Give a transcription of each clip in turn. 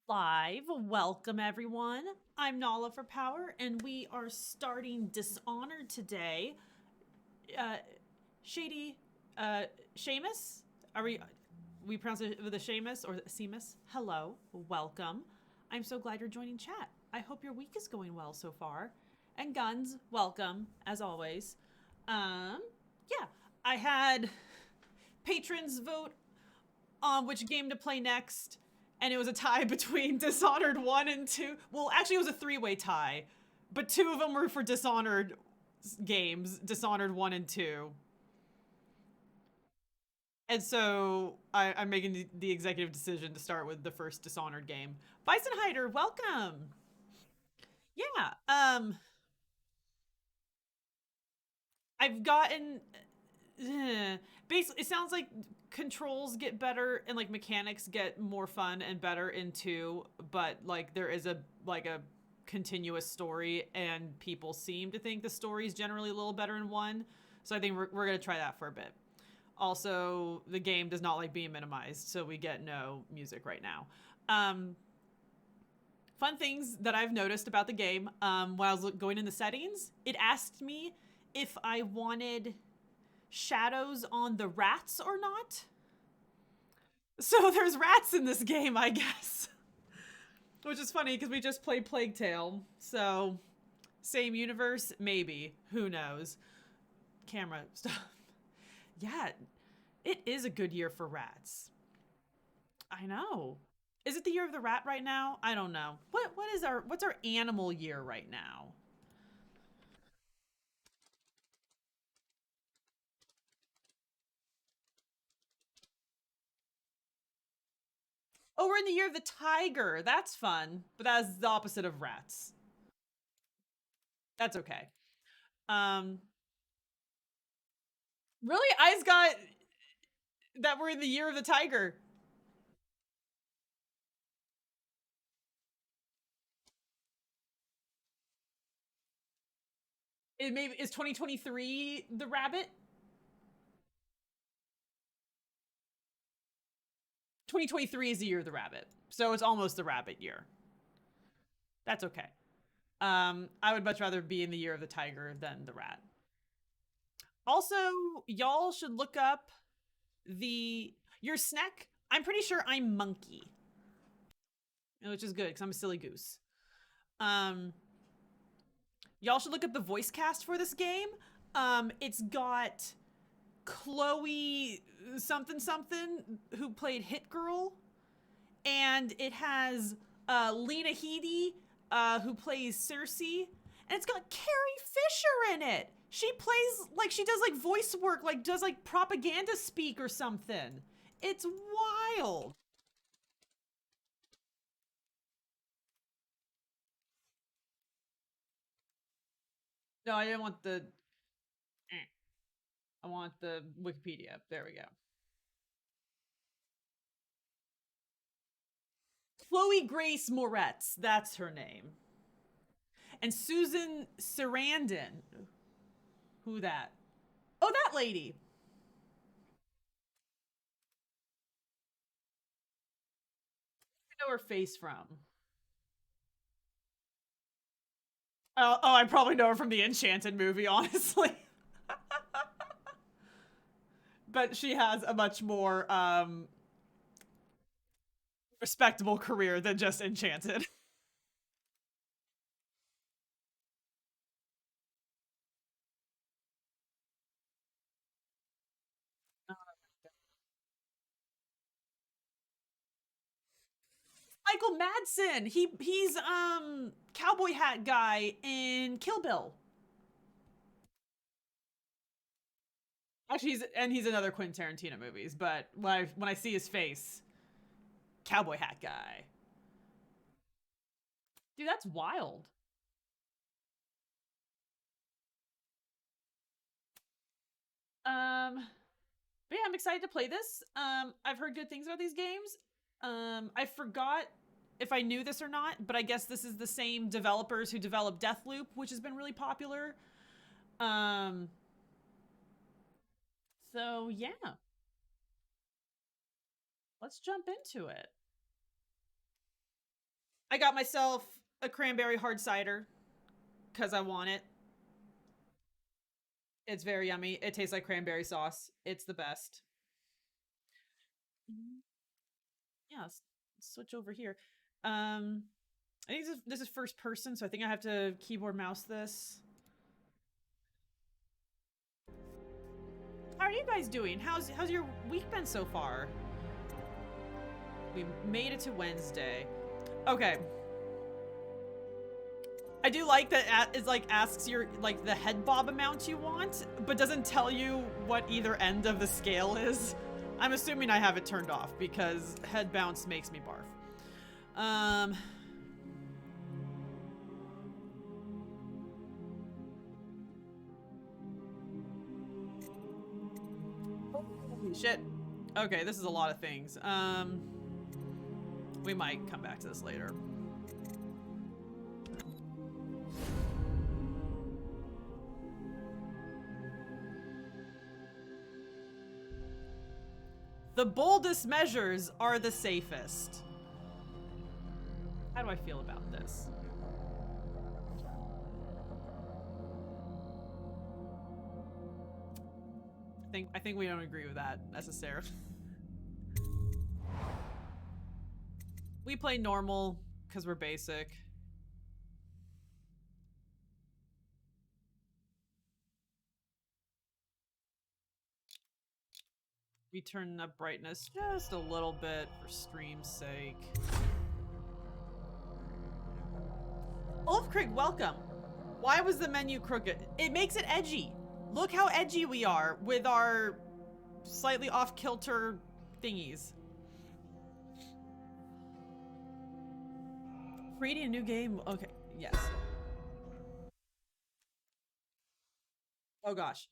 Live. Welcome, everyone. I'm Nala for Power, and we are starting Dishonored today. Uh, Shady, Seamus? Are we pronounce it with a Seamus or Seamus? Hello. Welcome. I'm so glad you're joining chat. I hope your week is going well so far. And Guns, welcome, as always. Um, yeah, I had patrons vote on which game to play next, and it was a tie between Dishonored 1 and 2. Well, actually, it was a three-way tie, but two of them were for Dishonored games, Dishonored 1 and 2. And so I'm making the executive decision to start with the first Dishonored game. Bison Hider, welcome. Yeah. I've gotten basically it sounds like controls get better and like mechanics get more fun and better in two, but like there is a continuous story and people seem to think the story is generally a little better in one. So I think we're gonna try that for a bit. Also, the game does not like being minimized, so we get no music right now. Um, Fun things that I've noticed about the game, while I was going in the settings, it asked me if I wanted shadows on the rats or not. So there's rats in this game, I guess. Which is funny because we just played Plague Tale. So, same universe? Maybe. Who knows? Camera stuff. Yeah, it is a good year for rats. I know. Is it the year of the rat right now? I don't know. What's our animal year right now? Oh, we're in the year of the tiger. That's fun, but that's the opposite of rats. That's okay. Um, really, I's got that we're in the year of the tiger. It maybe is 2023 the rabbit. 2023 is the year of the rabbit, so it's almost the rabbit year. That's okay. I would much rather be in the year of the tiger than the rat. Also, y'all should look up the your snack. I'm pretty sure I'm monkey, which is good because I'm a silly goose. Um, y'all should look up the voice cast for this game. It's got Chloe something something who played Hit Girl, and it has Lena Headey who plays Cersei, and it's got Carrie Fisher in it. She plays like she does like voice work, like does like propaganda speak or something. It's wild. No, I didn't want the. I want the Wikipedia. There we go. Chloe Grace Moretz, that's her name. And Susan Sarandon. Who that? Oh, that lady. I know her face from. I probably know her from the Enchanted movie, honestly. But she has a much more respectable career than just Enchanted. Michael Madsen. He's cowboy hat guy in Kill Bill. Actually, he's in other Quentin Tarantino movies. But when I see his face, cowboy hat guy. Dude, that's wild. Um, but yeah, I'm excited to play this. I've heard good things about these games. I forgot if I knew this or not, but I guess this is the same developers who developed Deathloop, which has been really popular. Um, so yeah, let's jump into it. I got myself a cranberry hard cider because I want it. It's very yummy. It tastes like cranberry sauce. It's the best. Yeah, let's switch over here. I think this is first person, so I think I have to keyboard mouse this. How are you guys doing? How's your week been so far? We made it to Wednesday. Okay. I do like that it like asks your like the head bob amount you want, but doesn't tell you what either end of the scale is. I'm assuming I have it turned off because head bounce makes me barf. Holy shit. Okay, this is a lot of things. We might come back to this later. The boldest measures are the safest. How do I feel about this? I think we don't agree with that necessarily. We play normal because we're basic. We turn up brightness just a little bit for stream's sake. Ulfkrig, welcome. Why was the menu crooked? It makes it edgy. Look how edgy we are with our slightly off-kilter thingies. Creating a new game? Okay, yes. Oh gosh.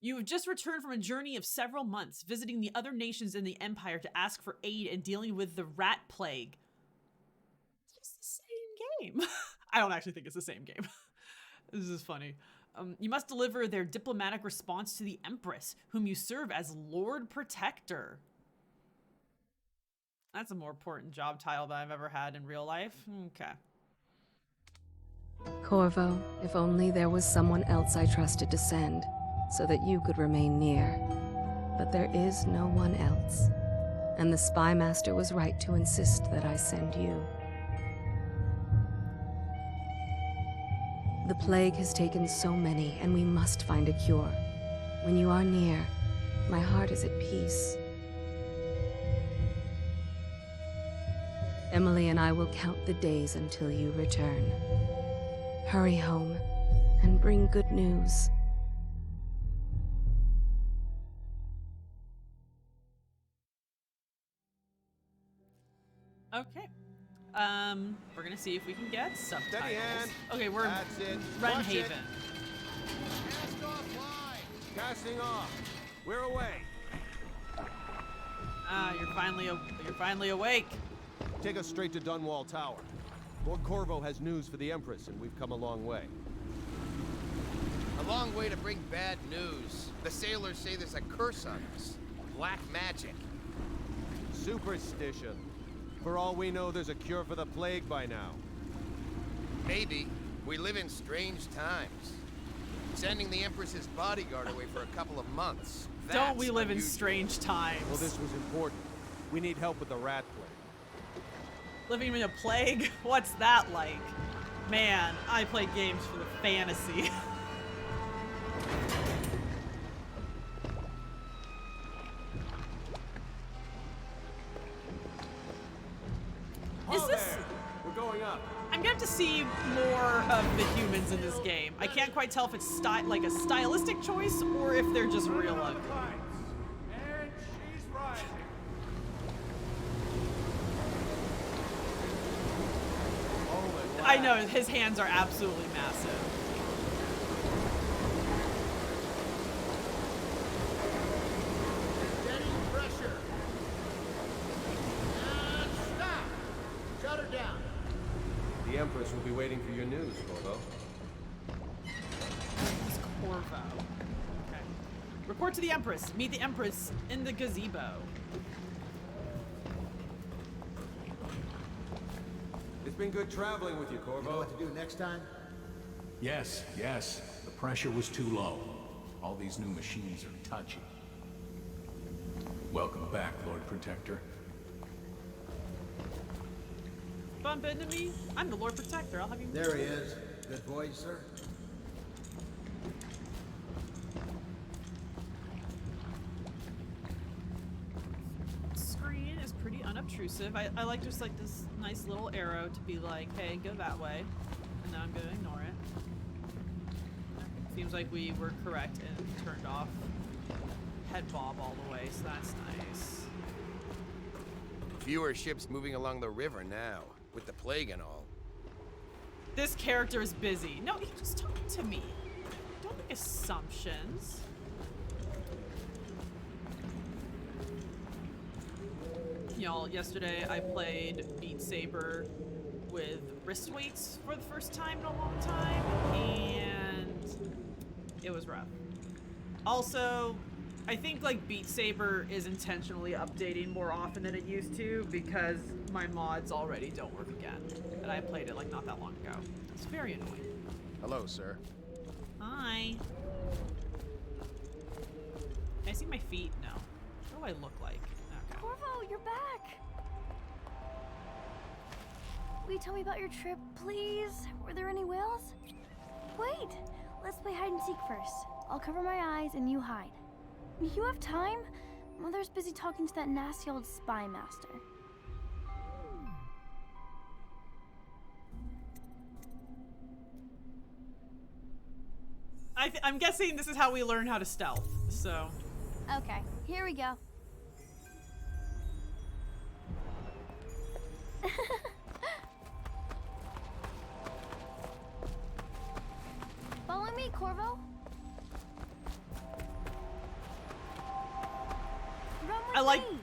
You have just returned from a journey of several months, visiting the other nations in the Empire to ask for aid in dealing with the rat plague. It's the same game. I don't actually think it's the same game. This is funny. You must deliver their diplomatic response to the Empress, whom you serve as Lord Protector. That's a more important job title than I've ever had in real life. Okay. Corvo, if only there was someone else I trusted to send, so that you could remain near. But there is no one else. And the Spy Master was right to insist that I send you. The plague has taken so many, and we must find a cure. When you are near, my heart is at peace. Emily and I will count the days until you return. Hurry home, and bring good news. Okay. We're gonna see if we can get subtitles. Hand. Okay, we're That's it. Renhaven. Cast off line. Casting off. We're away. Ah, you're finally awake. Take us straight to Dunwall Tower. Lord Corvo has news for the Empress, and we've come a long way. A long way to bring bad news. The sailors say there's a curse on us. Black magic. Superstition. For all we know, there's a cure for the plague by now. Maybe. We live in strange times. Sending the Empress's bodyguard away for a couple of months. Don't we live in unusual. strange times? Well, this was important. We need help with the rat plague. Living in a plague? What's that like? Man, I play games for the fantasy. Is this... There. We're going up. I'm gonna have to see more of the humans in this game. I can't quite tell if it's like a stylistic choice or if they're just real ugly. And she's rising. I know, his hands are absolutely massive. Steady pressure. And stop. Shut her down. The Empress will be waiting for your news, Corvo. It's Corvo. Okay. Report to the Empress. Meet the Empress in the gazebo. been good traveling with you, Corvo. You know what to do next time? Yes, yes. The pressure was too low. All these new machines are touchy. Welcome back, Lord Protector. Bump into me. I'm the Lord Protector. I'll have you. There he is. Good voice, sir. Screen is pretty unobtrusive. I like just like this nice little arrow to be like, hey, go that way. And now I'm gonna ignore it. Seems like we were correct and turned off head bob all the way, so that's nice. Fewer ships moving along the river now, with the plague and all. This character is busy. No, he just talked to me. Don't make assumptions. Y'all, yesterday I played Beat Saber with wrist weights for the first time in a long time, and it was rough. Also, I think like Beat Saber is intentionally updating more often than it used to because my mods already don't work again. And I played it like not that long ago. It's very annoying. Hello, sir. Hi. Can I see my feet? No. What do I look like? Okay. Corvo, you're back! Will you tell me about your trip, please? Were there any whales? Wait! Let's play hide and seek first. I'll cover my eyes and you hide. You have time? Mother's busy talking to that nasty old spy master. I'm guessing this is how we learn how to stealth, so. Okay, here we go. Follow me, Corvo. Run with me.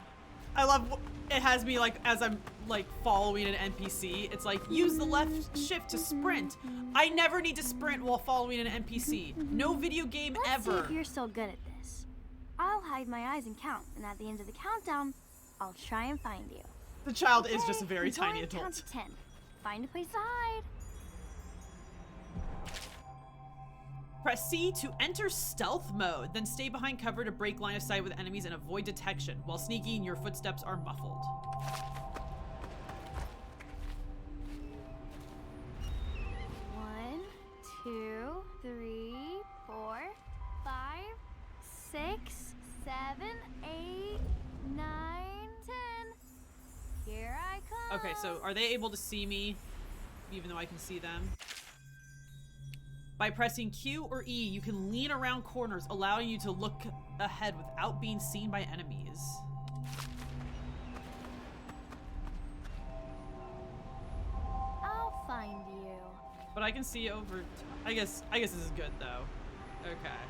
I love it has me like as I'm like following an NPC. It's like use the left shift to sprint. I never need to sprint while following an NPC. No video game Let's ever. see if you're still good at this. I'll hide my eyes and count, and at the end of the countdown, I'll try and find you. The child is Okay, just a very until tiny I adult. count to 10. Find a place to hide. Press C to enter stealth mode, then stay behind cover to break line of sight with enemies and avoid detection. While sneaking, your footsteps are muffled. One, 2, 3, 4, 5, 6, 7, 8, 9, 10. Here I come. Okay, so are they able to see me, even though I can see them? By pressing Q or E, you can lean around corners, allowing you to look ahead without being seen by enemies. I'll find you. But I can see over. I guess this is good though. Okay.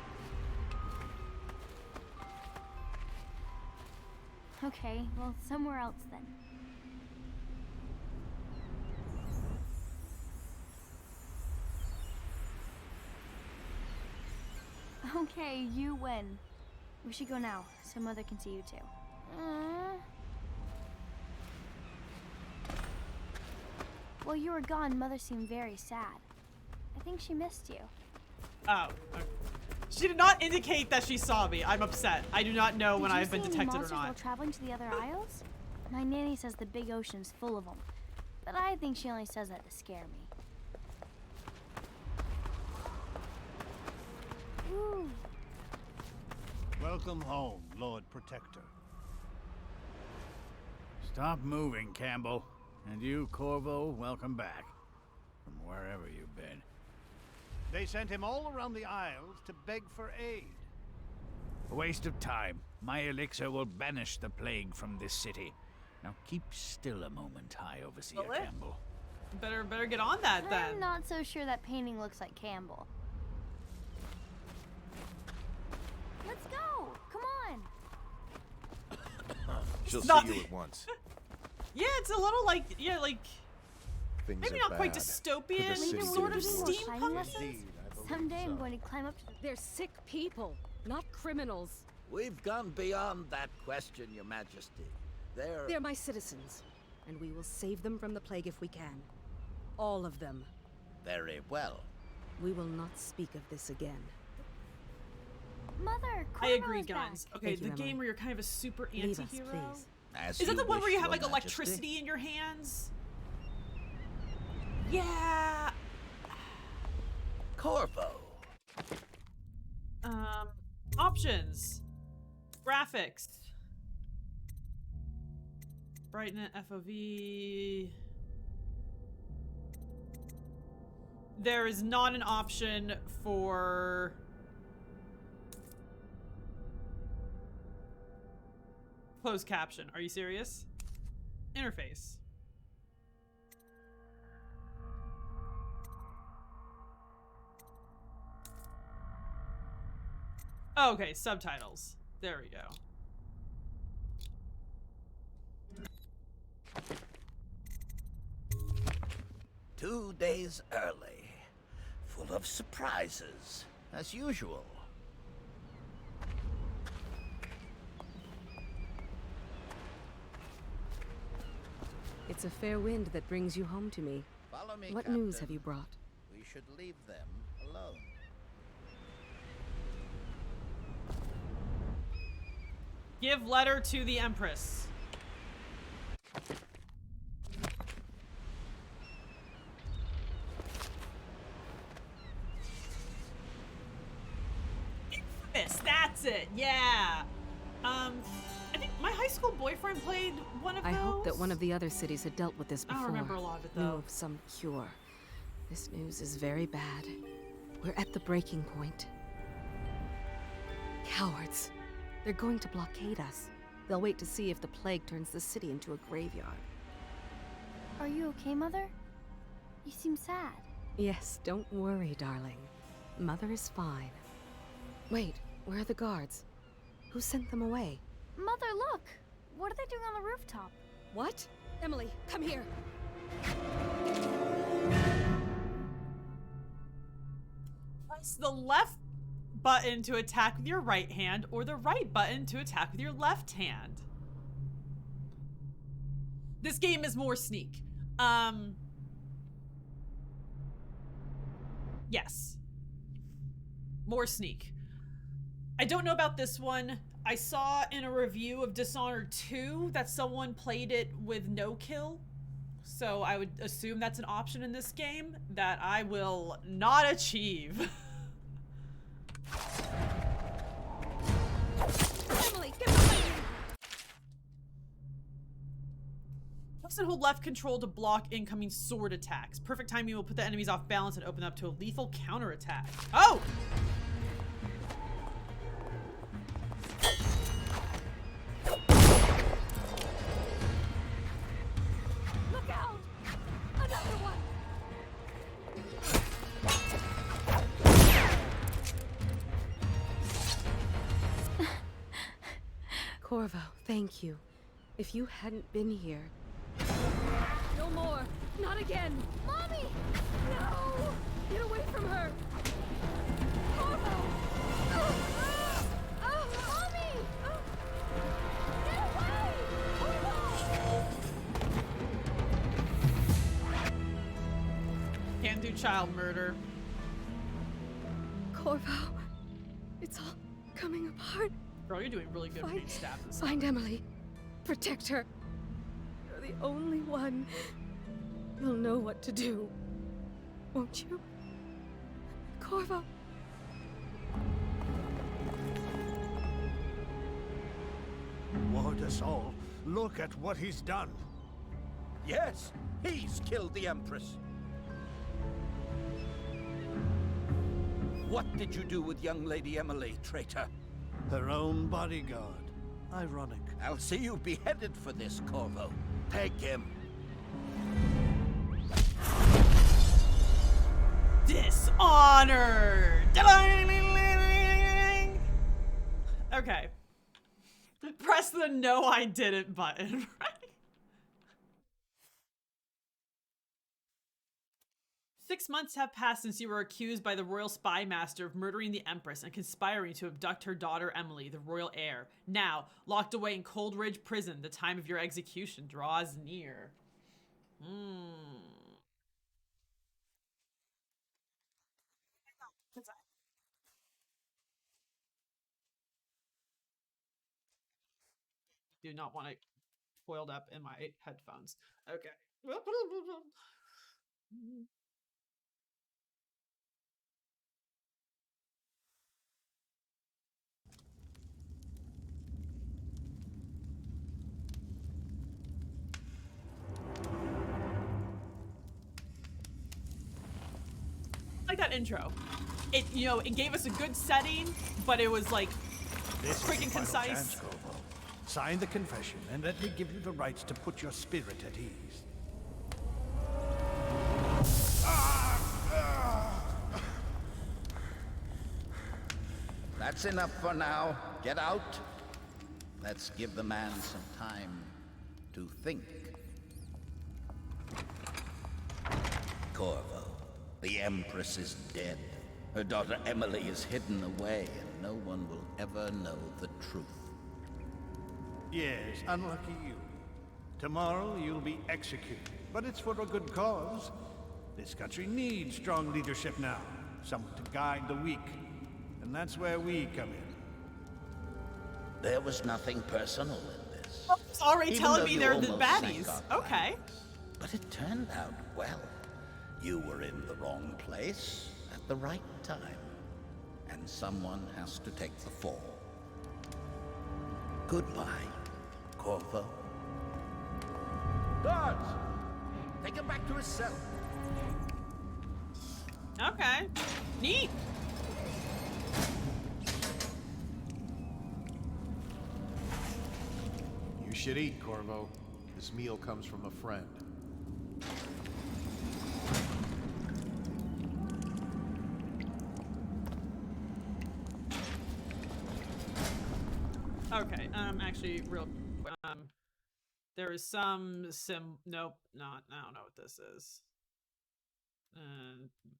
Okay, well, somewhere else then. Okay, you win. We should go now, so Mother can see you too. While you were gone, Mother seemed very sad. I think she missed you. Oh. Okay. She did not indicate that she saw me. I'm upset. I do not know when I've been detected or Did you see any monsters while not. traveling to the other isles? My nanny says the big ocean's full of them, but I think she only says that to scare me. Ooh. Welcome home, Lord Protector. Stop moving, Campbell. And you, Corvo, welcome back. From wherever you've been. They sent him all around the Isles to beg for aid. A waste of time. My elixir will banish the plague from this city. Now keep still a moment, High Overseer Will it? Campbell. Better get on that then. I'm not so sure that painting looks like Campbell. Let's go! Come on! She'll not- see you at once. Yeah, it's a little like like Things maybe are not quite bad. dystopian, The city sort of doing more shining steampunk. lessons? Indeed, I believe Someday I'm so. going to climb up to the... They're sick people, not criminals. We've gone beyond that question, Your Majesty. They're my citizens, and we will save them from the plague if we can. All of them. Very well. We will not speak of this again. Mother, I Corvo agree, is guns. back. Okay, Thank you, the game Emily. where you're kind of a super Leave us, anti-hero. please. As Is that you the one where wish, you have Your like Majesty. electricity in your hands? Yeah. Corvo. Options. Graphics. Brightness, FOV. There is not an option for closed caption. Are you serious? Interface. Oh, okay, subtitles. There we go. 2 days early. Full of surprises, as usual. It's a fair wind that brings you home to me. Follow me, What news Captain. have you brought? We should leave them alone. Give letter to the Empress. Infamous, that's it, yeah. I think my high school boyfriend played one of I those. hoped that one of the other cities had dealt with this I before. don't remember a lot of it, Knew though. of some cure. This news is very bad. We're at the breaking point. Cowards. They're going to blockade us. They'll wait to see if the plague turns the city into a graveyard. Are you okay, Mother? You seem sad. Yes, don't worry, darling. Mother is fine. Wait, where are the guards? Who sent them away? Mother, look! What are they doing on the rooftop? What? Emily, come here. Press the left button to attack with your right hand, or the right button to attack with your left hand. This game is more sneak. Yes. More sneak. I don't know about this one. I saw in a review of Dishonored 2 that someone played it with no kill. So I would assume that's an option in this game that I will not achieve. Emily, get behind me! Press and hold left control to block incoming sword attacks. Perfect timing will put the enemies off balance and open up to a lethal counterattack. Oh! Look out! Another one! Corvo, thank you. If you hadn't been here... No more! Not again! Mommy! No! Get away from her! Corvo! Mommy! Get away! Corvo! Can't do child murder. Corvo, it's all coming apart. Girl, you're doing really good with being stabbed and stuff. Find Emily. Protect her. You're the only one. You'll know what to do. Won't you? Corvo. Ward us all. Look at what he's done. Yes, he's killed the Empress. What did you do with young Lady Emily, traitor? Her own bodyguard. Ironic. I'll see you beheaded for this, Corvo. Take him. Dishonored! Okay. Press the no I didn't button, right? 6 months have passed since you were accused by the royal spy master of murdering the Empress and conspiring to abduct her daughter Emily, the royal heir. Now, locked away in Coldridge Prison, the time of your execution draws near. do not want it coiled up in my headphones. Okay. Like that intro. It, you know, it gave us a good setting, but it was like This quick is and the final concise. chance, Corvo. Sign the confession, and let me give you the rights to put your spirit at ease. That's enough for now. Get out. Let's give the man some time to think. Corvo, the Empress is dead. Her daughter Emily is hidden away, and no one will ever know the truth. Yes, unlucky you. Tomorrow you'll be executed, but it's for a good cause. This country needs strong leadership now, someone to guide the weak. And that's where we come in. There was nothing personal in this. Oh, it's already Even telling though me you they're the almost baddies. sank our Okay. plans. But it turned out well. You were in the wrong place at the right time. And someone has to take the fall. Goodbye, Corvo. Guards! Take him back to his cell. Okay. Neat. You should eat, Corvo. This meal comes from a friend. Okay, actually, real there is some nope, not, I don't know what this is.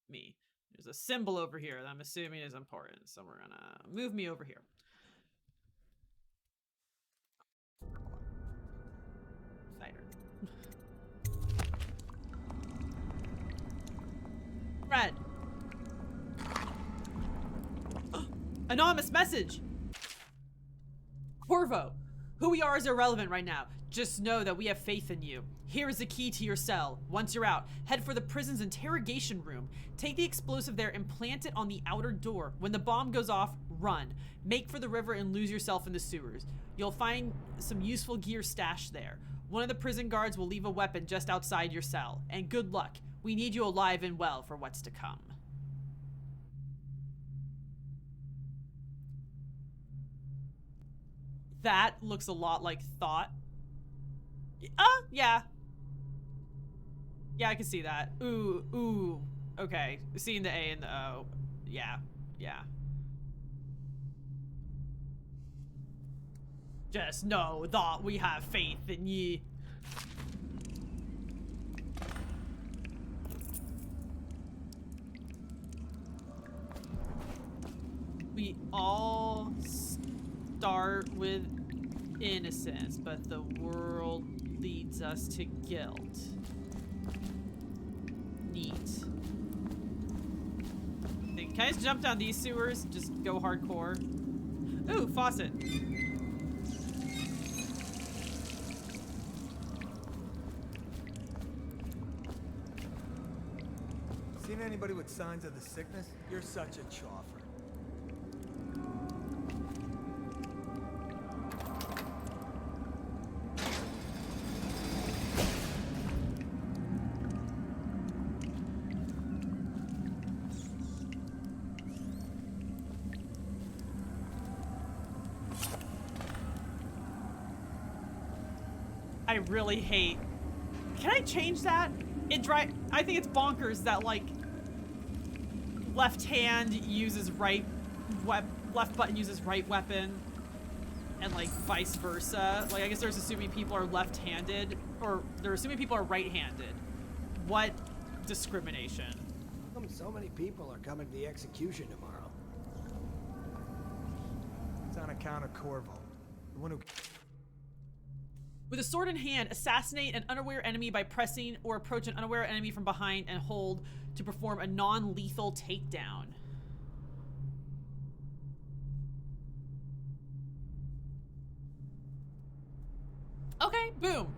Me. There's a symbol over here that I'm assuming is important, so we're gonna move me over here. Cider. Red. Anonymous message! Corvo, who we are is irrelevant right now. Just know that we have faith in you. Here is the key to your cell. Once you're out, head for the prison's interrogation room. Take the explosive there and plant it on the outer door. When the bomb goes off, run. Make for the river and lose yourself in the sewers. You'll find some useful gear stashed there. One of the prison guards will leave a weapon just outside your cell. And good luck. We need you alive and well for what's to come. That looks a lot like Thought. Yeah. Yeah, I can see that. Ooh. Okay. Seeing the A and the O. Yeah. Just know that we have faith in ye. We all start with innocence, but the world leads us to guilt. Neat. Can I just jump down these sewers and just go hardcore? Ooh, faucet. Seen anybody with signs of the sickness? You're such a choffer. I really hate. Can I change that? I think it's bonkers that like left hand uses left button uses right weapon, and like vice versa. Like I guess they're assuming people are left-handed, or they're assuming people are right-handed. What discrimination? How come so many people are coming to the execution tomorrow? It's on account of Corvo, the one who. With a sword in hand, assassinate an unaware enemy by pressing or approach an unaware enemy from behind and hold to perform a non-lethal takedown. Okay, boom.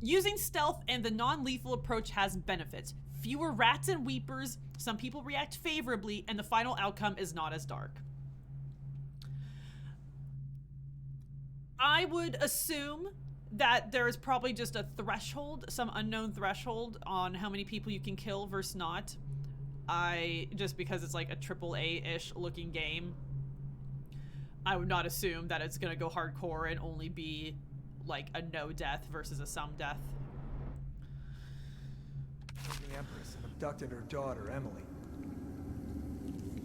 Using stealth and the non-lethal approach has benefits. Fewer rats and weepers, some people react favorably, and the final outcome is not as dark. I would assume that there is probably just a threshold, some unknown threshold on how many people you can kill versus not. Just because it's like a AAA-ish looking game, I would not assume that it's gonna go hardcore and only be like a no death versus a some death. The Empress abducted her daughter, Emily.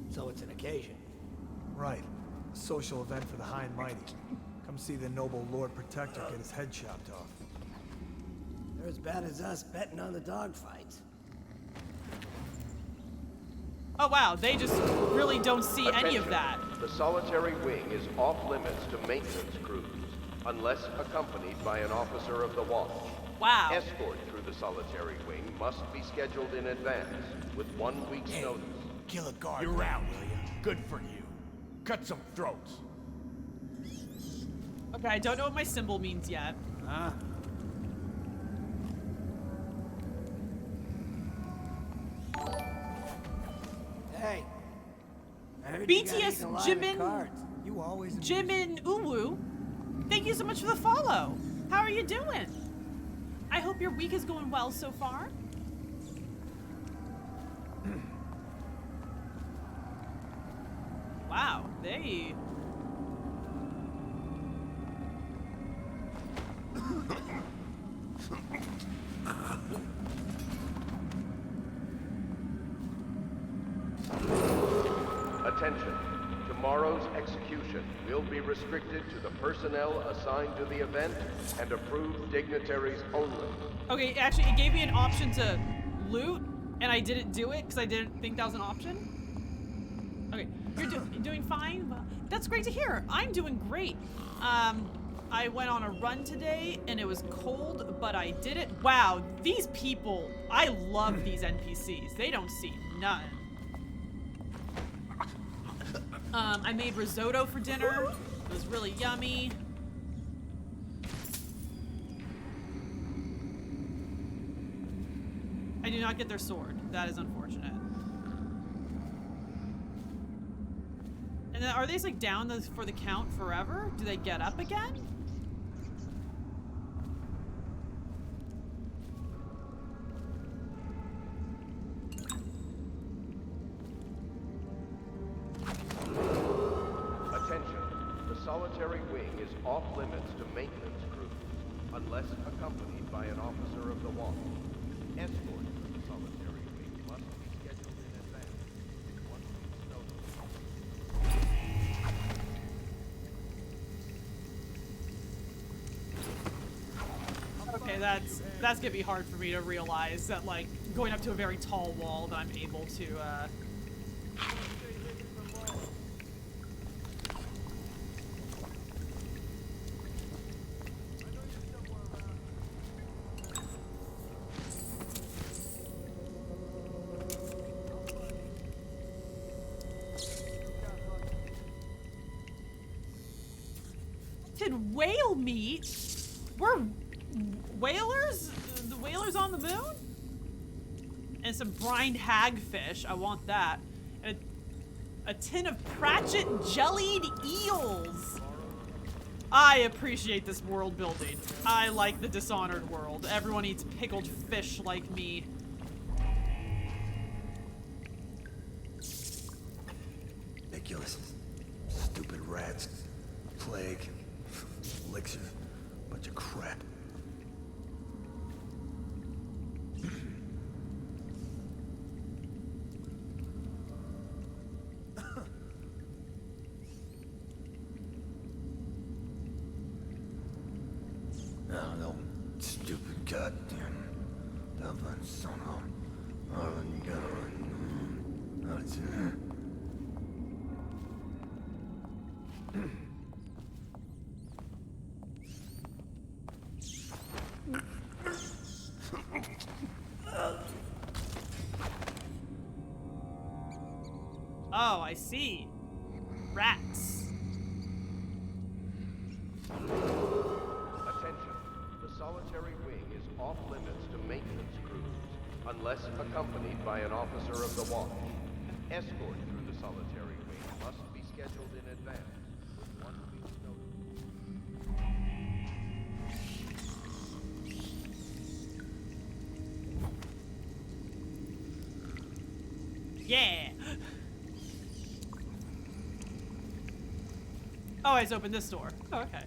So it's an occasion. Right. A social event for the high and mighty. Come see the noble Lord Protector get his head chopped off. They're as bad as us betting on the dogfights. Oh wow, they just really don't see any of that. The solitary wing is off limits to maintenance crews, unless accompanied by an officer of the watch. Wow. Escort through the solitary wing must be scheduled in advance, with 1 week's notice. Kill a guard. You're out, will you? Good for you. Cut some throats. Okay, I don't know what my symbol means yet. Huh? Hey. I heard you got BTS eaten alive at Jimin, cards. You always Jimin Uwu, thank you so much for the follow. How are you doing? I hope your week is going well so far. Wow, they... Attention. Tomorrow's execution will be restricted to the personnel assigned to the event and approved dignitaries only. Okay, actually, it gave me an option to loot, and I didn't do it because I didn't think that was an option. Okay, you're doing fine? Well, that's great to hear. I'm doing great. I went on a run today, and it was cold, but I did it. Wow, these people, I love these NPCs. They don't see none. I made risotto for dinner. It was really yummy. I do not get their sword. That is unfortunate. And then are these like down for the count forever? Do they get up again? Solitary wing is off limits to maintenance crews, unless accompanied by an officer of the watch. Escort to the solitary wing must be scheduled in advance, with 1 week's notice. Okay, that's gonna be hard for me to realize that, like, going up to a very tall wall that I'm able to, whale meat? We're whalers? The whalers on the moon? And some brined hagfish. I want that. And a tin of Pratchett jellied eels. I appreciate this world building. I like the Dishonored world. Everyone eats pickled fish like me. ridiculous. Stupid rats. Plague. Elixir. Bunch of crap. Oh, no. Stupid goddamn. Dublin son of. Arlen Gowan. That's it. Oh, I see. Rats. Attention. solitary wing is off limits to maintenance crews, unless accompanied by an officer of the watch. Escort through the solitary wing must be scheduled in advance, with 1 week's notice. Yeah. Oh, I just opened this door. Oh, okay.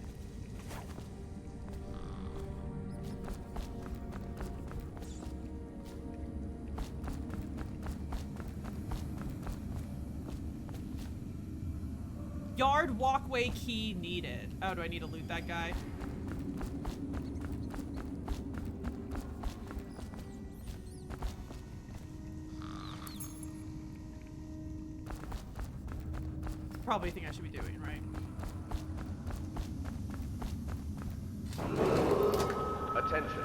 Yard walkway key needed. Oh, do I need to loot that guy? Probably think I should be doing, right? Attention.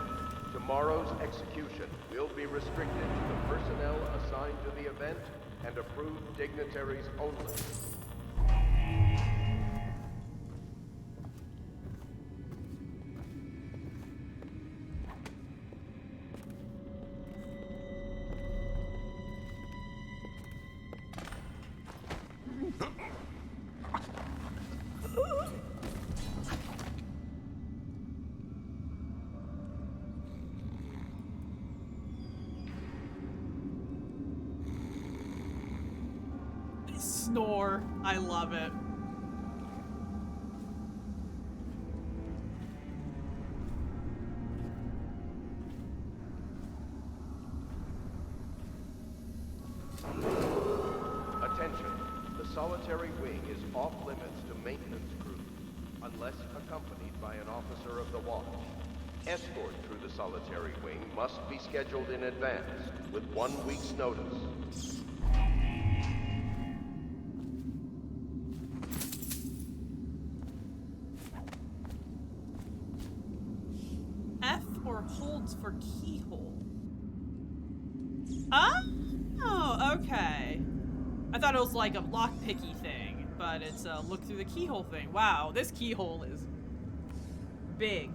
Tomorrow's execution will be restricted to the personnel assigned to the event and approved dignitaries only. Snore. I love it. Attention. The solitary wing is off limits to maintenance crews, unless accompanied by an officer of the watch. Escort through the solitary wing must be scheduled in advance, with 1 week's notice. F or holds for keyhole. Oh, okay. I thought it was like a lockpicky thing, but it's a look through the keyhole thing. Wow, this keyhole is big.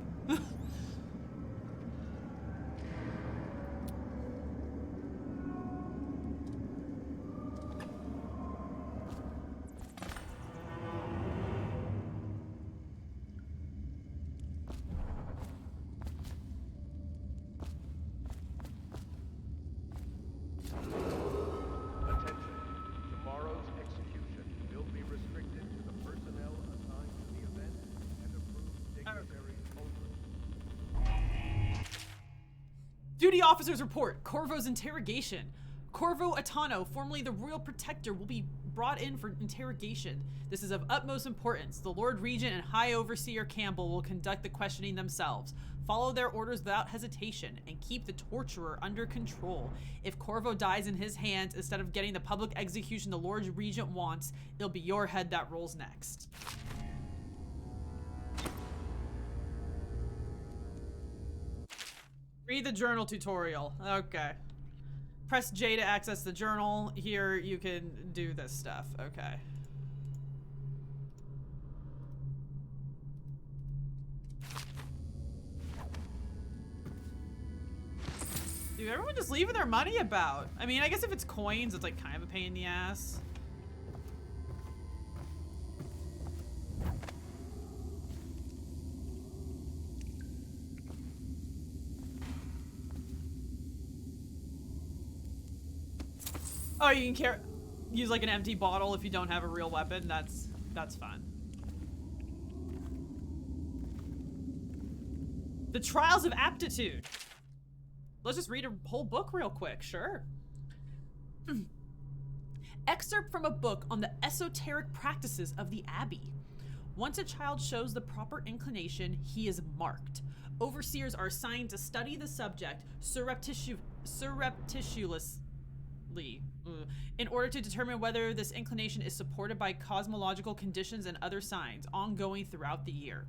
Duty officers report Corvo's interrogation. Corvo Atano, formerly the Royal Protector, will be brought in for interrogation. This is of utmost importance. The Lord Regent and High Overseer Campbell will conduct the questioning themselves. Follow their orders without hesitation and keep the torturer under control. If Corvo dies in his hands instead of getting the public execution the Lord Regent wants, it'll be your head that rolls next. Read the journal tutorial. Okay. Press J to access the journal. Here you can do this stuff. Okay. Dude, everyone just leaving their money about. I mean, I guess if it's coins, it's like kind of a pain in the ass. Oh, you can use like an empty bottle if you don't have a real weapon. That's fun. The Trials of Aptitude. Let's just read a whole book real quick, sure. Excerpt from a book on the esoteric practices of the Abbey. Once a child shows the proper inclination, he is marked. Overseers are assigned to study the subject surreptitiously in order to determine whether this inclination is supported by cosmological conditions and other signs ongoing throughout the year.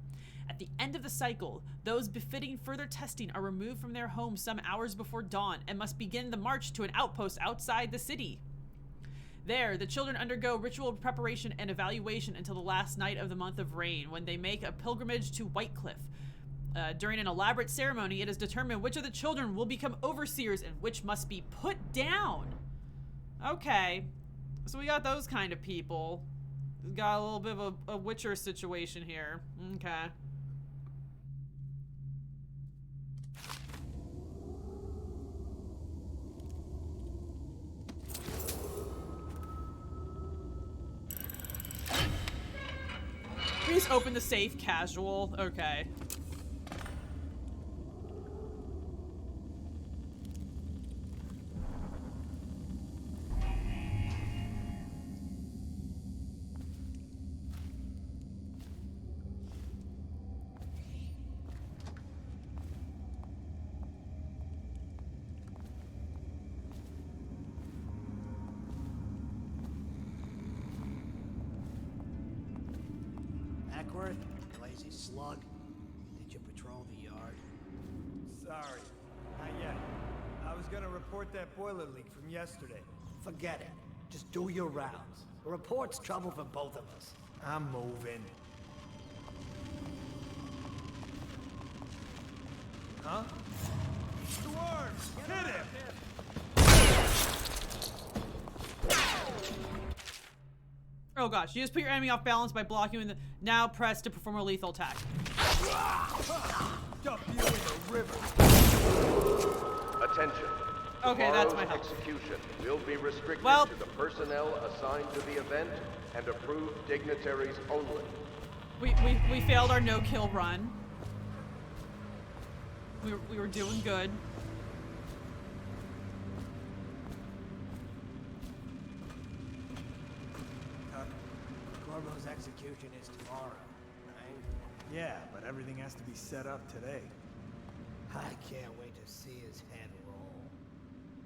At the end of the cycle, those befitting further testing are removed from their homes some hours before dawn and must begin the march to an outpost outside the city. There, the children undergo ritual preparation and evaluation until the last night of the month of rain, when they make a pilgrimage to Whitecliff. During an elaborate ceremony, it is determined which of the children will become overseers and which must be put down. Okay. So we got those kind of people. Got a little bit of a Witcher situation here. Okay. Please open the safe casual. Okay. Ackworth, lazy slug. Did you patrol the yard? Sorry, not yet. I was gonna report that boiler leak from yesterday. Forget it. Just do your rounds. A report's trouble for both of us. I'm moving. Huh? Dwarves! Hit him! Oh gosh, you just put your enemy off balance by blocking with the now press to perform a lethal attack. Dump you in the river. Attention. Okay, that's my Tomorrow's help. execution will be restricted Well- to the personnel assigned to the event and approved dignitaries only. We failed our no-kill run. We were doing good. Corvo's execution is tomorrow, right? Yeah, but everything has to be set up today. I can't wait to see his head roll.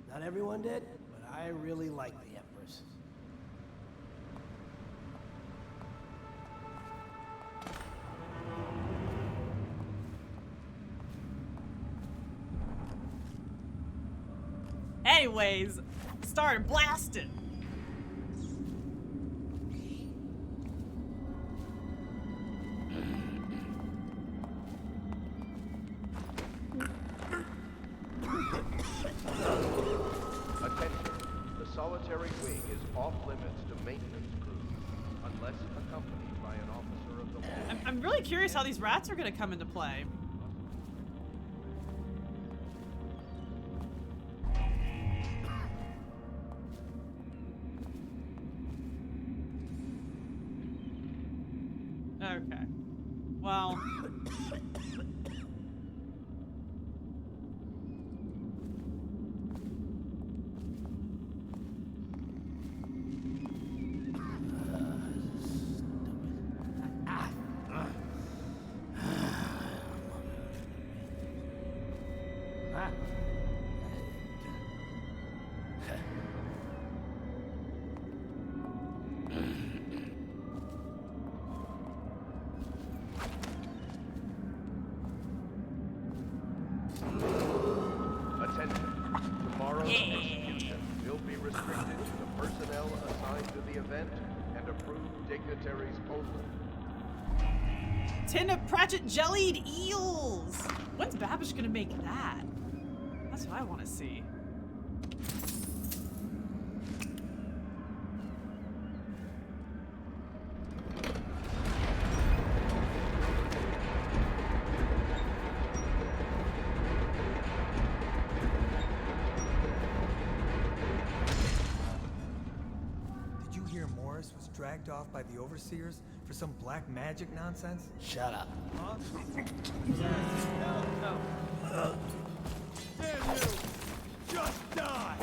Not everyone did, but I really like the Empress. Anyways, started blasting. Attention. The solitary wing is off limits to maintenance crews unless accompanied by an officer of the law. I'm really curious how these rats are gonna come into play. Okay. Well. Attention. Tomorrow's execution will be restricted to the personnel assigned to the event and approved dignitaries only. Tin of Pratchett jellied eels! When's Babish gonna make that? That's what I want to see. Did you hear Morris was dragged off by the overseers for some black magic nonsense? Shut up. Huh? No. Damn you! Just die!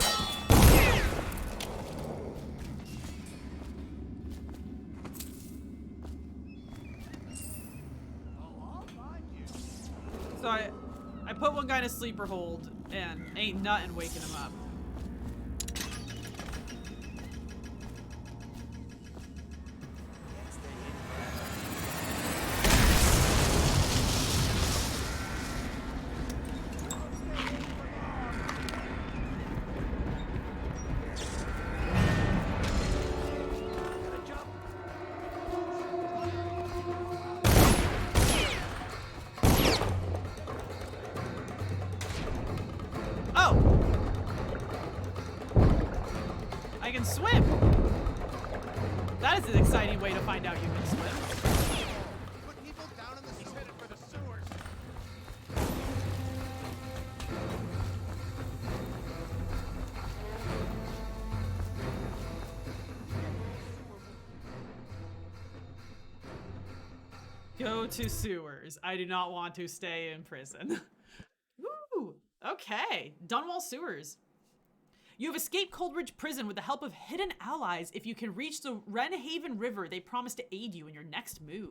So I put one guy in a sleeper hold and ain't nothing waking him up. Gotta jump. I can swim. That is an exciting way to find out you can swim. Put people down in the sewers. Headed for the sewers. Go to sewers. I do not want to stay in prison. Woo! Okay. Dunwall Sewers. You have escaped Coldridge Prison with the help of hidden allies. If you can reach the Wrenhaven River, they promise to aid you in your next move.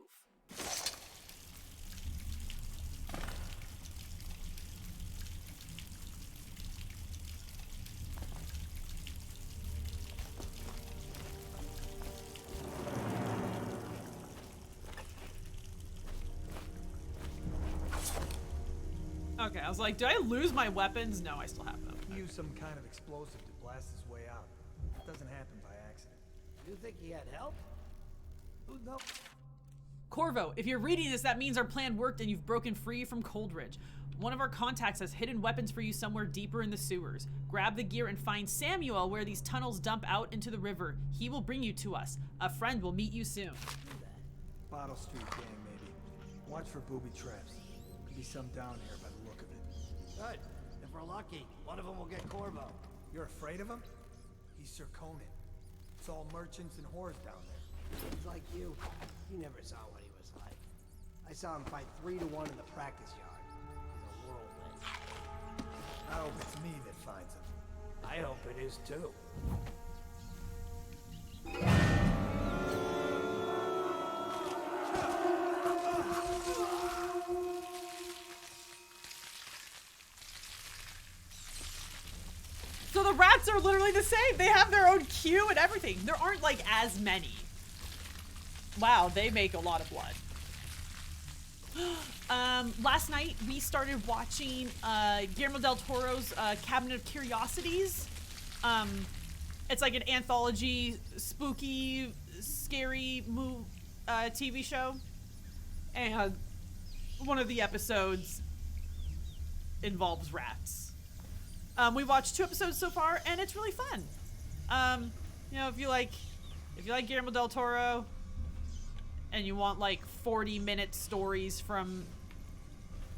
Okay, I was like, did I lose my weapons? No, I still have them. He used some kind of explosive to blast his way out. It doesn't happen by accident. You think he had help? Who knows? Corvo, if you're reading this, that means our plan worked and you've broken free from Coldridge. One of our contacts has hidden weapons for you somewhere deeper in the sewers. Grab the gear and find Samuel where these tunnels dump out into the river. He will bring you to us. A friend will meet you soon. Bottle Street gang, maybe. Watch for booby traps. Could be some down here by the look of it. Good. If we're lucky, one of them will get Corvo. You're afraid of him? He's Sir Conan. It's all merchants and whores down there. He's like you. You never saw what he was like. I saw him fight 3 to 1 in the practice yard. He's a whirlwind. I hope it's me that finds him. I hope it is too. So the rats are literally the same. They have their own queue and everything. There aren't like as many. Wow, they make a lot of blood. Last night we started watching Guillermo del Toro's Cabinet of Curiosities. It's like an anthology, spooky, scary TV show. And one of the episodes involves rats. We watched 2 episodes so far, and it's really fun. You know, if you like Guillermo del Toro, and you want like 40-minute stories from,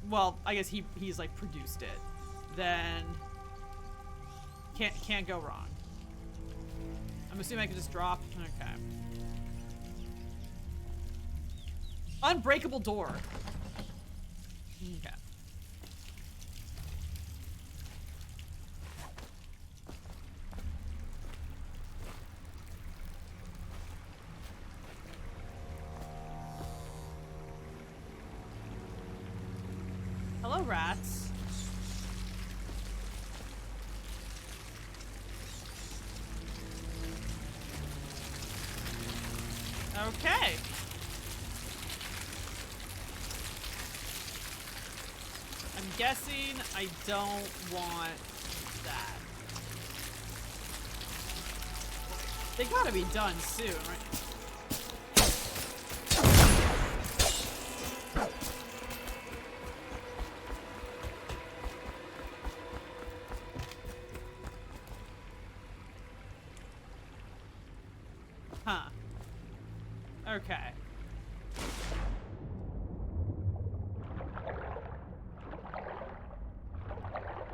well, I guess he's like produced it, then can't go wrong. I'm assuming I can just drop. Okay. Unbreakable door. Okay. Hello, rats. Okay. I'm guessing I don't want that. They gotta be done soon, right? Huh. Okay.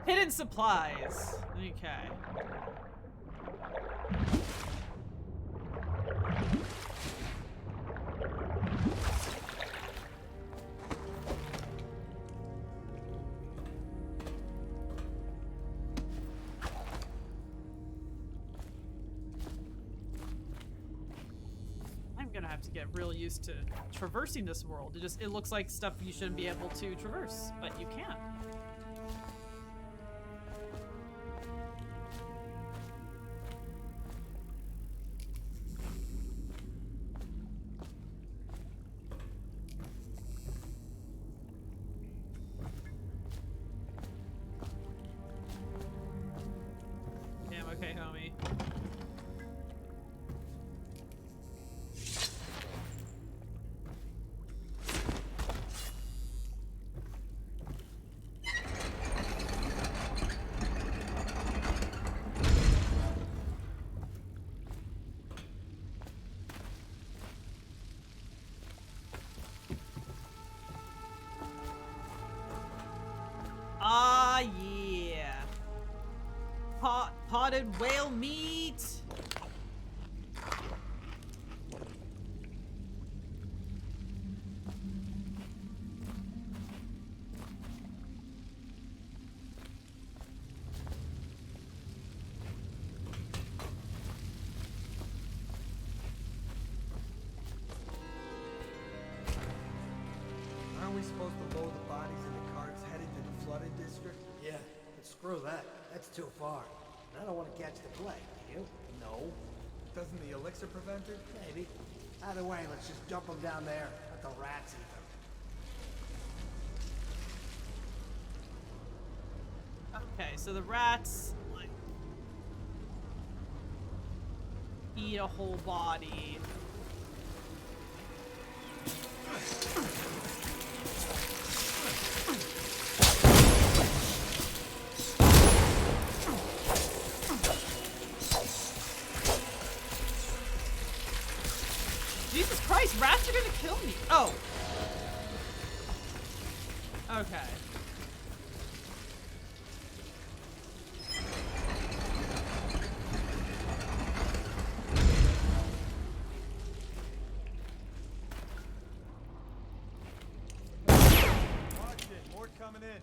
Hidden supplies. Okay. I'm gonna have to get real used to traversing this world. It looks like stuff you shouldn't be able to traverse, but you can. Yeah, I'm okay, homie. Gutted whale meat. Aren't we supposed to load the bodies in the carts headed to the flooded district? Yeah, but screw that. That's too far. And I don't want to catch the plague, do you? No. Doesn't the elixir prevent it? Maybe. Either way, let's just dump them down there. Let the rats eat them. Okay, so the rats like eat a whole body. Jesus Christ, rats are gonna kill me. Oh. Okay. Watch it, more coming in.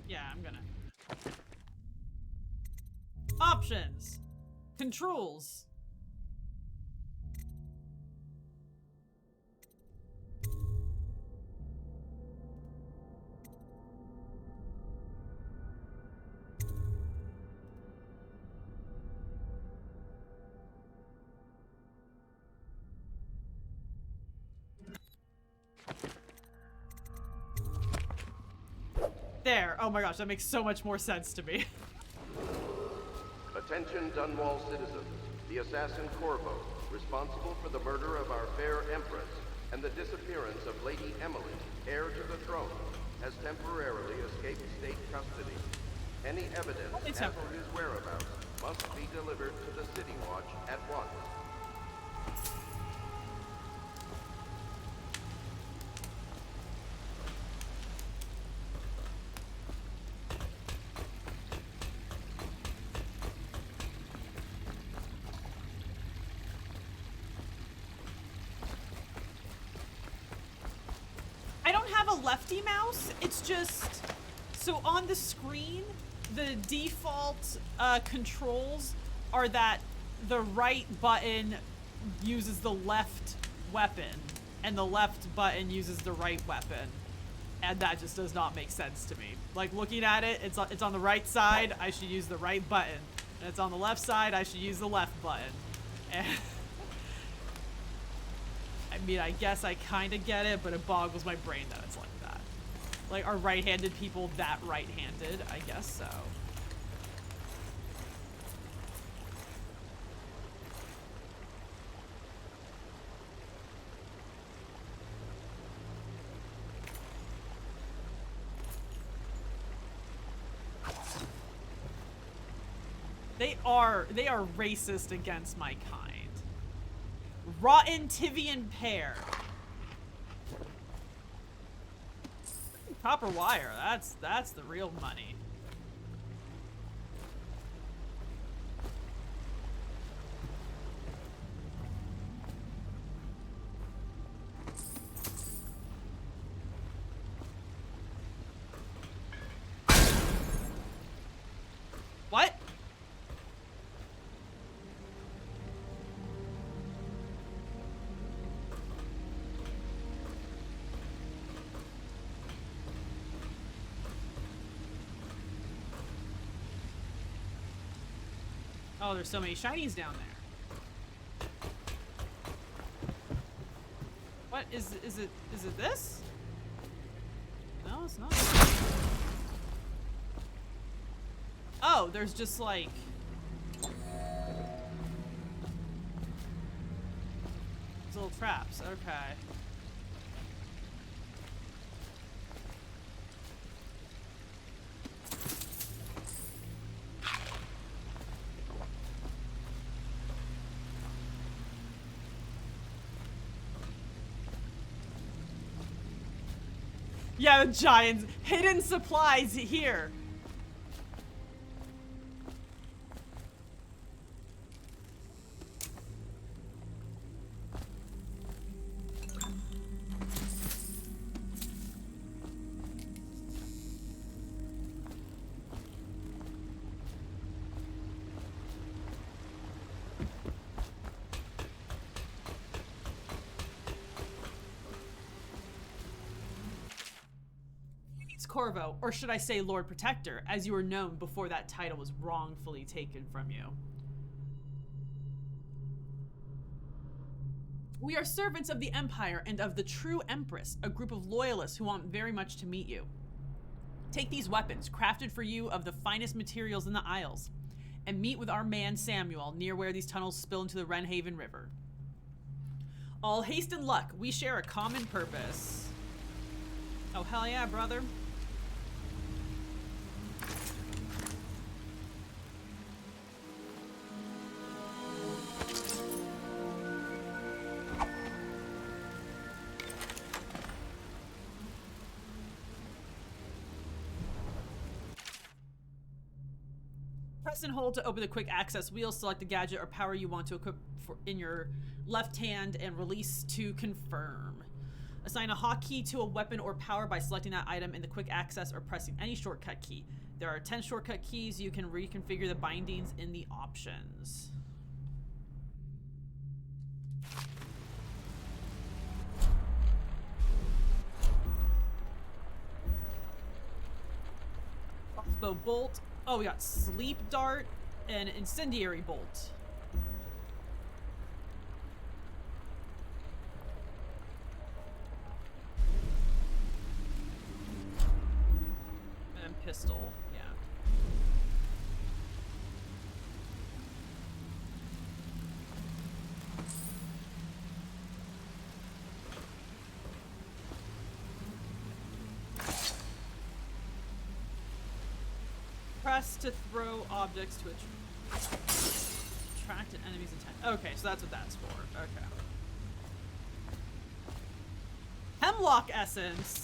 Yeah, I'm gonna. Options. Controls. There. Oh my gosh, that makes so much more sense to me. Attention Dunwall citizens. The assassin Corvo, responsible for the murder of our fair Empress and the disappearance of Lady Emily, heir to the throne, has temporarily escaped state custody. Any evidence as to his whereabouts must be delivered to the City Watch at once. Lefty mouse. It's just so on the screen the default controls are that the right button uses the left weapon and the left button uses the right weapon, and that just does not make sense to me. Like looking at it, it's on the right side, I should use the right button, and it's on the left side, I should use the left button. And I mean, I guess I kind of get it, but it boggles my brain that it's like that. Like, are right-handed people that right-handed? I guess so. They are racist against my kind. Rotten Tivian pear. Copper wire, that's the real money. What? Oh, there's so many shinies down there. What is it this? No, it's not. Oh, there's just like these little traps. Okay. Yeah, the giants. Hidden supplies here. Corvo, or should I say Lord Protector, as you were known before that title was wrongfully taken from you. We are servants of the Empire and of the true Empress, a group of loyalists who want very much to meet you. Take these weapons, crafted for you of the finest materials in the Isles, and meet with our man Samuel near where these tunnels spill into the Wrenhaven River. All haste and luck, we share a common purpose. Oh, hell yeah, brother. Press and hold to open the quick access wheel. Select the gadget or power you want to equip in your left hand and release to confirm. Assign a hotkey to a weapon or power by selecting that item in the quick access or pressing any shortcut key. There are 10 shortcut keys. You can reconfigure the bindings in the options. Crossbow bolt. Oh, we got sleep dart and incendiary bolt. And pistol, yeah. Press to throw objects to attract an enemy's intent. Okay, so that's what that's for. Okay. Hemlock essence.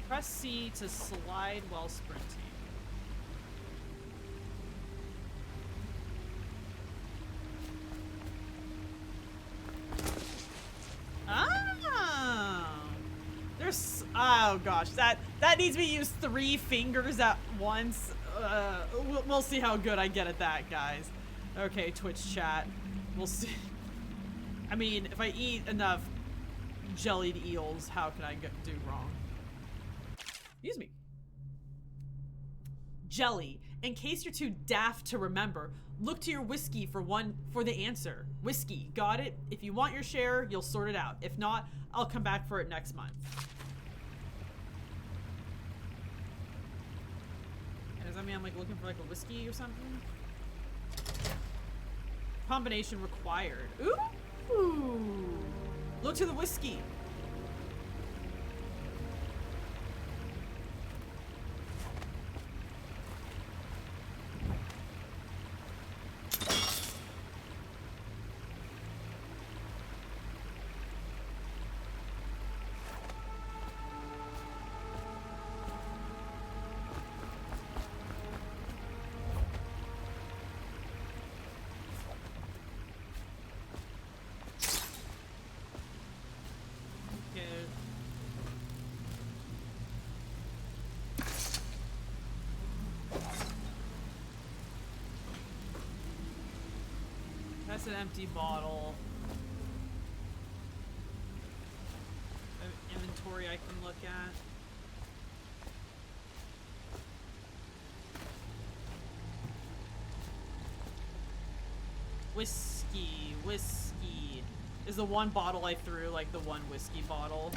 Press C to slide while sprinting. Ah! There's... Oh gosh, that needs me to use 3 fingers at once. We'll see how good I get at that, guys. Okay, Twitch chat. We'll see. I mean, if I eat enough jellied eels, how can I do wrong? Excuse me. Jelly. In case you're too daft to remember, look to your whiskey for the answer. Whiskey. Got it? If you want your share, you'll sort it out. If not, I'll come back for it next month. And does that mean I'm like looking for like a whiskey or something? Combination required. Ooh. Look to the whiskey. That's an empty bottle. Inventory I can look at. Whiskey. Is the one bottle I threw like the one whiskey bottle?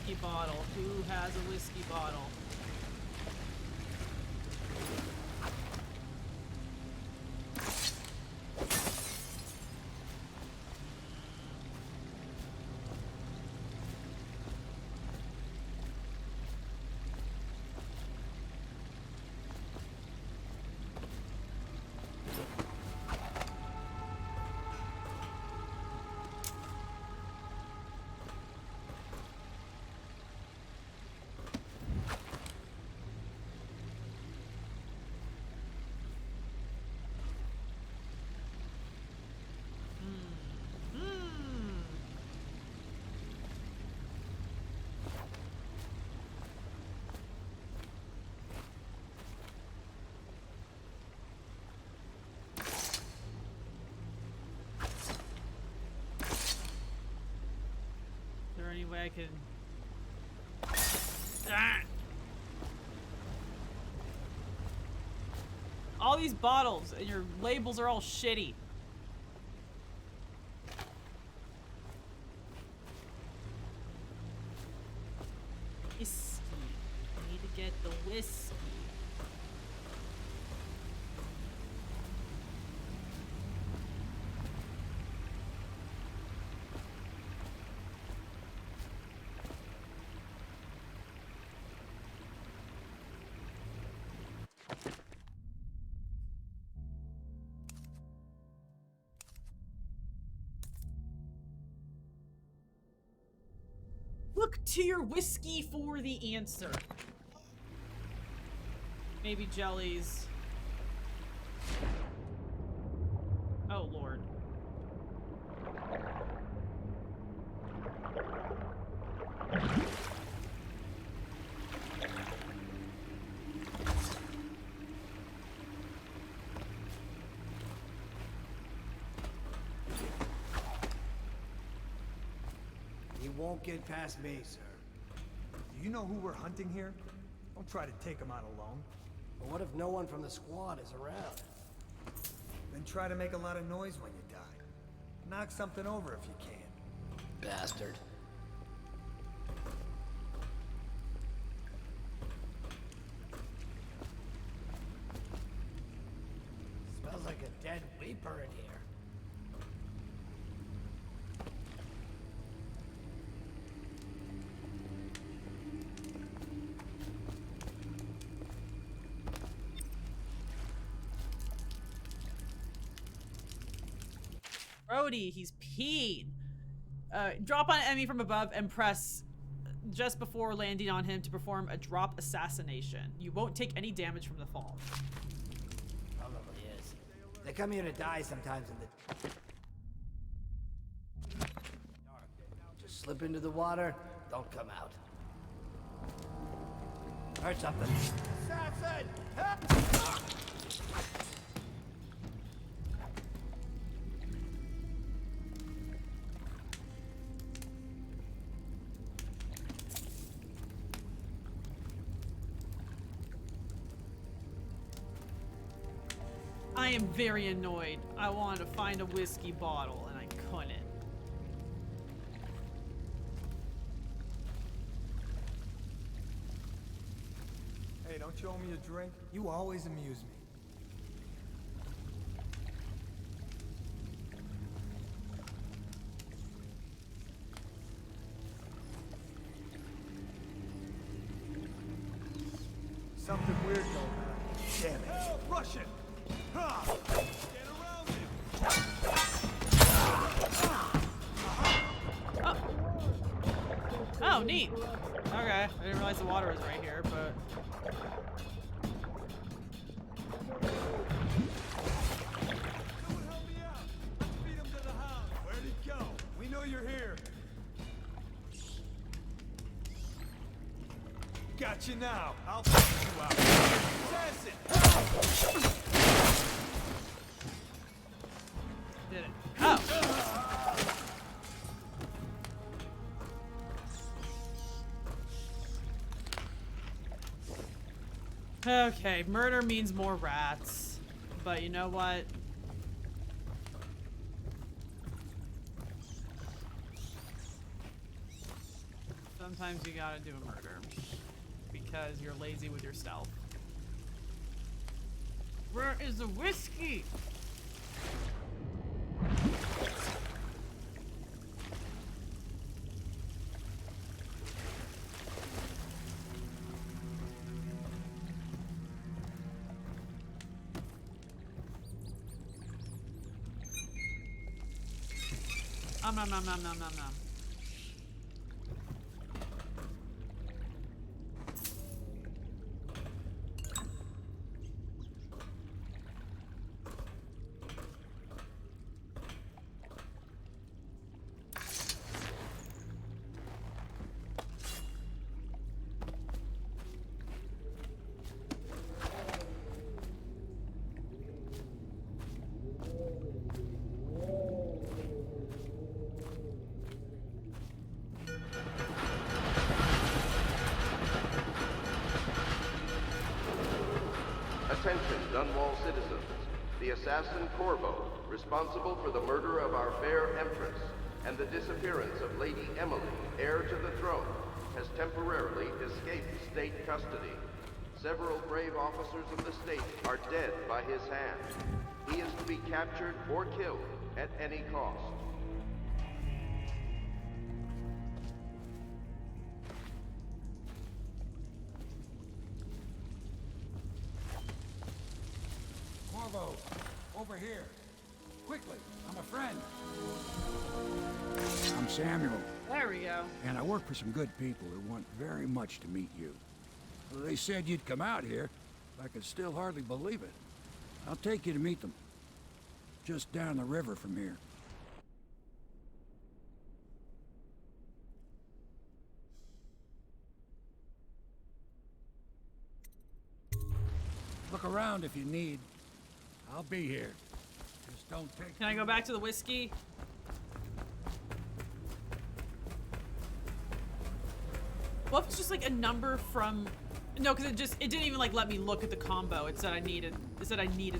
whiskey bottle? Who has a whiskey bottle? Any way I can... Ah! All these bottles and your labels are all shitty. Whiskey. I need to get the whiskey. Look to your whiskey for the answer. Maybe jellies. Oh, Lord. Won't get past me, sir. Do you know who we're hunting here? Don't try to take him out alone. But what if no one from the squad is around? Then try to make a lot of noise when you die. Knock something over if you can. Bastard. Smells like a dead weeper in here. Brody, he's peed. Drop on an enemy from above and press just before landing on him to perform a drop assassination. You won't take any damage from the fall. Probably is. They come here to die sometimes in the dark. Just slip into the water, don't come out. Heard something. Assassin! Help! I am very annoyed. I wanted to find a whiskey bottle and I couldn't. Hey, don't you owe me a drink? You always amuse me. Something weird going on. Damn it. Help! Russian! Ha! Get around him! Oh, neat. Okay, I didn't realize the water was right here, but... Someone help me out! Let's feed him to the hound! Where'd he go? We know you're here! Got you now! I'll find you out! Assassin! Did it. Oh! Okay, murder means more rats. But you know what? If I'm Sometimes you gotta do a murder because you're lazy with your stealth. Where is the whiskey? Nom nom nom nom nom nom. Attention, Dunwall citizens. The assassin Corvo, responsible for the murder of our fair Empress and the disappearance of Lady Emily, heir to the throne, has temporarily escaped state custody. Several brave officers of the state are dead by his hand. He is to be captured or killed at any cost. Corvo, over here. Quickly, I'm a friend. I'm Samuel. There we go. And I work for some good people who want very much to meet you. They said you'd come out here. I can still hardly believe it. I'll take you to meet them. Just down the river from here. Look around if you need. I'll be here. Just don't take... Can I go back to the whiskey? What if it's just like a number from... No, because it didn't even like let me look at the combo. It said I needed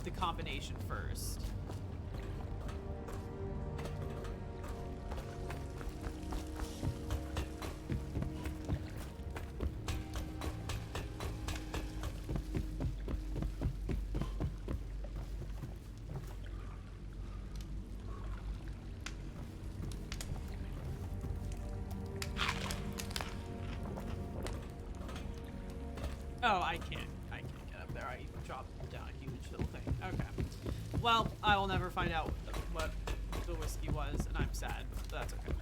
the combination first. Oh, I can't get up there. I dropped down a huge little thing. Okay. Well, I will never find out what the whiskey was, and I'm sad, but that's okay.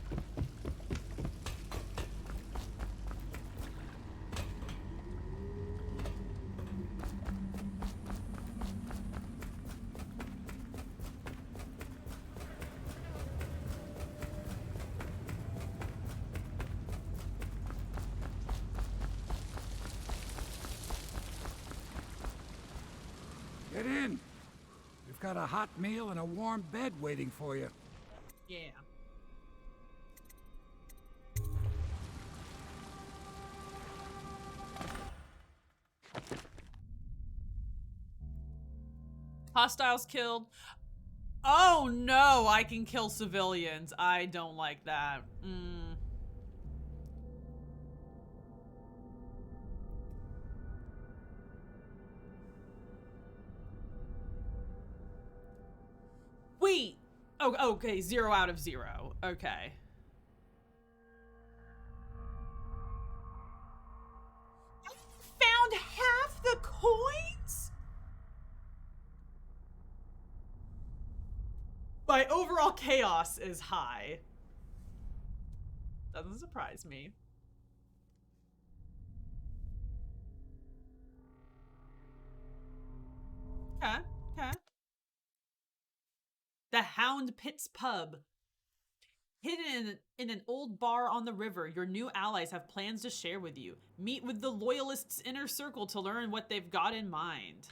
Get in. We've got a hot meal and a warm bed waiting for you. Yeah. Hostiles killed. Oh no, I can kill civilians. I don't like that. Wait. Oh, okay. 0 out of 0. Okay. I found half the coins? My overall chaos is high. Doesn't surprise me. Okay. The Hound Pits Pub. Hidden in an old bar on the river, your new allies have plans to share with you. Meet with the Loyalists' inner circle to learn what they've got in mind.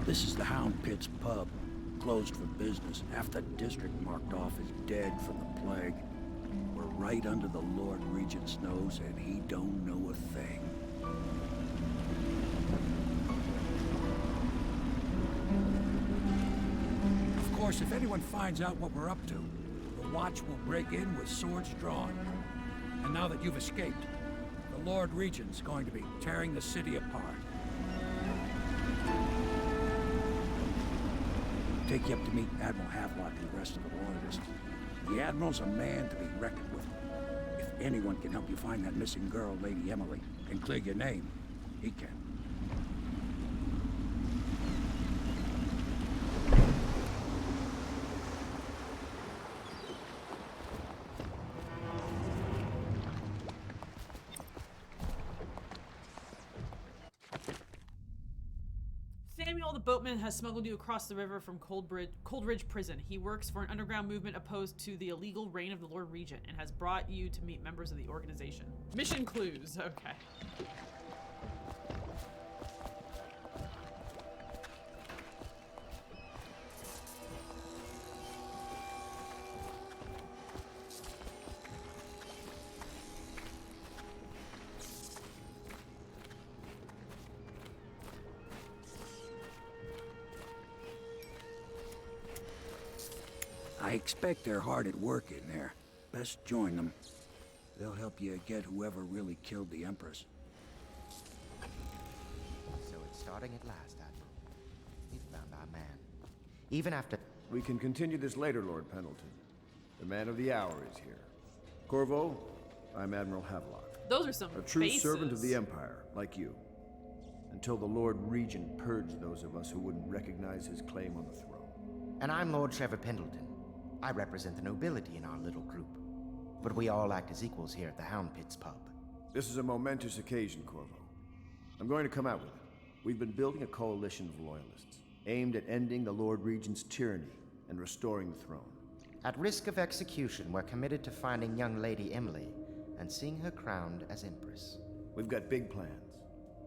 This is the Hound Pits Pub. Closed for business. Half the district marked off as dead from the plague. We're right under the Lord Regent's nose, and he don't know a thing. course, if anyone finds out what we're up to, the Watch will break in with swords drawn. And now that you've escaped, the Lord Regent's going to be tearing the city apart. Take you up to meet Admiral Havelock and the rest of the Loyalists. The Admiral's a man to be reckoned with. If anyone can help you find that missing girl, Lady Emily, and clear your name, he can. Samuel the boatman has smuggled you across the river from Coldridge Prison. He works for an underground movement opposed to the illegal reign of the Lord Regent and has brought you to meet members of the organization. Mission clues. Okay. I expect they're hard at work in there. Best join them. They'll help you get whoever really killed the Empress. So it's starting at last, Admiral. We've found our man. Even after... We can continue this later, Lord Pendleton. The man of the hour is here. Corvo, I'm Admiral Havelock. Those are some A true faces. servant of the Empire, like you. Until the Lord Regent purged those of us who wouldn't recognize his claim on the throne. And I'm Lord Trevor Pendleton. I represent the nobility in our little group. But we all act as equals here at the Hound Pits pub. This is a momentous occasion, Corvo. I'm going to come out with it. We've been building a coalition of loyalists, aimed at ending the Lord Regent's tyranny and restoring the throne. At risk of execution, we're committed to finding young Lady Emily and seeing her crowned as Empress. We've got big plans,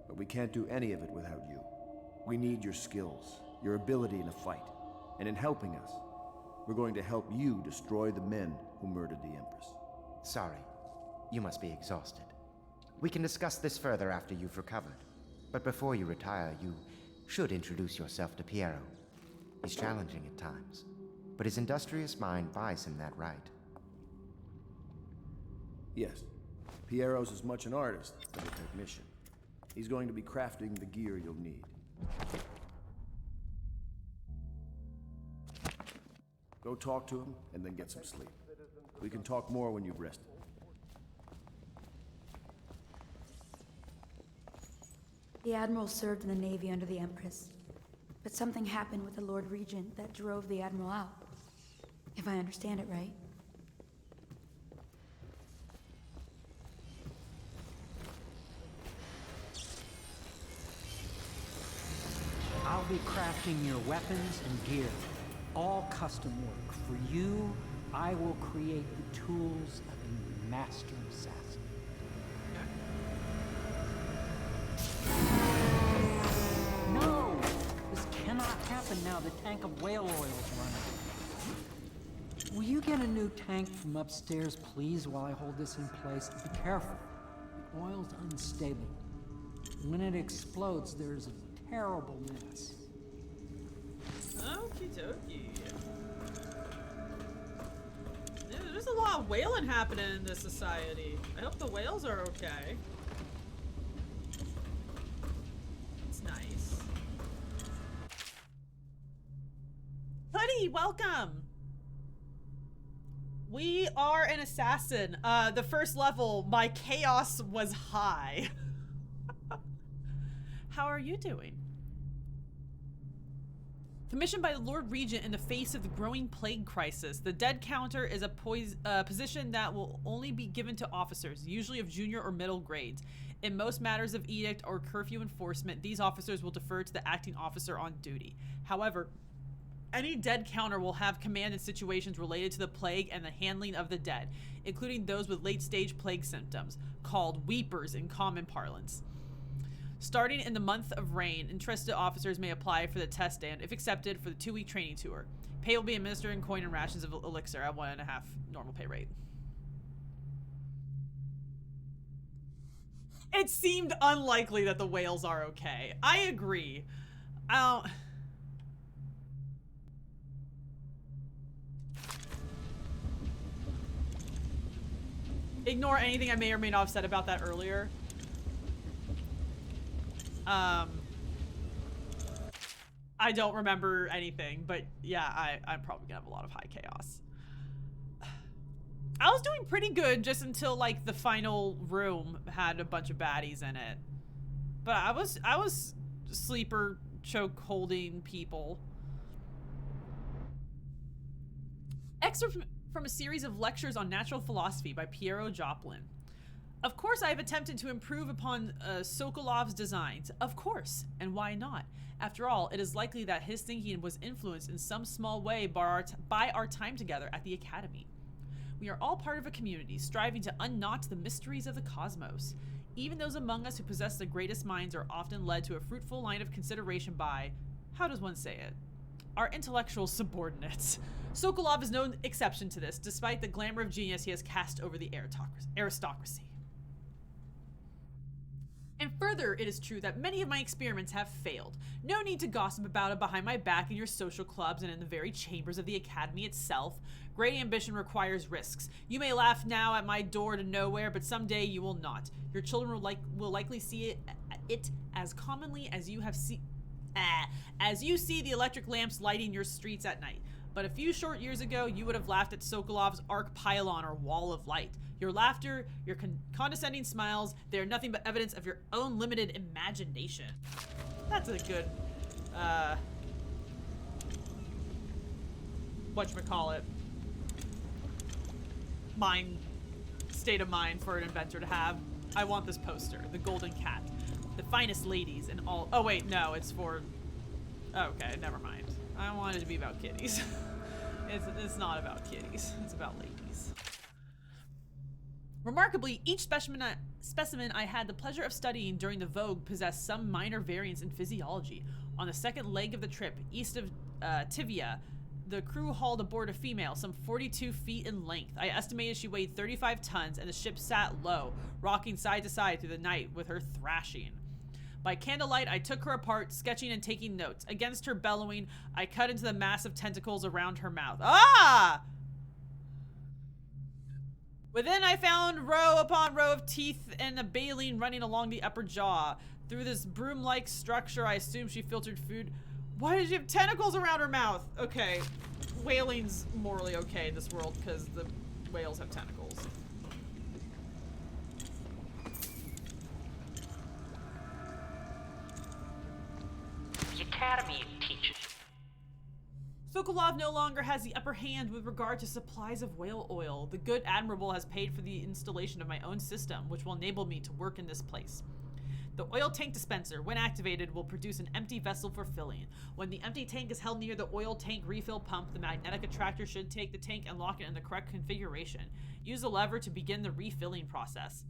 but we can't do any of it without you. We need your skills, your ability in a fight, and in helping us, we're going to help you destroy the men who murdered the Empress. Sorry. You must be exhausted. We can discuss this further after you've recovered. But before you retire, you should introduce yourself to Piero. He's challenging at times, but his industrious mind buys him that right. Yes. Piero's as much an artist as a technician. He's going to be crafting the gear you'll need. Go talk to him, and then get some sleep. We can talk more when you've rested. The Admiral served in the Navy under the Empress, but something happened with the Lord Regent that drove the Admiral out. If I understand it right. I'll be crafting your weapons and gear. All custom work. For you, I will create the tools of a master assassin. No! This cannot happen now. The tank of whale oil is running. Will you get a new tank from upstairs, please, while I hold this in place? Be careful. The oil's unstable. When it explodes, there's a terrible mess. Okie dokie. There's a lot of whaling happening in this society. I hope the whales are okay. It's nice. Buddy, welcome! We are an assassin. The first level, my chaos was high. How are you doing? Commissioned by the Lord Regent in the face of the growing plague crisis, the dead counter is a position that will only be given to officers, usually of junior or middle grades. In most matters of edict or curfew enforcement, these officers will defer to the acting officer on duty. However, any dead counter will have command in situations related to the plague and the handling of the dead, including those with late-stage plague symptoms, called weepers in common parlance. Starting in the month of rain, interested officers may apply for the test and, if accepted, for the 2-week training tour. Pay will be administered in coin and rations of elixir at 1.5 normal pay rate. It seemed unlikely that the whales are okay. I agree. Ignore anything I may or may not have said about that earlier. I don't remember anything, but yeah, I'm probably gonna have a lot of high chaos. I was doing pretty good just until like the final room had a bunch of baddies in it. But I was sleeper choke holding people. Excerpt from a series of lectures on natural philosophy by Piero Joplin. Of course, I have attempted to improve upon Sokolov's designs. Of course, and why not? After all, it is likely that his thinking was influenced in some small way by our time together at the Academy. We are all part of a community, striving to unknot the mysteries of the cosmos. Even those among us who possess the greatest minds are often led to a fruitful line of consideration by, how does one say it? Our intellectual subordinates. Sokolov is no exception to this, despite the glamour of genius he has cast over the aristocracy. And further, it is true that many of my experiments have failed. No need to gossip about it behind my back in your social clubs and in the very chambers of the Academy itself. Great ambition requires risks. You may laugh now at my door to nowhere, but someday you will not. Your children will likely see it as commonly as you see the electric lamps lighting your streets at night. But a few short years ago, you would have laughed at Sokolov's arc pylon or wall of light. Your laughter, your condescending smiles, they are nothing but evidence of your own limited imagination. That's a good, whatchamacallit, state of mind for an inventor to have. I want this poster, the golden cat, the finest ladies in all. Oh wait, no, it's for. Okay, never mind. I wanted it to be about kitties. It's not about kitties. It's about ladies. Remarkably, each specimen I had the pleasure of studying during the vogue possessed some minor variance in physiology. On the second leg of the trip, east of Tivia, the crew hauled aboard a female, some 42 feet in length. I estimated she weighed 35 tons, and the ship sat low, rocking side to side through the night with her thrashing. By candlelight, I took her apart, sketching and taking notes. Against her bellowing, I cut into the massive tentacles around her mouth. Ah! Within, I found row upon row of teeth and a baleen running along the upper jaw. Through this broom-like structure, I assumed she filtered food. Why did she have tentacles around her mouth? Okay, whaling's morally okay in this world because the whales have tentacles. The Academy teaches. Sokolov no longer has the upper hand with regard to supplies of whale oil. The good admiral has paid for the installation of my own system, which will enable me to work in this place. The oil tank dispenser, when activated, will produce an empty vessel for filling. When the empty tank is held near the oil tank refill pump, the magnetic attractor should take the tank and lock it in the correct configuration. Use the lever to begin the refilling process.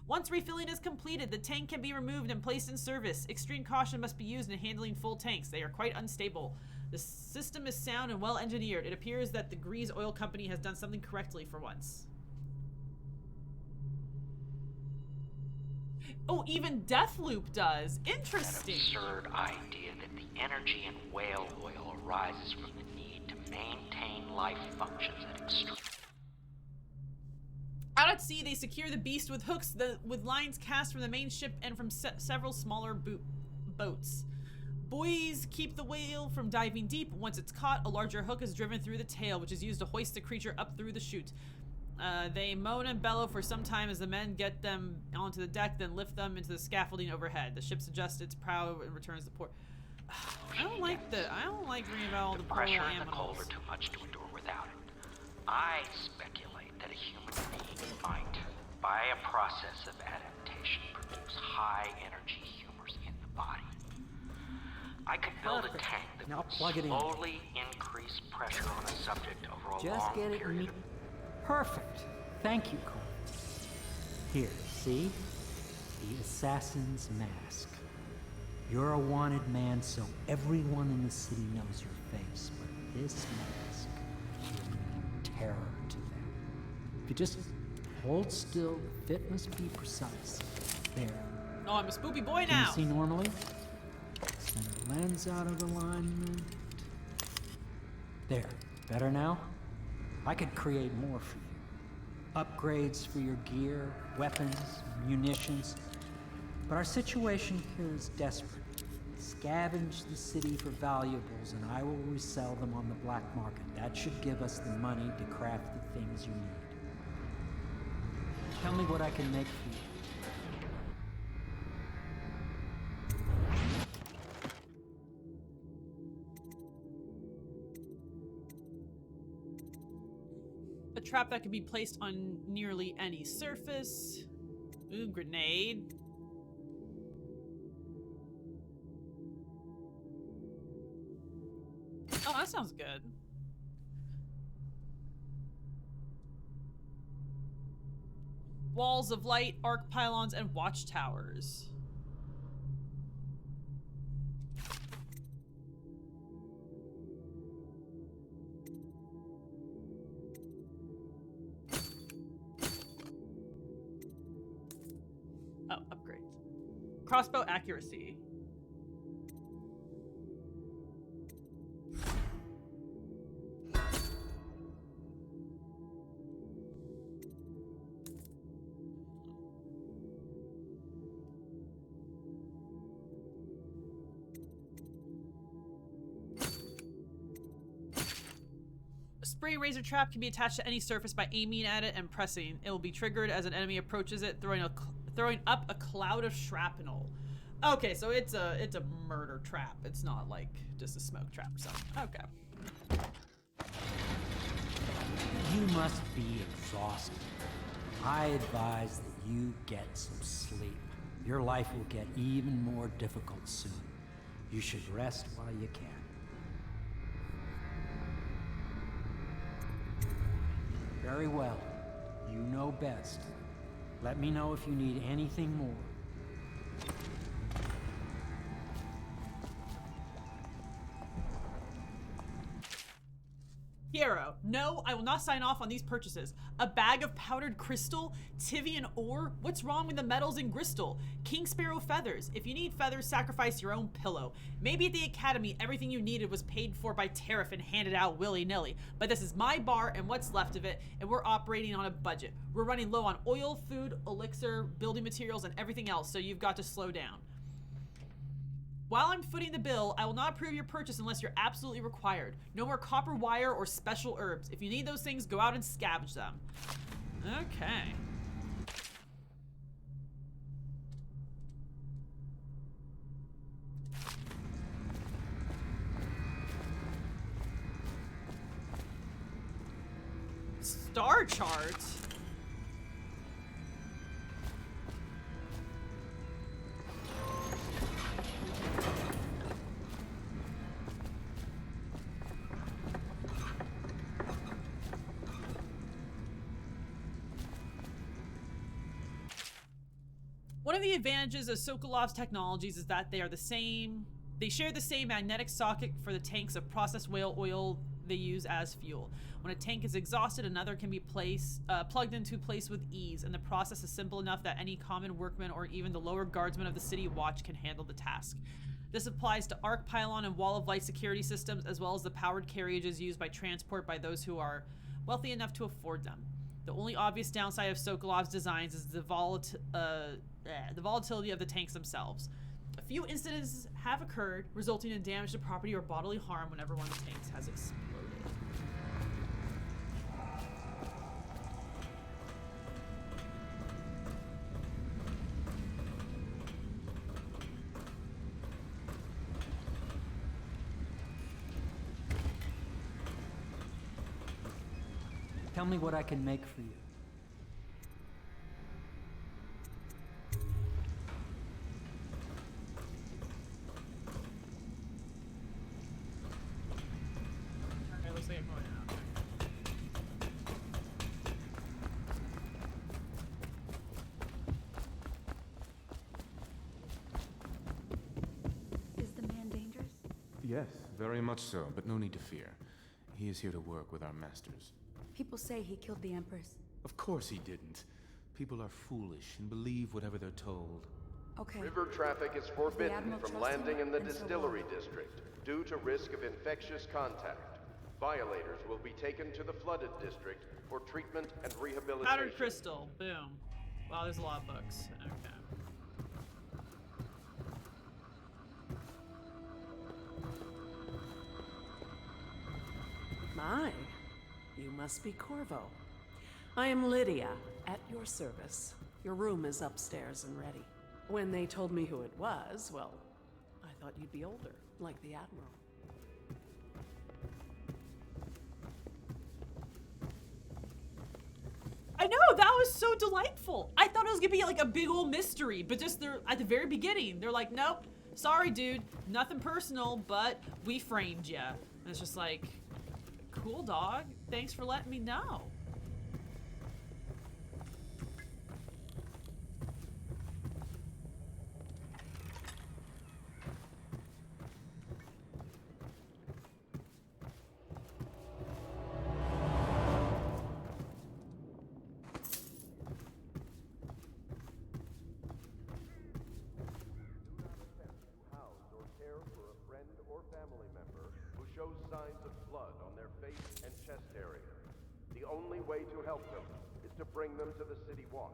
Once refilling is completed, the tank can be removed and placed in service. Extreme caution must be used in handling full tanks. They are quite unstable. The system is sound and well engineered. It appears that the Grease Oil Company has done something correctly for once. Oh, even Deathloop does. Interesting. An absurd idea that the energy in whale oil arises from the need to maintain life functions at extreme. Out at sea, they secure the beast with hooks with lines cast from the main ship and from several smaller boats. Buoys keep the whale from diving deep. Once it's caught, a larger hook is driven through the tail, which is used to hoist the creature up through the chute. They moan and bellow for some time as the men get them onto the deck, then lift them into the scaffolding overhead. The ship adjusts its prow and returns to port. I don't like reading about all the poor pressure animals. and the cold are too much to endure without it. I speculate that a human being might, by a process of adaptation, produce high-energy humors in the body. I could build a tank that Now would plug it in. slowly increase pressure on a subject over a Just long get it period. Perfect. Thank you, Cole. Here, see? The assassin's mask. You're a wanted man, so everyone in the city knows your face, but this mask will mean terror to them. If you just hold still, the fit must be precise. There. Oh, I'm a spoopy boy Can now. you see normally? Send the lens out of alignment. There. Better now? I could create more for you. upgrades for your gear, weapons, munitions. But our situation here is desperate. Scavenge the city for valuables, and I will resell them on the black market. That should give us the money to craft the things you need. Tell me what I can make for you. A trap that can be placed on nearly any surface. Ooh, grenade. Oh, that sounds good. Walls of light, arc pylons, and watchtowers. Oh, upgrades. Crossbow accuracy. A spray razor trap can be attached to any surface by aiming at it and pressing. It will be triggered as an enemy approaches it, throwing up a cloud of shrapnel. Okay, so it's a murder trap. It's not like just a smoke trap or something. Okay. You must be exhausted. I advise that you get some sleep. Your life will get even more difficult soon. You should rest while you can. Very well. You know best. Let me know if you need anything more. Hero, no, I will not sign off on these purchases. A bag of powdered crystal? Tivian ore? What's wrong with the metals in crystal? King Sparrow feathers. If you need feathers, sacrifice your own pillow. Maybe at the academy, everything you needed was paid for by tariff and handed out willy-nilly. But this is my bar and what's left of it, and we're operating on a budget. We're running low on oil, food, elixir, building materials, and everything else, so you've got to slow down. While I'm footing the bill, I will not approve your purchase unless you're absolutely required. No more copper wire or special herbs. If you need those things, go out and scavenge them. Okay. Star chart? One of the advantages of Sokolov's technologies is that they share the same magnetic socket for the tanks of processed whale oil they use as fuel. When a tank is exhausted, another can be plugged into place with ease, and the process is simple enough that any common workman or even the lower guardsmen of the city watch can handle the task. This applies to arc pylon and wall of light security systems, as well as the powered carriages used by transport by those who are wealthy enough to afford them. The only obvious downside of Sokolov's designs is the volatility of the tanks themselves. A few incidents have occurred, resulting in damage to property or bodily harm whenever one of the tanks has exploded. Tell me what I can make for you. Okay, looks like I'm going out. Is the man dangerous? Yes, very much so, but no need to fear. He is here to work with our masters. People say he killed the Empress. Of course he didn't. People are foolish and believe whatever they're told. Okay. River traffic is forbidden Admiral from trust landing him? in the And so distillery district due to risk of infectious contact. Violators will be taken to the flooded district for treatment and rehabilitation. Powdered crystal. Boom. Wow, there's a lot of books. Okay. My, you must be Corvo. I am Lydia, at your service. Your room is upstairs and ready. When they told me who it was, well, I thought you'd be older, like the Admiral. I know, that was so delightful. I thought it was gonna be like a big old mystery, but just they're at the very beginning, they're like, nope, sorry dude, nothing personal, but we framed ya. And it's just like, cool dog, thanks for letting me know. Shows signs of blood on their face and chest area. The only way to help them is to bring them to the City Watch.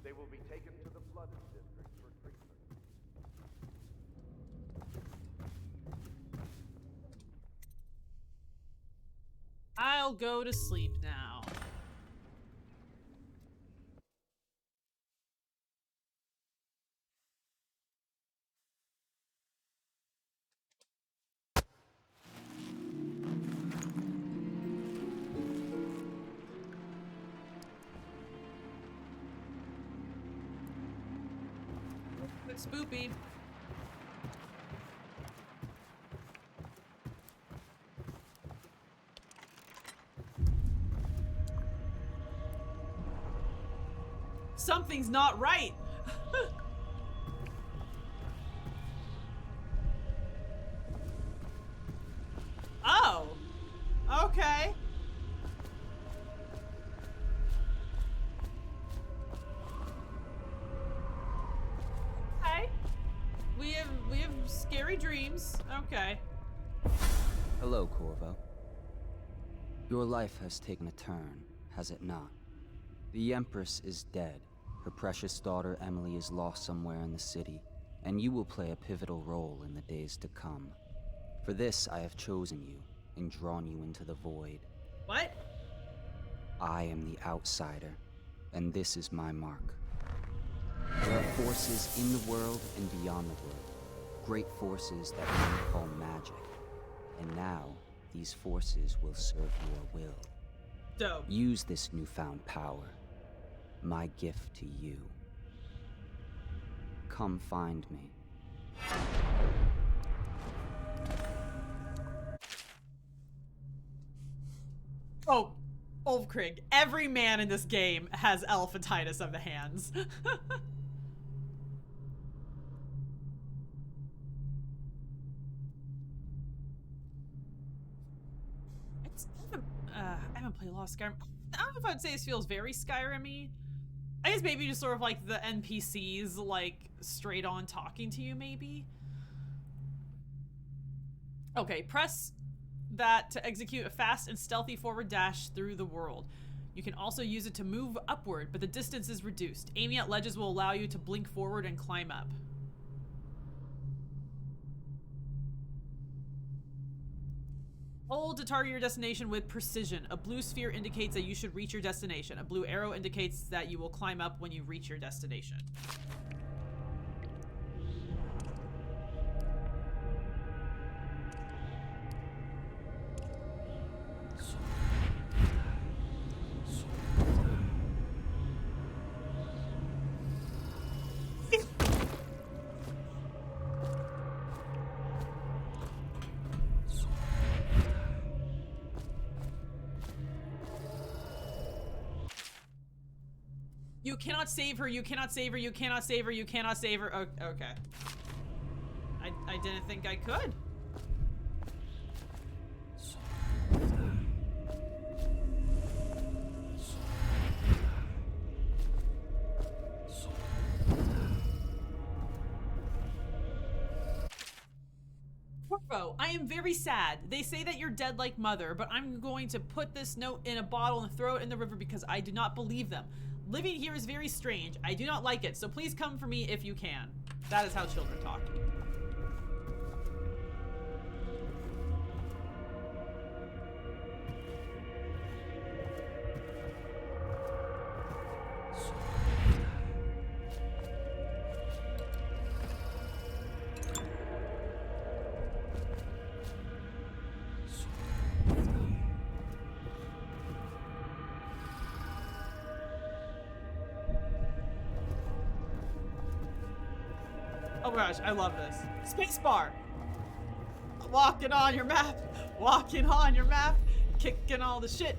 They will be taken to the flooded district for treatment. I'll go to sleep now. It's spoopy. Something's not right. Oh. Okay. Okay. We have scary dreams. Okay. Hello, Corvo. Your life has taken a turn, has it not? The Empress is dead. Her precious daughter Emily is lost somewhere in the city, and you will play a pivotal role in the days to come. For this, I have chosen you and drawn you into the void. What? I am the outsider, and this is my mark. There are forces in the world and beyond the world, great forces that men call magic. And now, these forces will serve your will. Dope. Use this newfound power, my gift to you. Come find me. Oh, Ulfkrig. Every man in this game has elephantitis of the hands. I haven't played a lot of Skyrim. I don't know if I'd say this feels very Skyrim-y. I guess maybe just sort of like the NPCs, like, straight on talking to you, maybe? Okay, press that to execute a fast and stealthy forward dash through the world. You can also use it to move upward, but the distance is reduced. Aiming at ledges will allow you to blink forward and climb up. Hold to target your destination with precision. A blue sphere indicates that you should reach your destination. A blue arrow indicates that you will climb up when you reach your destination. You cannot save her, you cannot save her, you cannot save her, you cannot save her. Oh, okay. I didn't think I could. Corvo, I am very sad. They say that you're dead like mother, but I'm going to put this note in a bottle and throw it in the river because I do not believe them. Living here is very strange. I do not like it, so please come for me if you can. That is how children talk. Oh my gosh, I love this. Spacebar! Walking on your map! Walking on your map! Kicking all the shit!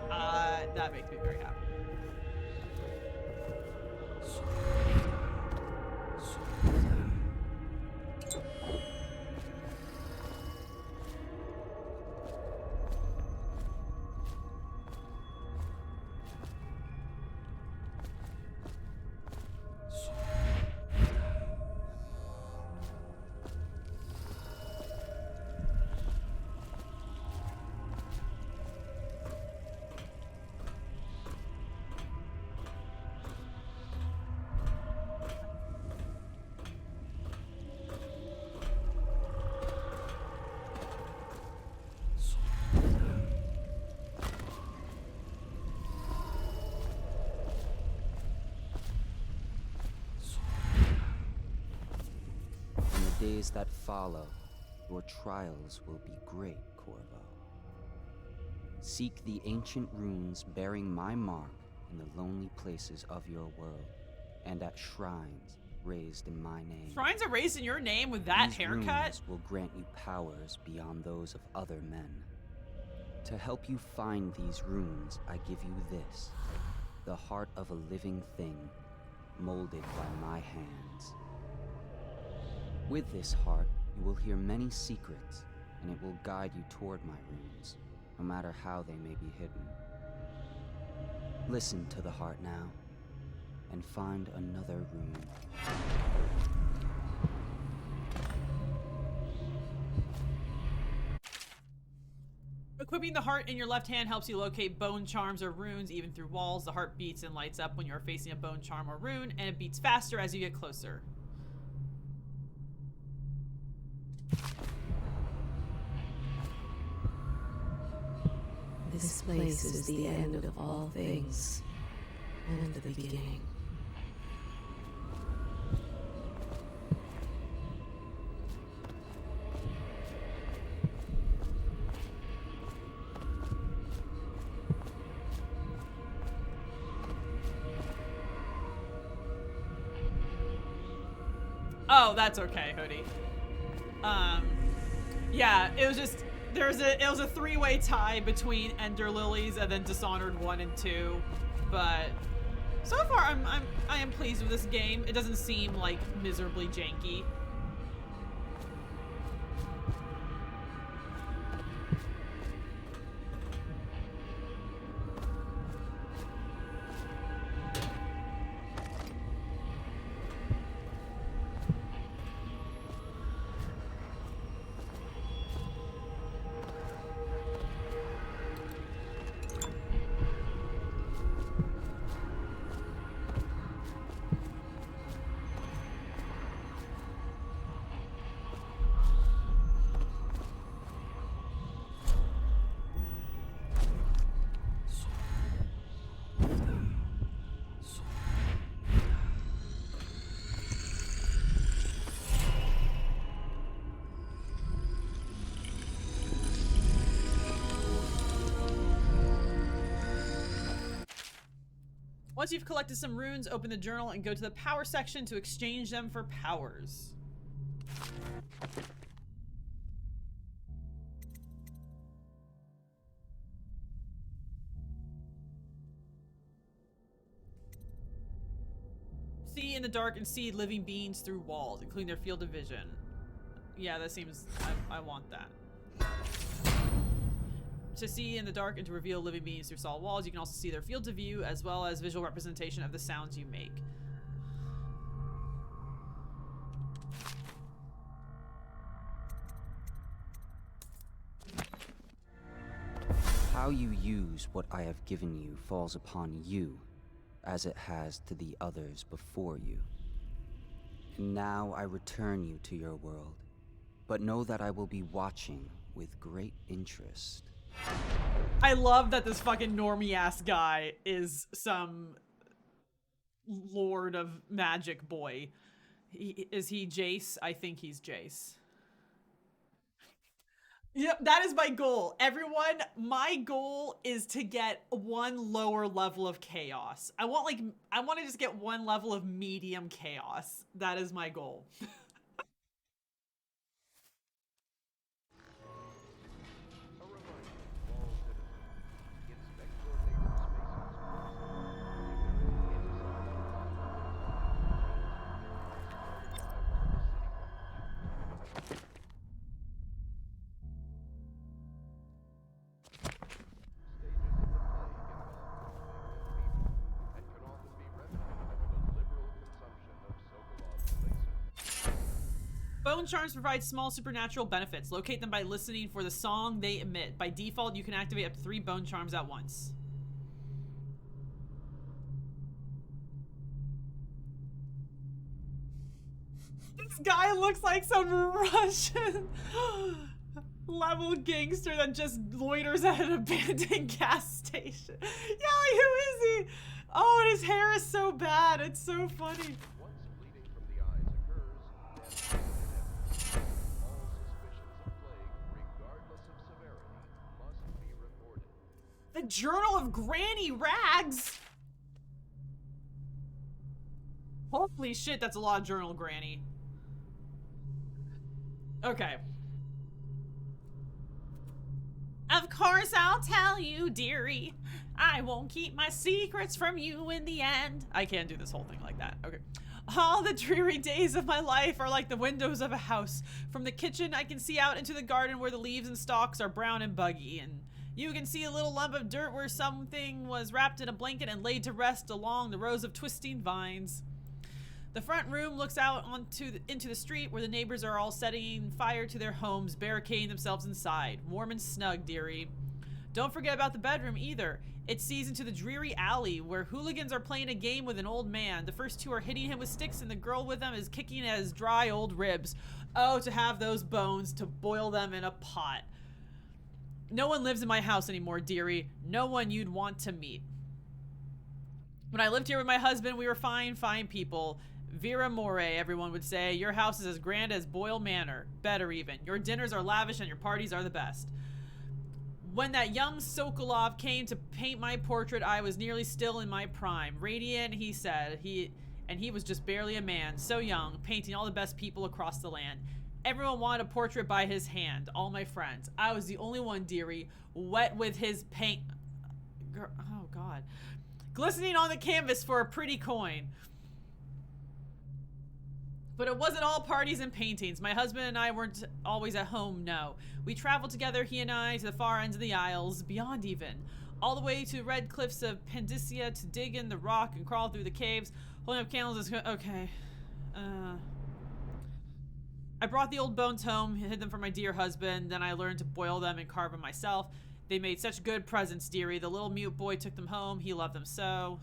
That makes me very happy. Days that follow, your trials will be great, Corvo. Seek the ancient runes bearing my mark in the lonely places of your world, and at shrines raised in my name. Shrines are raised in your name with that These haircut? runes will grant you powers beyond those of other men. To help you find these runes, I give you this, the heart of a living thing, molded by my hands. With this heart, you will hear many secrets, and it will guide you toward my runes, no matter how they may be hidden. Listen to the heart now, and find another rune. Equipping the heart in your left hand helps you locate bone charms or runes even through walls. The heart beats and lights up when you are facing a bone charm or rune, and it beats faster as you get closer. This place is the end of all things, and the beginning. Oh, that's okay, Hoodie. Yeah, it was just it was a three-way tie between Ender Lilies and then Dishonored 1 and 2, but so far I am pleased with this game. It doesn't seem like miserably janky. Once you've collected some runes, open the journal and go to the power section to exchange them for powers. See in the dark and see living beings through walls, including their field of vision. Yeah, that seems... I want that. To see in the dark and to reveal living beings through solid walls, you can also see their fields of view as well as visual representation of the sounds you make. How you use what I have given you falls upon you, as it has to the others before you. And now I return you to your world, but know that I will be watching with great interest. I love that this fucking normie-ass guy is some lord of magic boy. Is he Jace? I think he's Jace. Yep, that is my goal. Everyone, my goal is to get one lower level of chaos. I want to just get one level of medium chaos. That is my goal. Bone charms provide small supernatural benefits. Locate them by listening for the song they emit. By default, you can activate up to 3 bone charms at once. This guy looks like some Russian level gangster that just loiters at an abandoned gas station. Yeah, who is he? Oh, and his hair is so bad. It's so funny. The Journal of Granny Rags? Holy shit, that's a lot of Journal Granny. Okay. Of course I'll tell you, dearie. I won't keep my secrets from you in the end. I can't do this whole thing like that. Okay. All the dreary days of my life are like the windows of a house. From the kitchen, I can see out into the garden where the leaves and stalks are brown and buggy, and you can see a little lump of dirt where something was wrapped in a blanket and laid to rest along the rows of twisting vines. The front room looks out into the street where the neighbors are all setting fire to their homes, barricading themselves inside. Warm and snug, dearie. Don't forget about the bedroom either. It sees into the dreary alley where hooligans are playing a game with an old man. The first 2 are hitting him with sticks and the girl with them is kicking at his dry old ribs. Oh, to have those bones, to boil them in a pot. No one lives in my house anymore, dearie. No one you'd want to meet. When I lived here with my husband, we were fine people. Vera More, everyone would say. Your house is as grand as Boyle Manor. Better even. Your dinners are lavish and your parties are the best. When that young Sokolov came to paint my portrait, I was nearly still in my prime. Radiant, he said. He was just barely a man. So young, painting all the best people across the land. Everyone wanted a portrait by his hand. All my friends. I was the only one, dearie, wet with his paint. Oh, God. Glistening on the canvas for a pretty coin. But it wasn't all parties and paintings. My husband and I weren't always at home, no. We traveled together, he and I, to the far ends of the Isles, beyond even. All the way to red cliffs of Pandysia to dig in the rock and crawl through the caves. Holding up candles is... Okay. I brought the old bones home, hid them for my dear husband, then I learned to boil them and carve them myself. They made such good presents, dearie. The little mute boy took them home. He loved them so.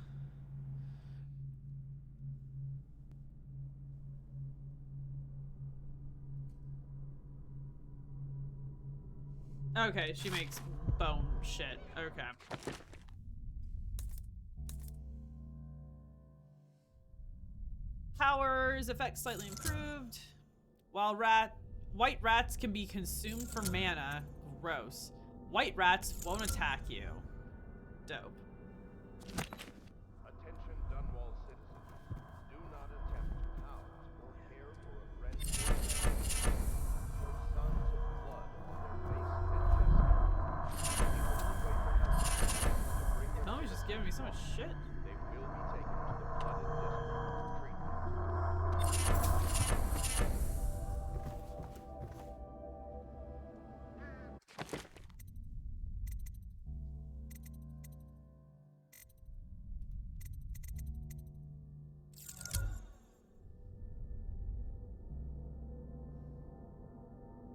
Okay, she makes bone shit. Okay. Powers, effects slightly improved. While white rats can be consumed for mana. Gross. White rats won't attack you. Dope. Attention Dunwall citizens. Do not attempt to house or care for a friend or family. Your sons of blood on their face and chest area. Tommy's just giving me so much shit. They will be taken to the flooded district for treatment.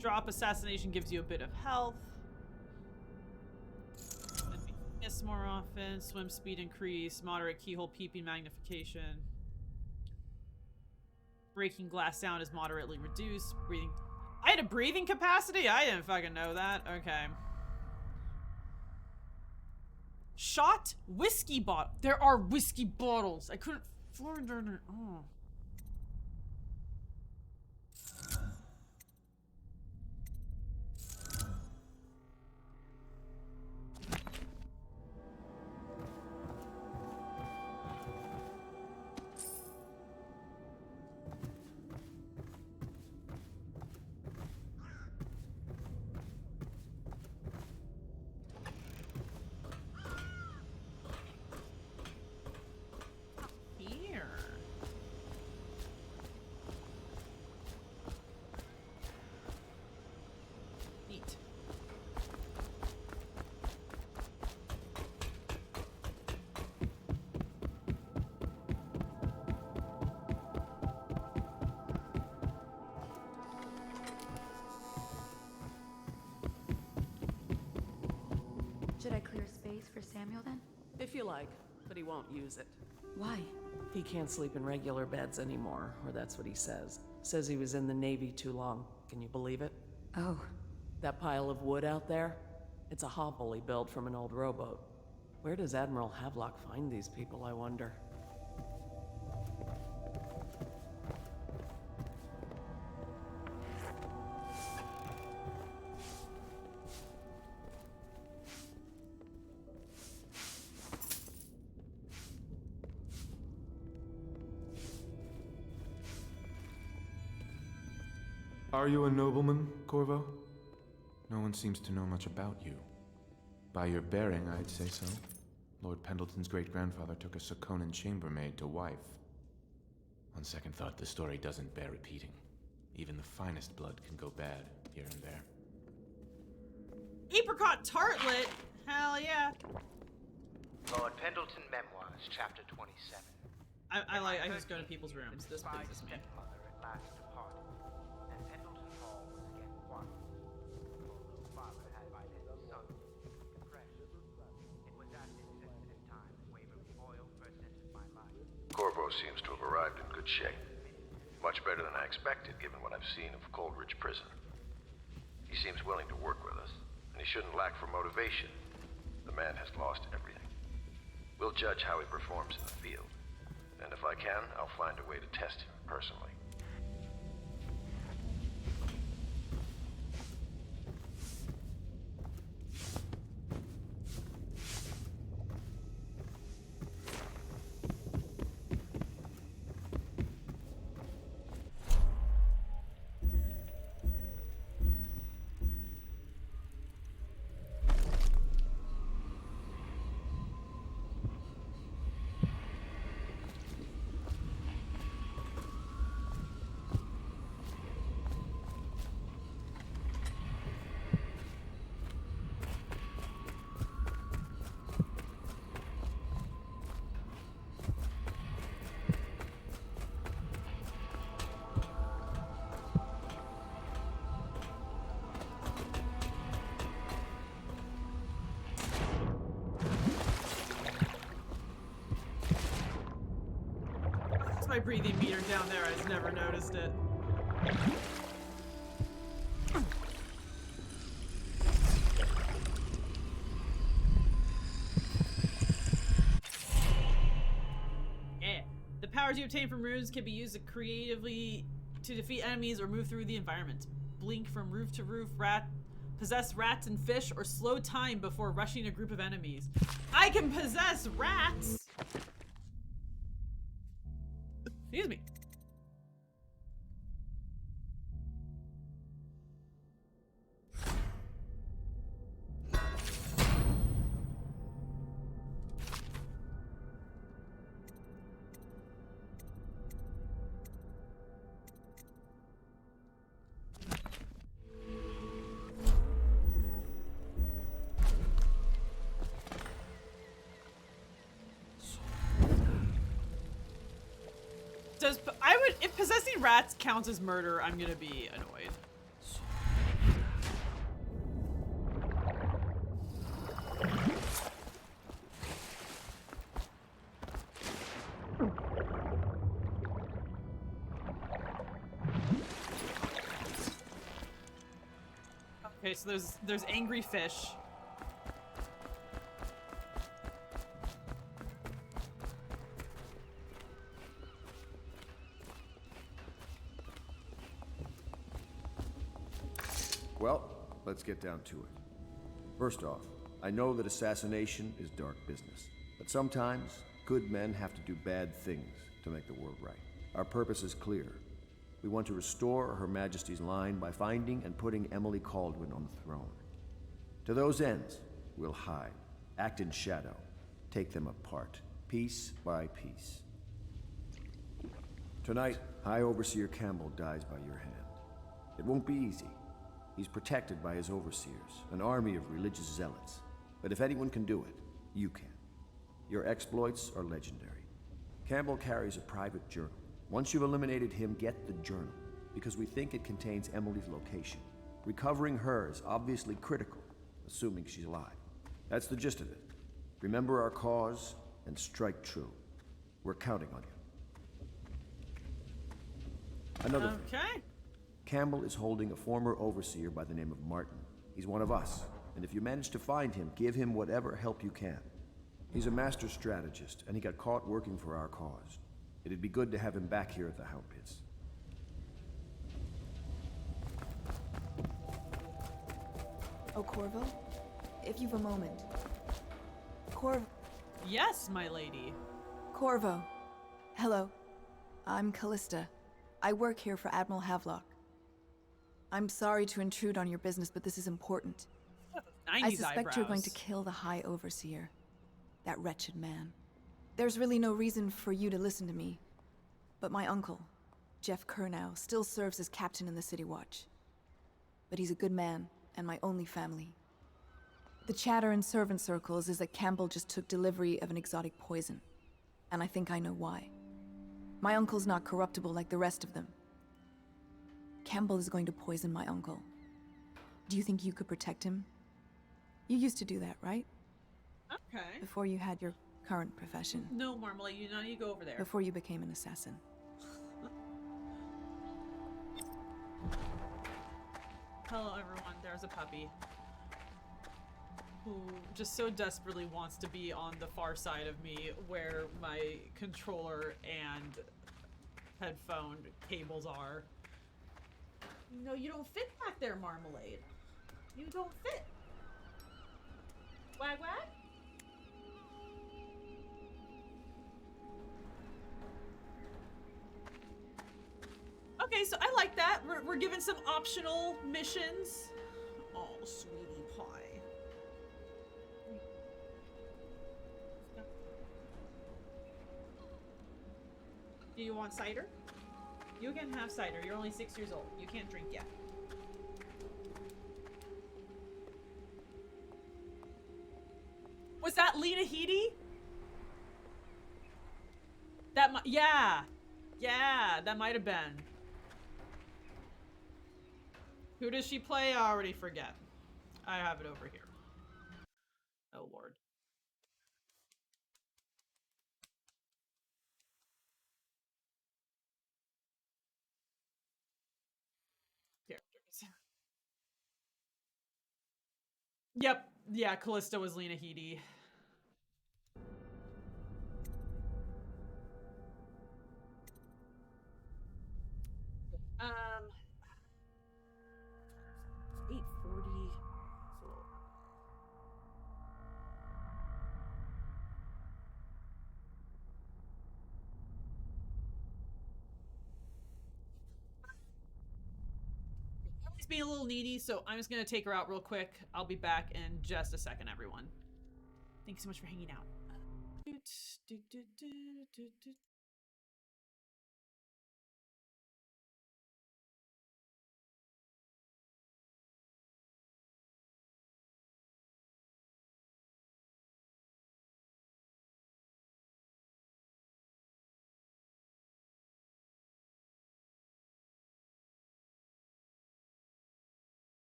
Drop assassination gives you a bit of health. glass more often. Swim speed increase. Moderate keyhole peeping magnification. Breaking glass sound is moderately reduced. Breathing. I had a breathing capacity? I didn't fucking know that. Okay. Shot whiskey bottle. There are whiskey bottles. I couldn't find any. Oh. Should I clear space for Samuel then? If you like, but he won't use it. Why? He can't sleep in regular beds anymore, or that's what he says. Says he was in the Navy too long. Can you believe it? Oh. That pile of wood out there? It's a hovel he built from an old rowboat. Where does Admiral Havelock find these people, I wonder? Are you a nobleman, Corvo? No one seems to know much about you. By your bearing, I'd say so. Lord Pendleton's great-grandfather took a Sokonan chambermaid to wife. On second thought, the story doesn't bear repeating. Even the finest blood can go bad here and there. Apricot tartlet? Hell yeah. Lord Pendleton Memoirs, Chapter 27. I just go to people's rooms. This pleases me. Stepmother at last departed, and Pendleton Hall was again quiet. Although father had by then sunk into depression. It was at this sensitive time that Waverly Oil first entered my life. Corvo seems to have arrived in good shape. Much better than I expected, given what I've seen of Coldridge Prison. He seems willing to work with us, and he shouldn't lack for motivation. The man has lost everything. We'll judge how he performs in the field. And if I can, I'll find a way to test him personally. My breathing meter down there, I just never noticed it. Yeah. The powers you obtain from runes can be used creatively to defeat enemies or move through the environment. Blink from roof to roof, possess rats and fish, or slow time before rushing a group of enemies. I can possess rats! Excuse me. If possessing rats counts as murder, I'm gonna be annoyed. Okay, so there's angry fish. Well, let's get down to it. First off, I know that assassination is dark business, but sometimes good men have to do bad things to make the world right. Our purpose is clear. We want to restore Her Majesty's line by finding and putting Emily Kaldwin on the throne. To those ends, we'll hide, act in shadow, take them apart, piece by piece. Tonight, High Overseer Campbell dies by your hand. It won't be easy. He's protected by his overseers, an army of religious zealots. But if anyone can do it, you can. Your exploits are legendary. Campbell carries a private journal. Once you've eliminated him, get the journal, because we think it contains Emily's location. Recovering her is obviously critical, assuming she's alive. That's the gist of it. Remember our cause and strike true. We're counting on you. Another thing. Okay. Campbell is holding a former overseer by the name of Martin. He's one of us, and if you manage to find him, give him whatever help you can. He's a master strategist, and he got caught working for our cause. It'd be good to have him back here at the Hound Pits. Oh, Corvo? If you've a moment. Yes, my lady. Corvo. Hello. I'm Callista. I work here for Admiral Havelock. I'm sorry to intrude on your business, but this is important. 90s I suspect you're going to eyebrows. kill the High Overseer. That wretched man. There's really no reason for you to listen to me. But my uncle, Jeff Kernow, still serves as captain in the City Watch. But he's a good man, and my only family. The chatter in servant circles is that Campbell just took delivery of an exotic poison. And I think I know why. My uncle's not corruptible like the rest of them. Campbell is going to poison my uncle. Do you think you could protect him? You used to do that, right? Okay. Before you had your current profession. No, Marmalade, you know you go over there. Before you became an assassin. Hello, everyone. There's a puppy who just so desperately wants to be on the far side of me where my controller and headphone cables are. No, you don't fit back there, Marmalade. You don't fit. Wag wag? Okay, so I like that. We're given some optional missions. Oh, sweetie pie. Do you want cider? You can have cider. You're only 6 years old. You can't drink yet. Was that Lena Headey? Yeah. Yeah, that might have been. Who does she play? I already forget. I have it over here. Oh, Lord. Characters. Yep. Yeah, Callista was Lena Headey. Um, 8:40. So Emily's being a little needy, so I'm just gonna take her out real quick. I'll be back in just a second, everyone. Thank you so much for hanging out.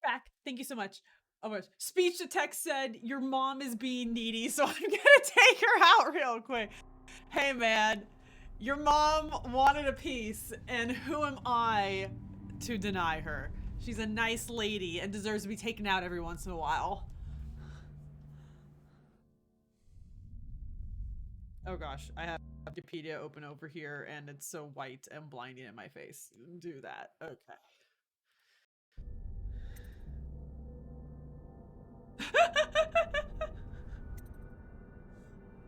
Crack. Thank you so much. Oh my gosh. Speech to text said, your mom is being needy, so I'm gonna take her out real quick. Hey man, your mom wanted a piece, and who am I to deny her? She's a nice lady and deserves to be taken out every once in a while. Oh gosh, I have Wikipedia open over here and it's so white and blinding in my face. Do that. Okay.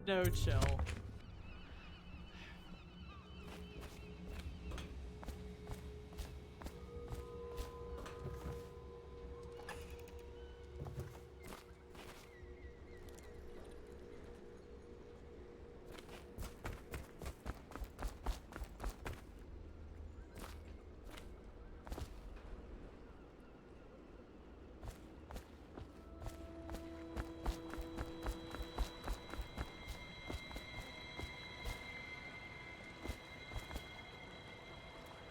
No chill.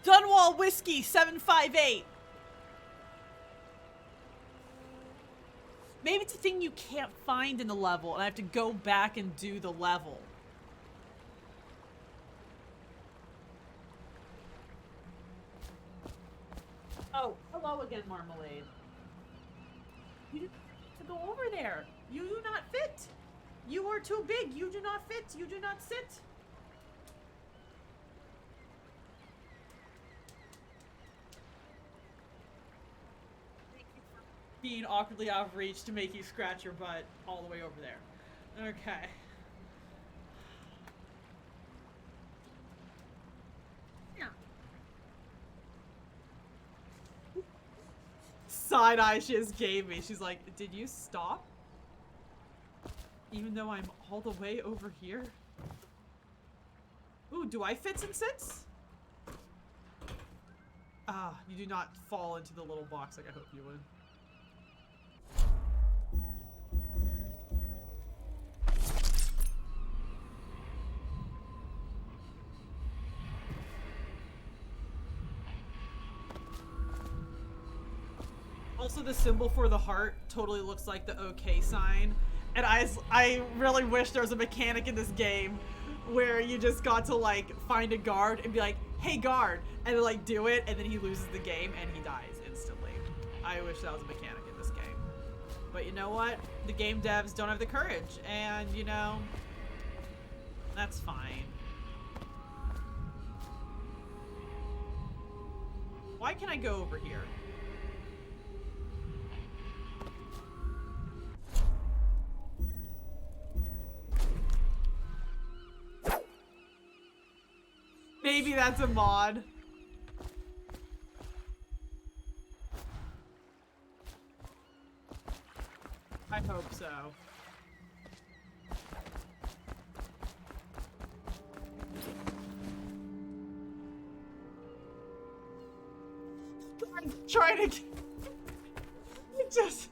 Dunwall Whiskey 758. Maybe it's a thing you can't find in the level and I have to go back and do the level. Oh, hello again, Marmalade. You didn't have to go over there. You do not fit. You are too big. You do not fit. You do not sit. Being awkwardly out of reach to make you scratch your butt all the way over there. Okay. Yeah. Side eye she just gave me. She's like, did you stop? Even though I'm all the way over here? Ooh, do I fit and sits? Ah, you do not fall into the little box like I hoped you would. Also, the symbol for the heart totally looks like the OK sign. And I really wish there was a mechanic in this game where you just got to, like, find a guard and be like, hey, guard, and, like, do it, and then he loses the game and he dies instantly. I wish that was a mechanic in this game. But you know what? The game devs don't have the courage, and, you know, that's fine. Why can't I go over here? Maybe that's a mod. I hope so. I'm trying to just...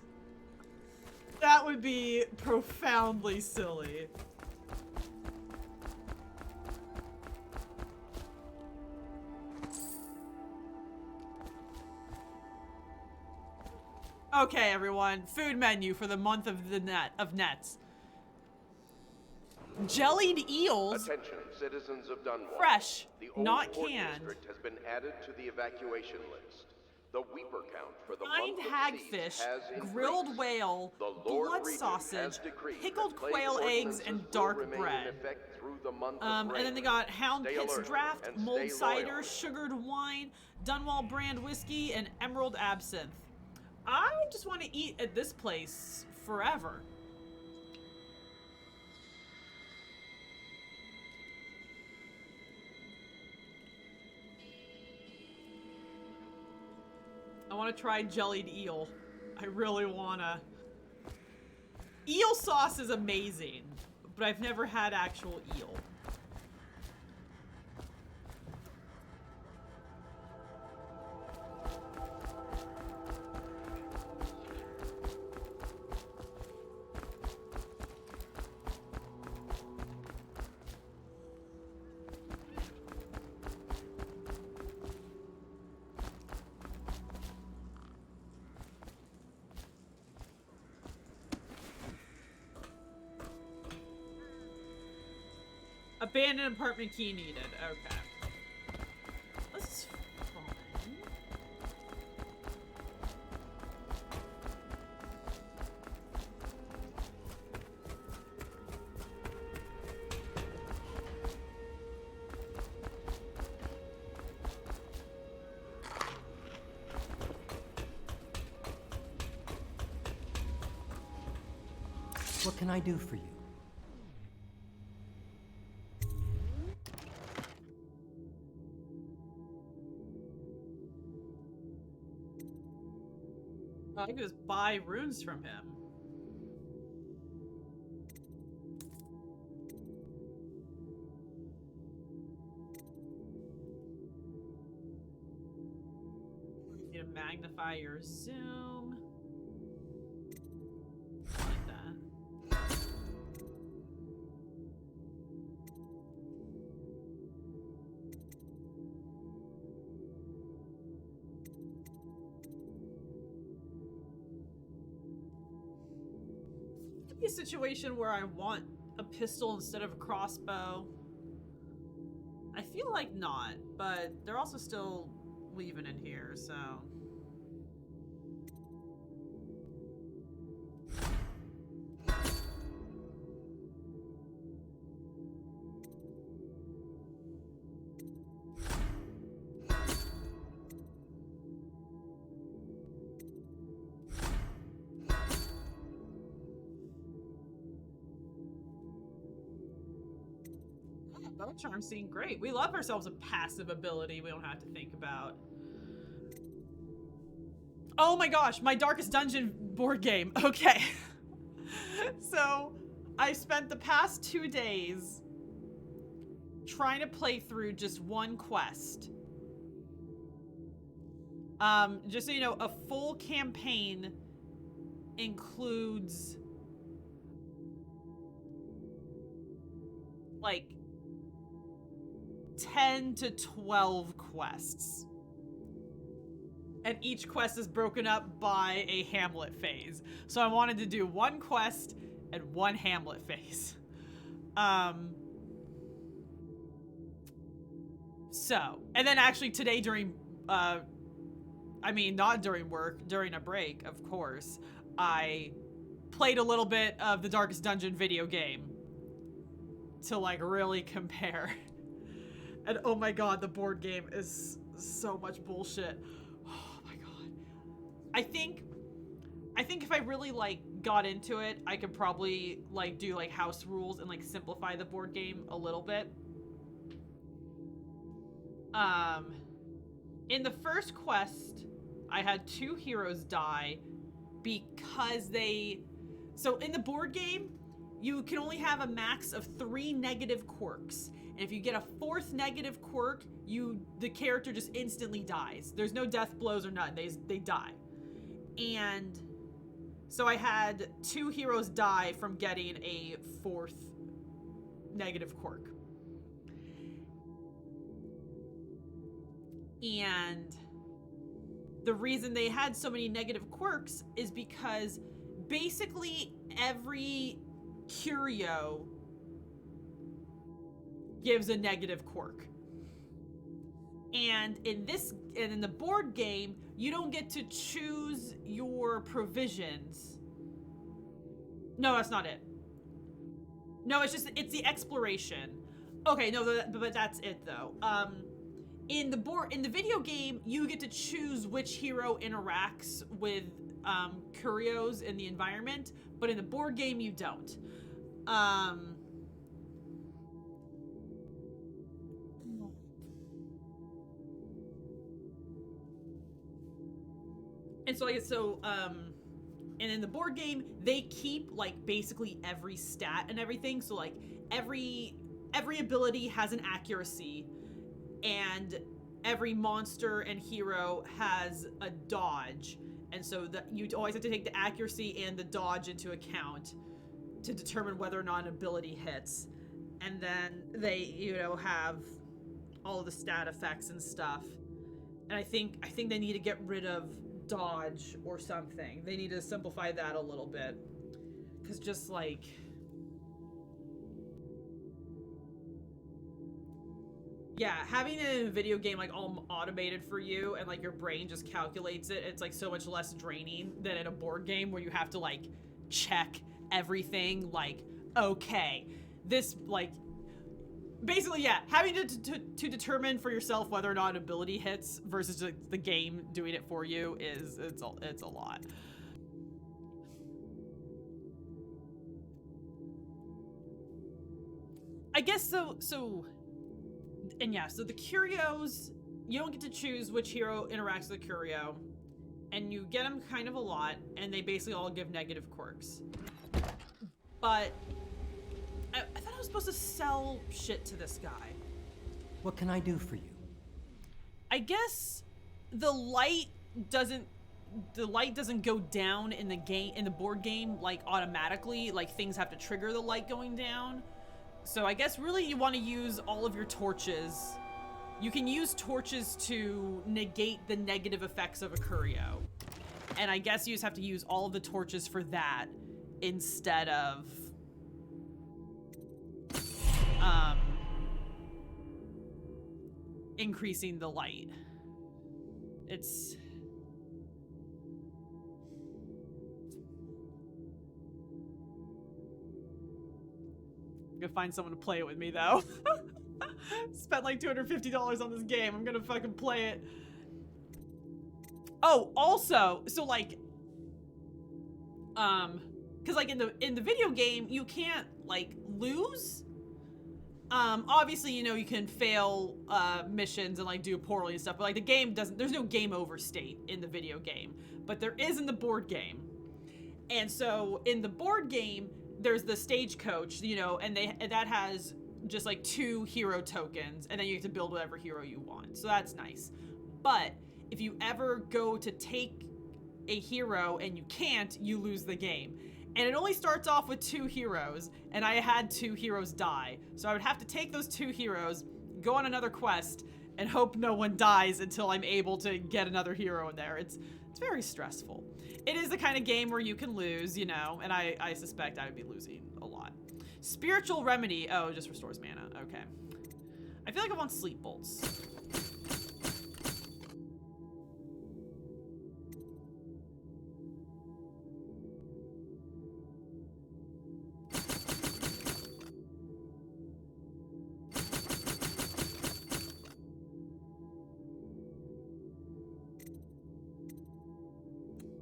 That would be profoundly silly. Okay, everyone. Food menu for the month of the nets. Jellied eels. Attention, citizens of Dunwall. Fresh, the Old not Port canned. District has been added to the evacuation list. The weeper count for the Mined month of hagfish, siege has grilled increased. whale, The Lord blood Regent sausage, has decreed pickled that plague quail eggs, and ordinances dark will remain bread. in effect through the month And of then they rain. got Hound Stay Pit's alert Draft, and Mulled stay Cider, loyal. Sugared Wine, Dunwall Brand Whiskey, and Emerald Absinthe. I just want to eat at this place forever. I want to try jellied eel. I really want to. Eel sauce is amazing, but I've never had actual eel. Abandoned apartment key needed. Okay. This is fun. What can I do for you? I could just buy runes from him. You to magnify your zoom. Like that. Could be a situation where I want a pistol instead of a crossbow. I feel like not, but they're also still leaving in here, so. Bow charm seem great. We love ourselves a passive ability we don't have to think about. Oh my gosh, my Darkest Dungeon board game. Okay. So, I spent the past 2 days trying to play through just one quest. Just so you know, a full campaign includes like 10 to 12 quests. And each quest is broken up by a Hamlet phase. So I wanted to do one quest and one Hamlet phase. So, and then actually today during, I mean, not during work, during a break, of course, I played a little bit of the Darkest Dungeon video game to like really compare. And oh my god, the board game is so much bullshit. Oh my god. I think if I really like got into it, I could probably like do like house rules and like simplify the board game a little bit. In the first quest, I had 2 heroes die because so in the board game, you can only have a max of 3 negative quirks. And if you get a 4th negative quirk, the character just instantly dies. There's no death blows or nothing. They die. And so I had 2 heroes die from getting a 4th negative quirk. And the reason they had so many negative quirks is because basically every curio gives a negative quirk. And in the board game, you don't get to choose your provisions. No, that's not it. No, it's the exploration. Okay, no, but that's it though. In the video game, you get to choose which hero interacts with curios in the environment, but in the board game, you don't. And and in the board game, they keep like basically every stat and everything. So like every ability has an accuracy, and every monster and hero has a dodge. And so you always have to take the accuracy and the dodge into account to determine whether or not an ability hits. And then they, have all of the stat effects and stuff. And I think they need to get rid of dodge or something. They need to simplify that a little bit. Because just like... Yeah, having a video game like all automated for you and like your brain just calculates it, it's like so much less draining than in a board game where you have to like check everything. Like, okay, this like basically, yeah, having to determine for yourself whether or not an ability hits versus the game doing it for you is it's a lot. I guess so and yeah, so the curios, you don't get to choose which hero interacts with the curio, and you get them kind of a lot, and they basically all give negative quirks. But I thought I was supposed to sell shit to this guy. What can I do for you? I guess the light doesn't go down in the board game like automatically, like things have to trigger the light going down. So I guess really you want to use all of your torches. You can use torches to negate the negative effects of a curio. And I guess you just have to use all of the torches for that instead of increasing the light. It's I'm gonna find someone to play it with me though. Spent like $250 on this game. I'm gonna fucking play it. Oh, also, so like because like in the video game you can't like lose. Obviously, you know, you can fail missions and like do poorly and stuff, but like the game doesn't, there's no game over state in the video game, but there is in the board game. And so in the board game there's the stagecoach, you know, and that has just like 2 hero tokens, and then you get to build whatever hero you want, so that's nice. But if you ever go to take a hero and you can't, you lose the game. And it only starts off with 2 heroes, and I had 2 heroes die. So I would have to take those 2 heroes, go on another quest, and hope no one dies until I'm able to get another hero in there. It's very stressful. It is the kind of game where you can lose, you know, and I suspect I would be losing a lot. Spiritual Remedy. Oh, it just restores mana. Okay. I feel like I want Sleep Bolts.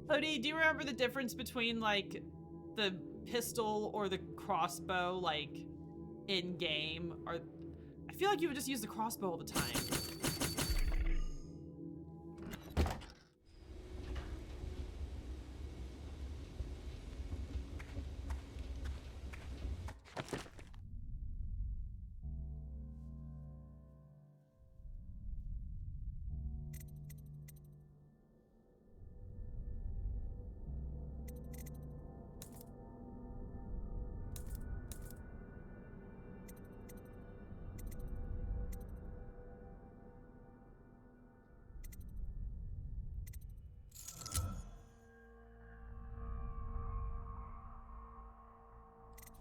Odie, do you remember the difference between like the pistol or the crossbow, like in game? Or I feel like you would just use the crossbow all the time.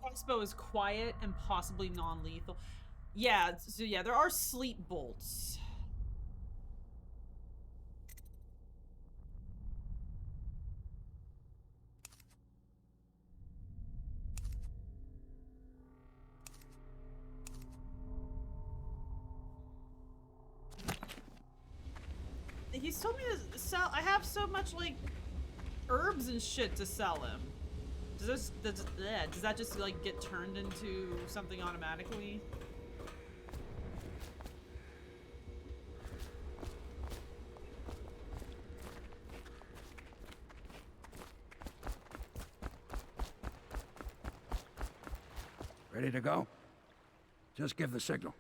Crossbow is quiet and possibly non-lethal. Yeah, so yeah, there are sleep bolts. He's told me to sell. I have so much like herbs and shit to sell him. Does that just like get turned into something automatically? Ready to go? Just give the signal.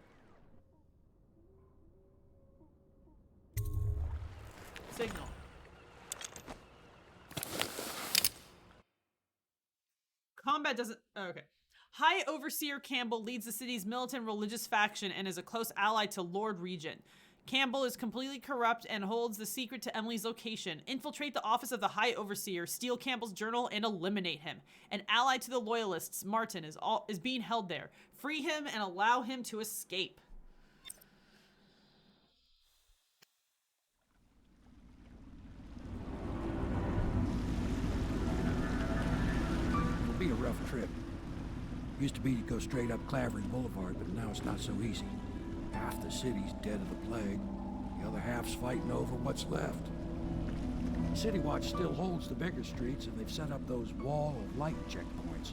Signal. Combat doesn't... Oh, okay. High Overseer Campbell leads the city's militant religious faction and is a close ally to Lord Regent. Campbell is completely corrupt and holds the secret to Emily's location. Infiltrate the office of the High Overseer, steal Campbell's journal, and eliminate him. An ally to the Loyalists, Martin, is being held there. Free him and allow him to escape. rough trip. Used to be to go straight up Clavering Boulevard, but now it's not so easy. Half the city's dead of the plague. The other half's fighting over what's left. City Watch still holds the bigger streets, and they've set up those wall of light checkpoints.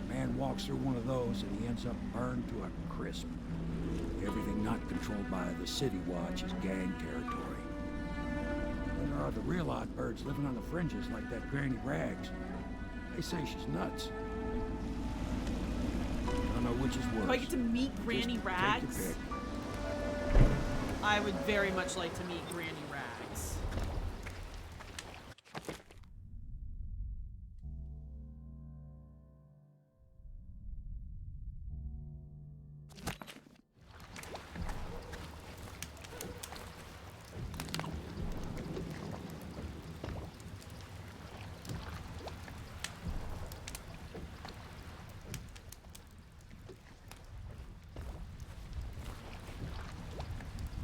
A man walks through one of those, and he ends up burned to a crisp. Everything not controlled by the City Watch is gang territory. Then there are the real odd birds living on the fringes like that Granny Rags. They say she's nuts. I don't know which is worse. Do I get to meet Granny Just Rags? take your pick. I would very much like to meet Granny Rags.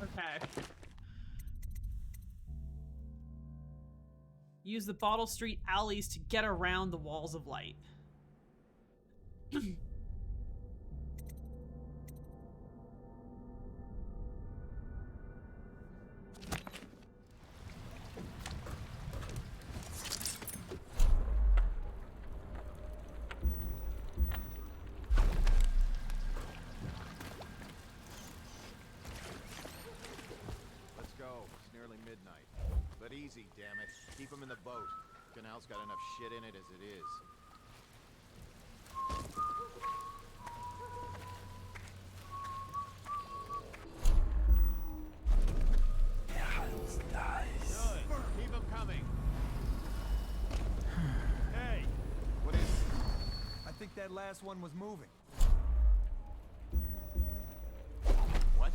Okay. Use the Bottle Street alleys to get around the walls of light. Let's go. It's nearly midnight. But easy, damn it. Keep them in the boat. Canal's got enough shit in it as it is. Good. Keep them coming. Hey, what is it? I think that last one was moving. What?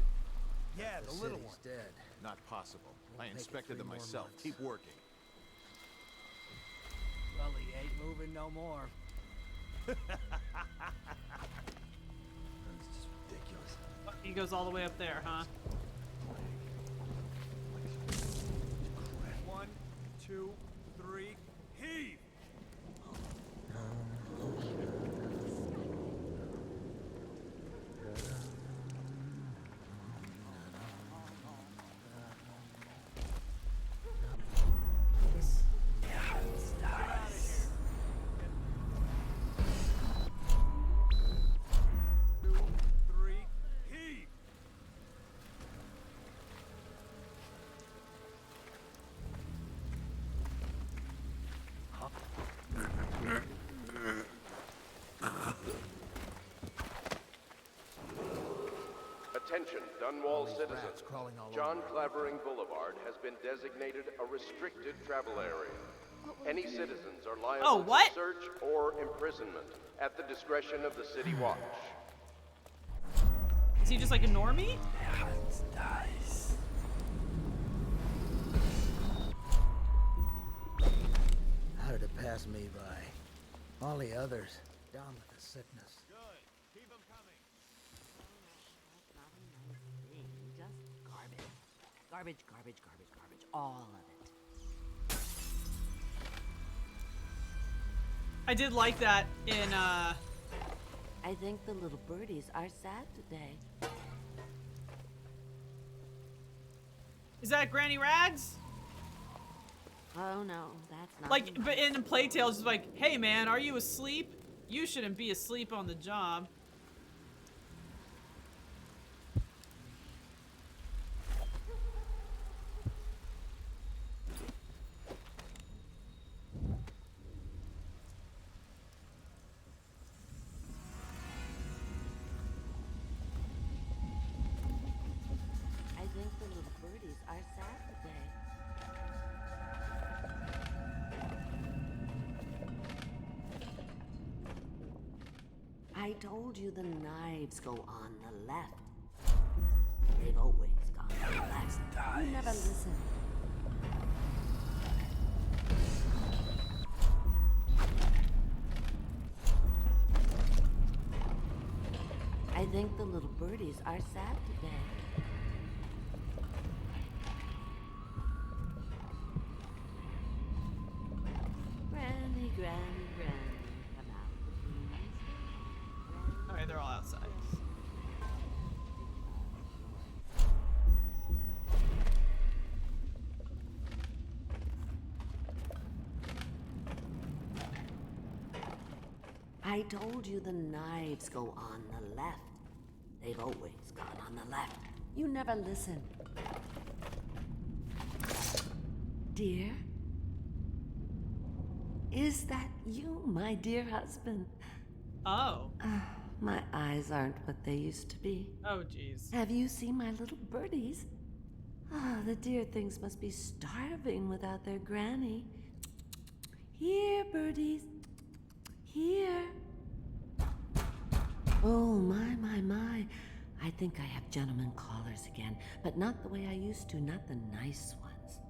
Yeah, the little one. Dead. Not possible. I Take it inspected 3 them more myself. months. Keep working. Well, he ain't moving no more. That's just ridiculous. He goes all the way up there, huh? 1, 2, 3, heave! Attention, Dunwall citizens. rats crawling all John over. Clavering Boulevard has been designated a restricted travel area. Any citizens are liable what? to search or imprisonment at the discretion of the City Watch. Is he just like ignore me? How did it pass me by? All the others, down with the sickness. Good. Keep them coming. Just garbage. Garbage, garbage, garbage, garbage. All of it. I did like that in I think the little birdies are sad today. is that Granny Rags? Oh no, that's not. Like, but in Plague Tale, it's like, hey man, are you asleep? You shouldn't be asleep on the job. I think the little birdies are sad today. I told you the knives go on the left. They've always gone on the left. You never listen. I think the little birdies are sad today. Granny, granny, granny, come out. they're all outside. I told you the knives go on the left. They've always gone on the left. You never listen. Dear? Is that you, my dear husband? Oh. My eyes aren't what they used to be. Oh, jeez. Have you seen my little birdies? Ah, the dear things must be starving without their granny. Here, birdies. Here. Oh, my. I think I have gentlemen callers again, but not the way I used to, not the nice ones.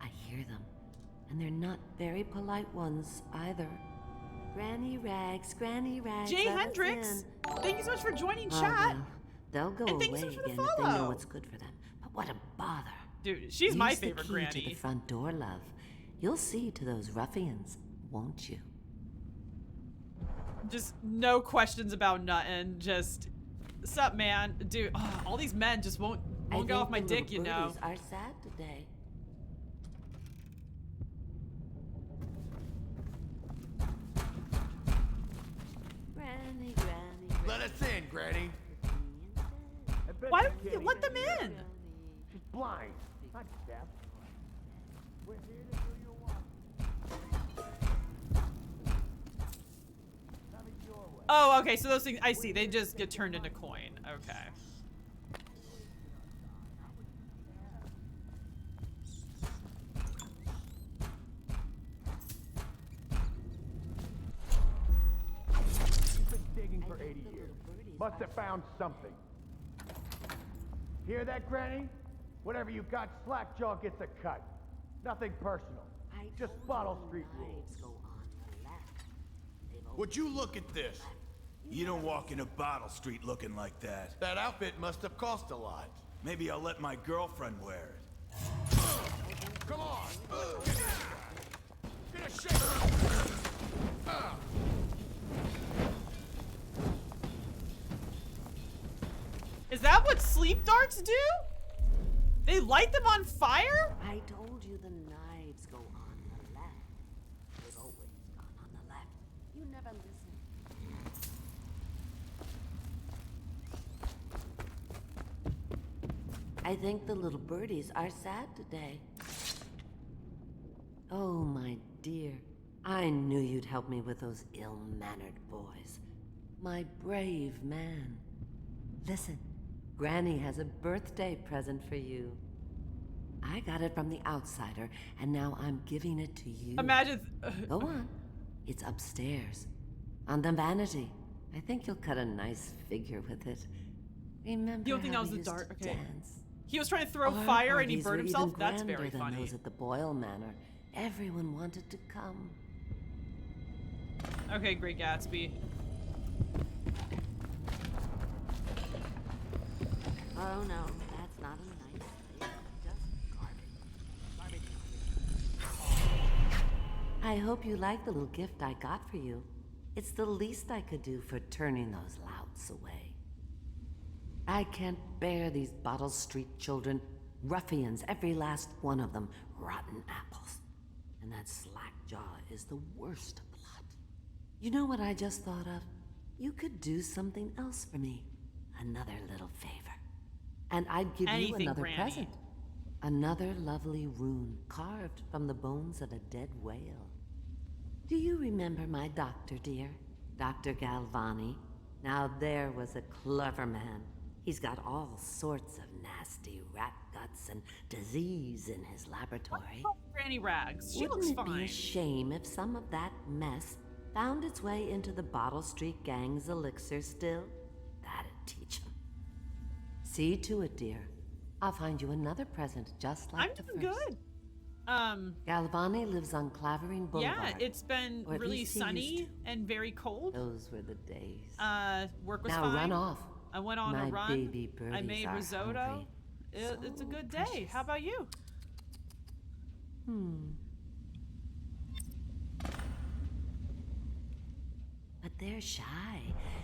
I hear them, and they're not very polite ones either. Granny Rags, Jay let us Hendricks, in. thank you so much for joining Oh, chat. well, they'll go And thank you away so much for the again if they know follow. what's good for them. But what a bother. Dude, she's my Use the favorite key granny. to the front door, love. You'll see to those ruffians, won't you? Just no questions about nothing. Just, sup, man? Dude, all these men just won't get off my dick, you know. Are sad today. Granny. Let us in, Granny. Why don't you let them in? She's blind, not deaf. We're here to do your work. Have it your way. Oh, okay, so those things, I see, they just get turned into coin. Okay. You've been digging for 80 years. Must have found something. Hear that, Granny? Whatever you got, Slackjaw gets a cut. Nothing personal. Just Bottle Street rules. Would you look at this? You don't walk into Bottle Street looking like that. That outfit must have cost a lot. Maybe I'll let my girlfriend wear it. Come on! Get a shake! Is that what sleep darts do? They light them on fire? I told you the knives go on the left. They've always gone on the left. You never listen. I think the little birdies are sad today. Oh, my dear. I knew you'd help me with those ill-mannered boys. My brave man. Listen, Granny has a birthday present for you. I got it from the outsider, and now I'm giving it to you. Imagine. Go on. It's upstairs. On the vanity. I think you'll cut a nice figure with it. Remember You don't think that how was we the used dart? to Okay. dance? He was trying to throw Our fire and he parties burned were himself? even That's grander very than funny. those at the Boyle Manor. Everyone wanted to come. Okay, Great Gatsby. Oh no, that's not a nice thing. Just garbage. I hope you like the little gift I got for you. It's the least I could do for turning those louts away. I can't bear these Bottle Street children. Ruffians, every last one of them. Rotten apples. And that Slackjaw is the worst of the lot. You know what I just thought of? You could do something else for me. Another little favor. And I'd give you Anything, another Granny. present. Another lovely rune carved from the bones of a dead whale. Do you remember my doctor, dear? Dr. Galvani? Now there was a clever man. He's got all sorts of nasty rat guts and disease in his laboratory. Granny Rags. She Wouldn't looks it be fine. a shame if some of that mess found its way into the Bottle Street Gang's elixir still? That'd teach 'em. See to it, dear. I'll find you another present just like I'm the doing first. good. Galvani lives on Clavering Boulevard. Yeah, it's been Or at really least he sunny used and very cold. Those were the days. Work was Now fine. run off. I went on My a run. baby I birdies made are risotto. hungry. It's a good day. How about you? But they're shy.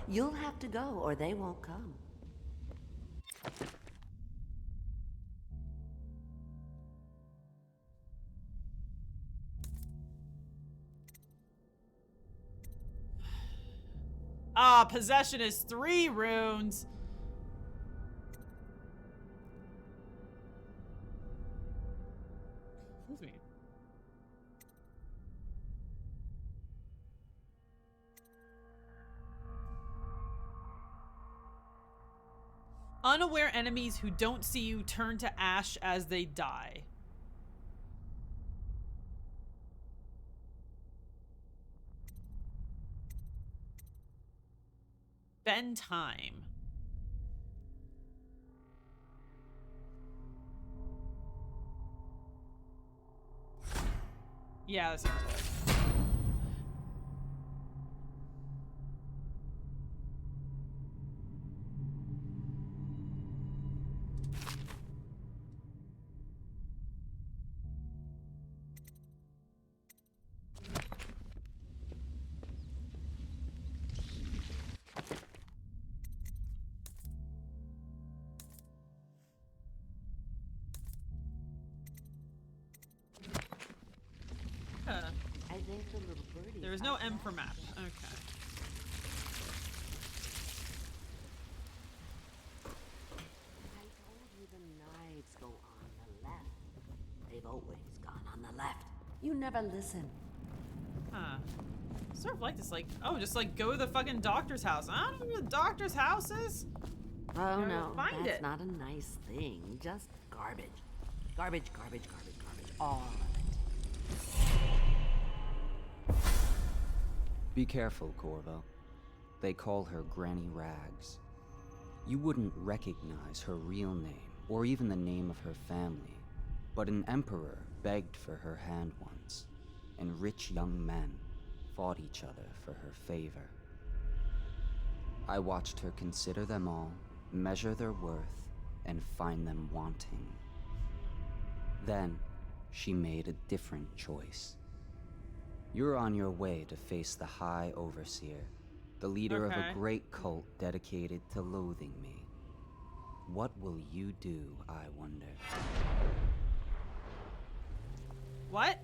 You'll have to go, or they won't come. Ah, possession is 3 runes. Excuse me. Unaware enemies who don't see you turn to ash as they die. Spend time. Yeah, that seems good. I think the little birdie. There is no M for map. Okay. I told you the knives go on the left. They've always gone on the left. You never listen. Huh. Sort of like this, like, oh, just like go to the fucking doctor's house. I don't know where the doctor's house is. Oh no, find that's it. not a nice thing. Just garbage. Garbage, garbage, garbage, garbage. All of it. Be careful, Corvo. They call her Granny Rags. You wouldn't recognize her real name, or even the name of her family, but an emperor begged for her hand once, and rich young men fought each other for her favor. I watched her consider them all, measure their worth, and find them wanting. Then, she made a different choice. You're on your way to face the High Overseer, the leader of a great cult dedicated to loathing me. What will you do, I wonder? What?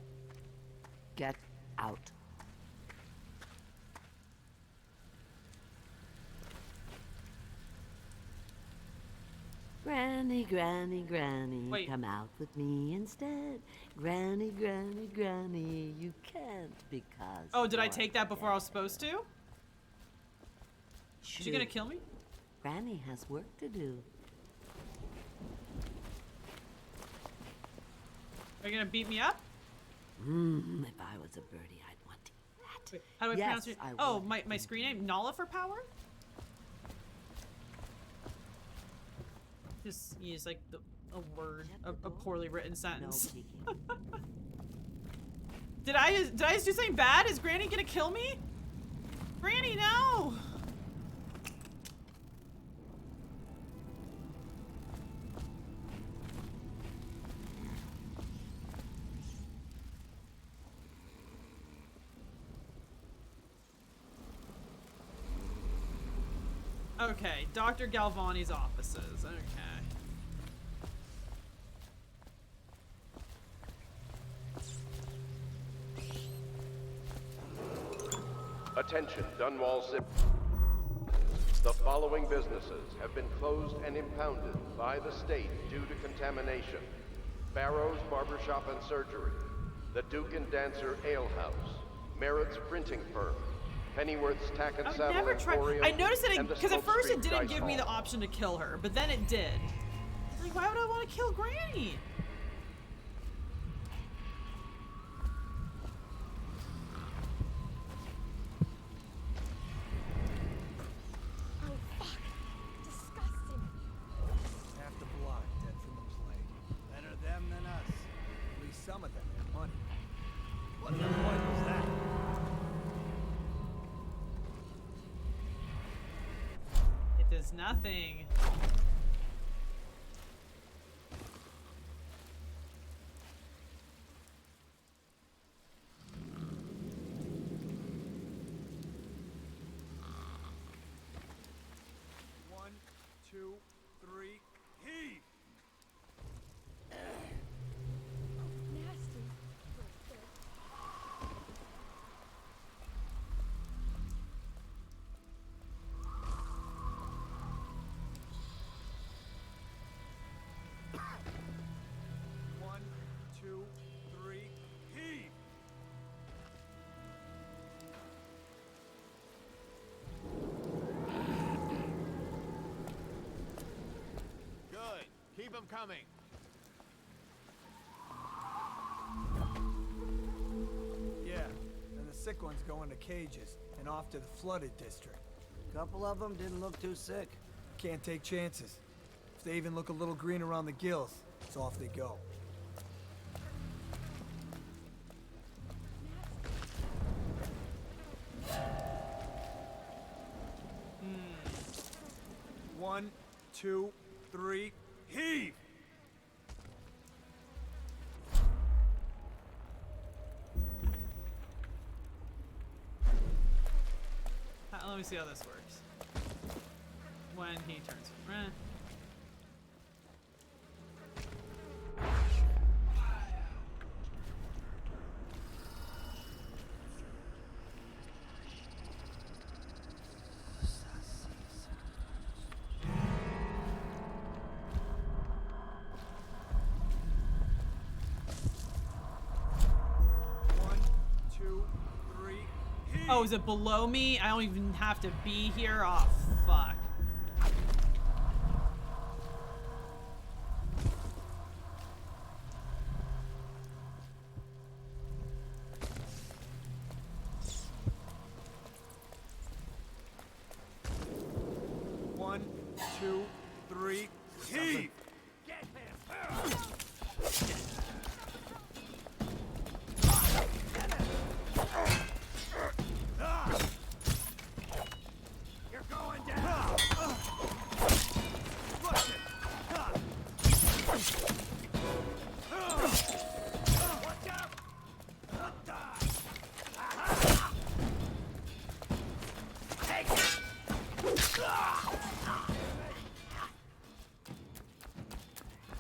Get out. Granny, Granny, Granny, Wait. come out with me instead. Granny, Granny, Granny, you can't because. Oh, did I you're take that before I was supposed to? Is she gonna kill me? Granny has work to do. Are you gonna beat me up? If I was a birdie, I'd want to eat that. Wait, how do I pronounce it? Oh, my screen name? Nala for power? Just use like a word, a poorly written sentence. Did I just do something bad? Is Granny gonna kill me? Granny, no! Okay, Dr. Galvani's offices. Okay. Attention, Dunwall Zip. The following businesses have been closed and impounded by the state due to contamination. Barrow's Barbershop and Surgery, the Duke and Dancer Ale House, Merritt's Printing Firm, Pennyworth's Tack and I've Saddle never tried. Emporium, I noticed that and the because at Smoke first it Street didn't Dice give me Hall. the option to kill her, but then it did. Like, why would I want to kill Granny? Oh, fuck. Disgusting. Half the block dead from the plague. Better them than us. At least some of them have money. What the point was that? It does nothing. Keep them coming. Yeah, and the sick ones go into cages and off to the flooded district. Couple of them didn't look too sick. Can't take chances. If they even look a little green around the gills, it's off they go. One, two, three, heave! Let me see how this works. When he turns. One, two, three, heave! Oh, is it below me? I don't even have to be here? Oh, fuck. One, two, three, heave! Get him! You're going down! Watch it! Watch out! Die! Take it!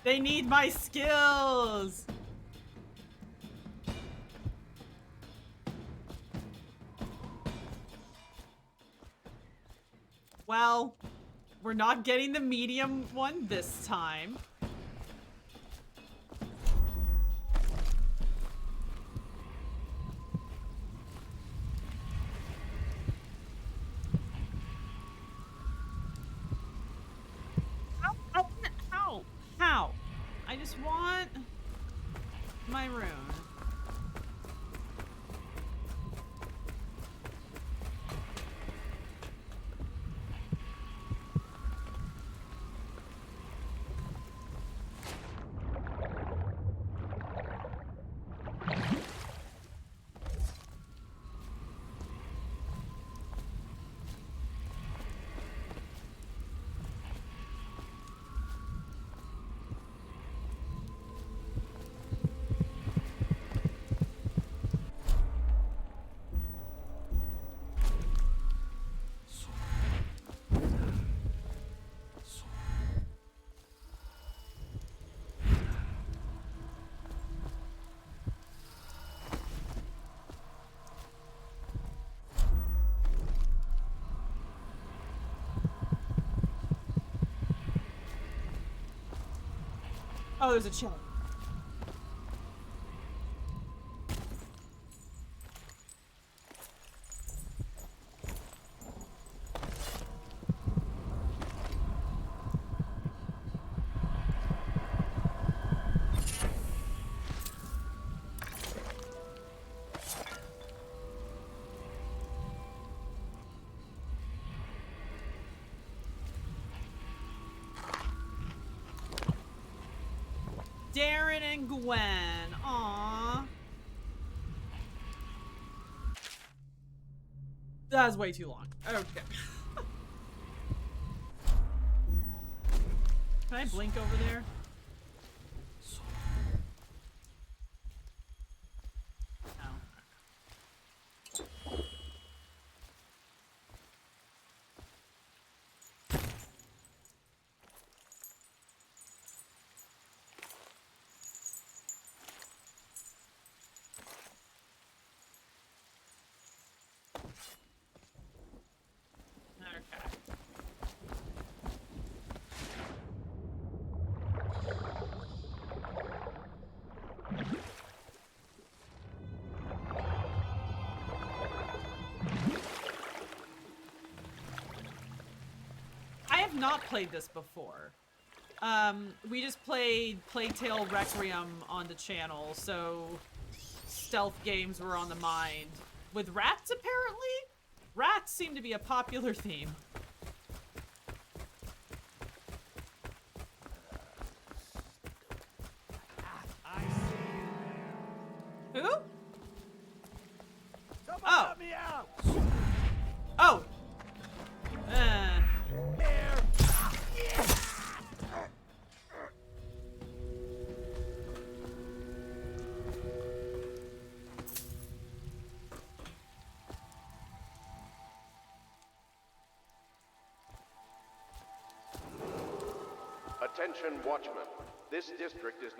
They need my skills! Well, we're not getting the medium one this time. How? I just want my rune. Oh, there's a chili. Darren and Gwen. Aww. That's way too long. Okay. Can I blink over there? I have not played this before. We just played Plague Tale Requiem on the channel, so stealth games were on the mind. With rats, apparently? Rats seem to be a popular theme. Who? Someone Oh. let me out! Oh! Attention, watchmen. This district is...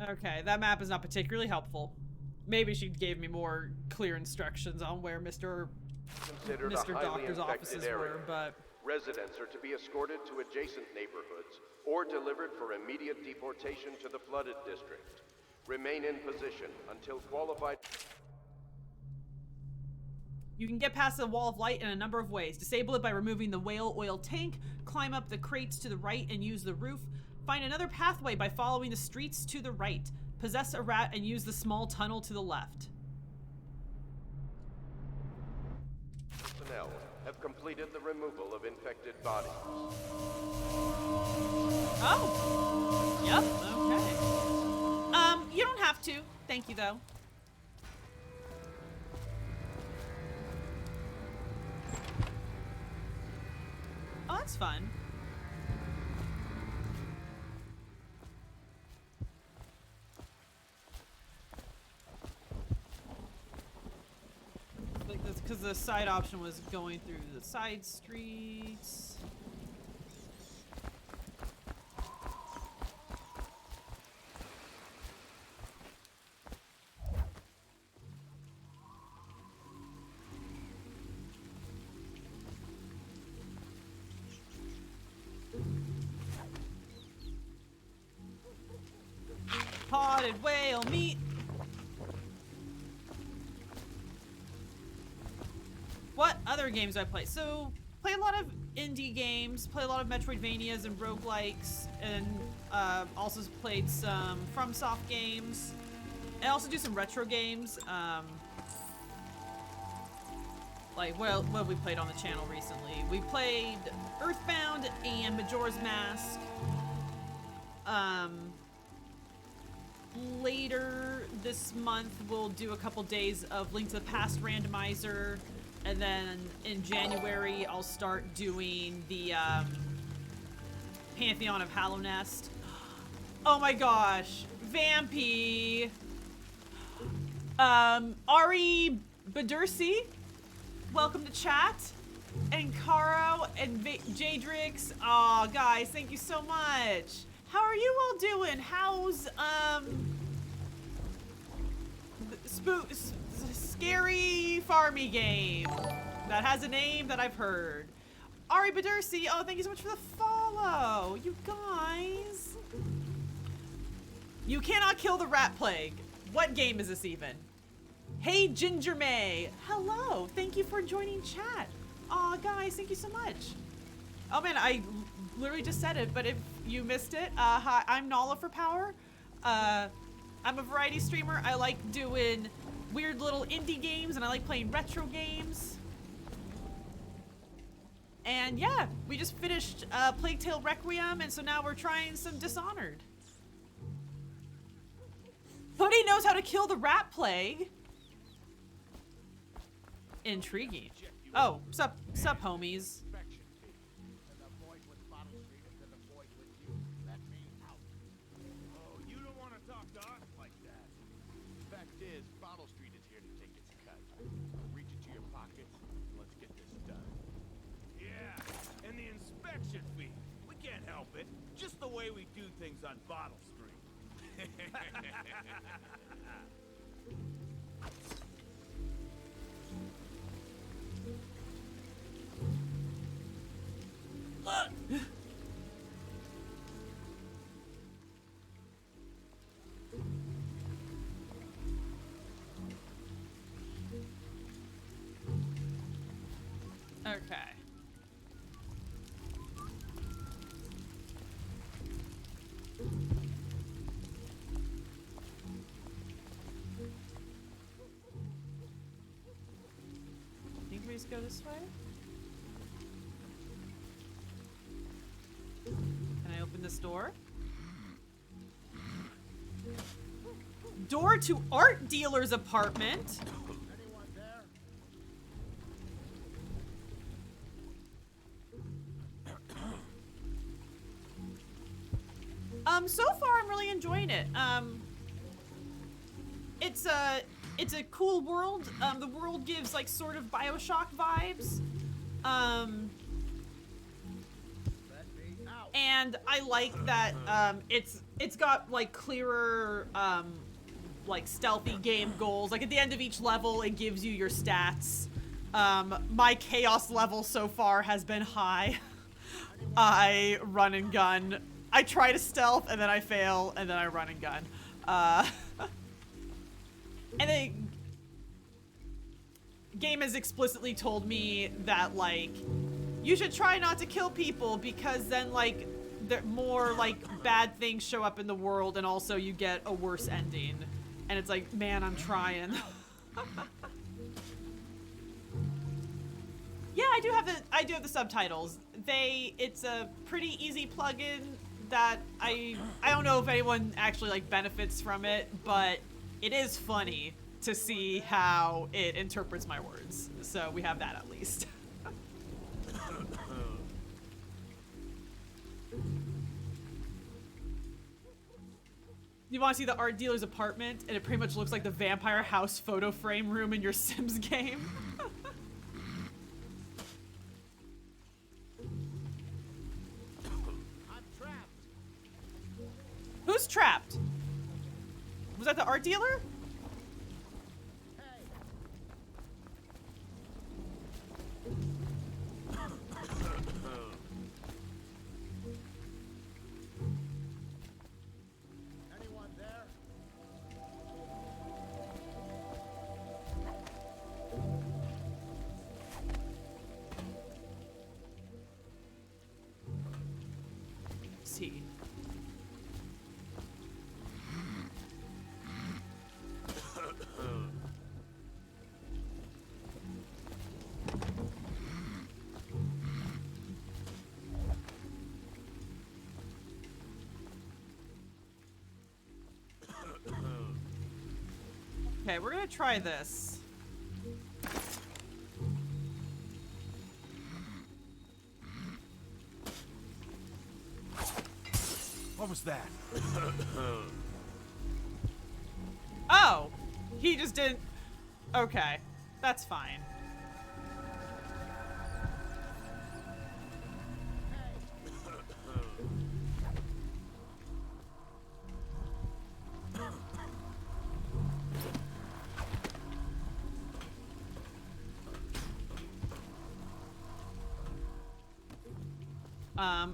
Okay, that map is not particularly helpful. Maybe she gave me more clear instructions on where Mr. considered a highly Doctor's infected offices area. were, but... Residents are to be escorted to adjacent neighborhoods or delivered for immediate deportation to the flooded district. Remain in position until qualified... You can get past the wall of light in a number of ways. Disable it by removing the whale oil tank, climb up the crates to the right and use the roof, find another pathway by following the streets to the right, possess a rat and use the small tunnel to the left. Personnel have completed the removal of infected bodies. Oh! Yep, okay. You don't have to. Thank you, though. Oh, that's fun. Like this, because the side option was going through the side streets. Potted whale meat. What other games do I play? So, play a lot of indie games, play a lot of Metroidvanias and roguelikes, and also played some FromSoft games. I also do some retro games. Like, what have we played on the channel recently? We played Earthbound and Majora's Mask. Later this month, we'll do a couple days of Link to the Past randomizer, and then in January, I'll start doing the Pantheon of Hallownest. Oh my gosh, Vampy, Ari Badursi, welcome to chat, and Caro and Jadrix. Aw, guys, thank you so much. How are you all doing? How's, scary farmy game that has a name that I've heard. Ari Badursi, oh, thank you so much for the follow. You guys. You cannot kill the rat plague. What game is this even? Hey, Ginger May. Hello, thank you for joining chat. Aw, guys, thank you so much. Oh man, I literally just said it, but if you missed it, hi, I'm Nala for Power. I'm a variety streamer. I like doing weird little indie games, and I like playing retro games. And yeah, we just finished Plague Tale Requiem, and so now we're trying some Dishonored. Hoodie knows how to kill the rat plague. Intriguing. Oh, sup homies. Just the way we do things on Bottle Street. Look! Okay. I think we just go this way? Can I open this door? Door to art dealer's apartment. So far I'm really enjoying it. It's a cool world. The world gives like sort of BioShock vibes. And I like that it's got like clearer like stealthy game goals. Like at the end of each level it gives you your stats. My chaos level so far has been high. I run and gun. I try to stealth and then I fail and then I run and gun. And the game has explicitly told me that like you should try not to kill people because then like more like bad things show up in the world and also you get a worse ending. And it's like, man, I'm trying. Yeah, I do have the subtitles. It's a pretty easy plugin that I don't know if anyone actually like benefits from it, but it is funny to see how it interprets my words. So we have that at least. You want to see the art dealer's apartment, and it pretty much looks like the vampire house photo frame room in your Sims game. I'm trapped. Who's trapped? Was that the art dealer? Anyone there? See. Okay, we're gonna try this. What was that? Oh! He just didn't... Okay. That's fine.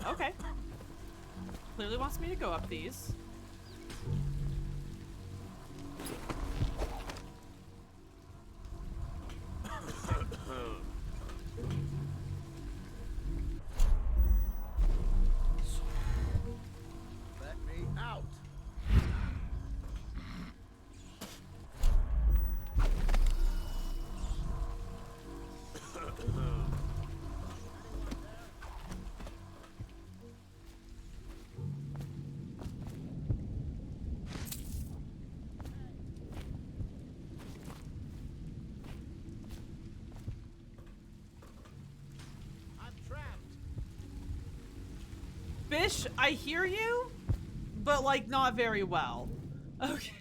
Okay. Clearly wants me to go up these. Let me out. I'm trapped. Bish, I hear you, but like not very well. Okay.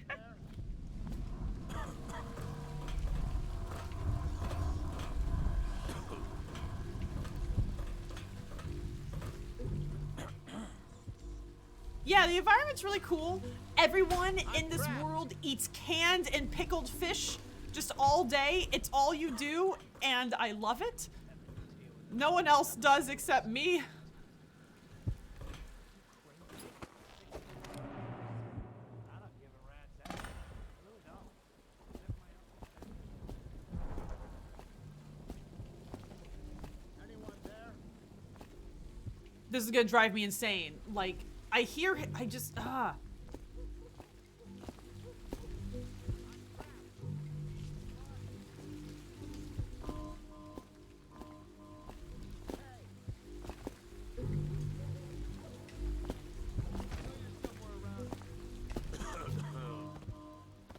Yeah, the environment's really cool. Everyone in this world eats canned and pickled fish just all day. It's all you do, and I love it. No one else does except me. this is gonna drive me insane. Like, I hear, I just,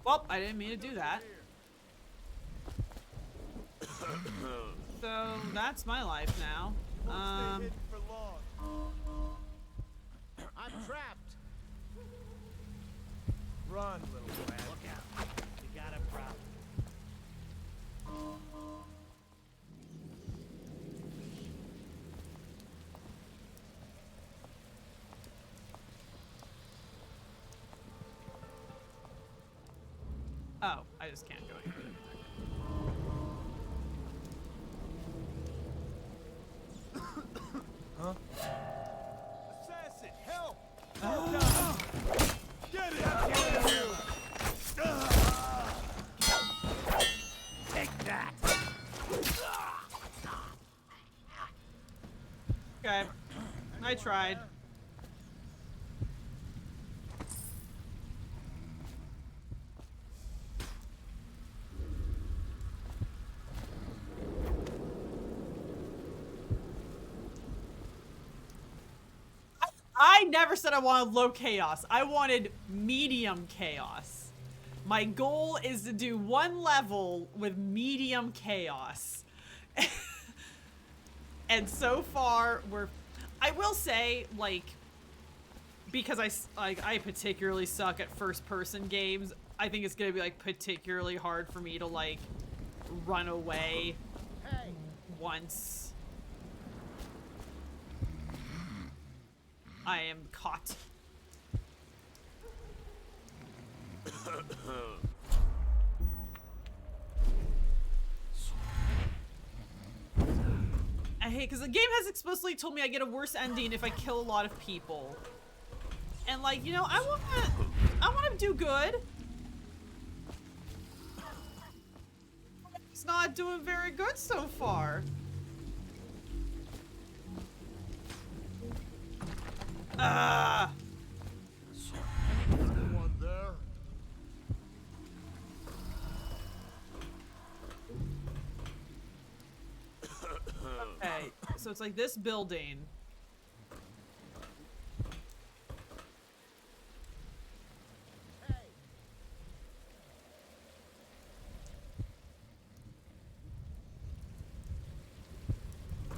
Well, I didn't mean to do that. So, that's my life now. I'm trapped. Run, little rat. Look out. You got a problem. Oh, I just can't go anywhere. Huh? Assassin, help! Get it! Take that! Okay. I tried. I never said I wanted low chaos. I wanted medium chaos. My goal is to do one level with medium chaos. And so far, I will say, like, because I particularly suck at first-person games, I think it's gonna be, like, particularly hard for me to, like, run away once I am caught. I hate, because the game has explicitly told me I get a worse ending if I kill a lot of people. And, like, you know, I wanna do good. It's not doing very good so far. Ah! Anyone there? Okay, so it's like this building.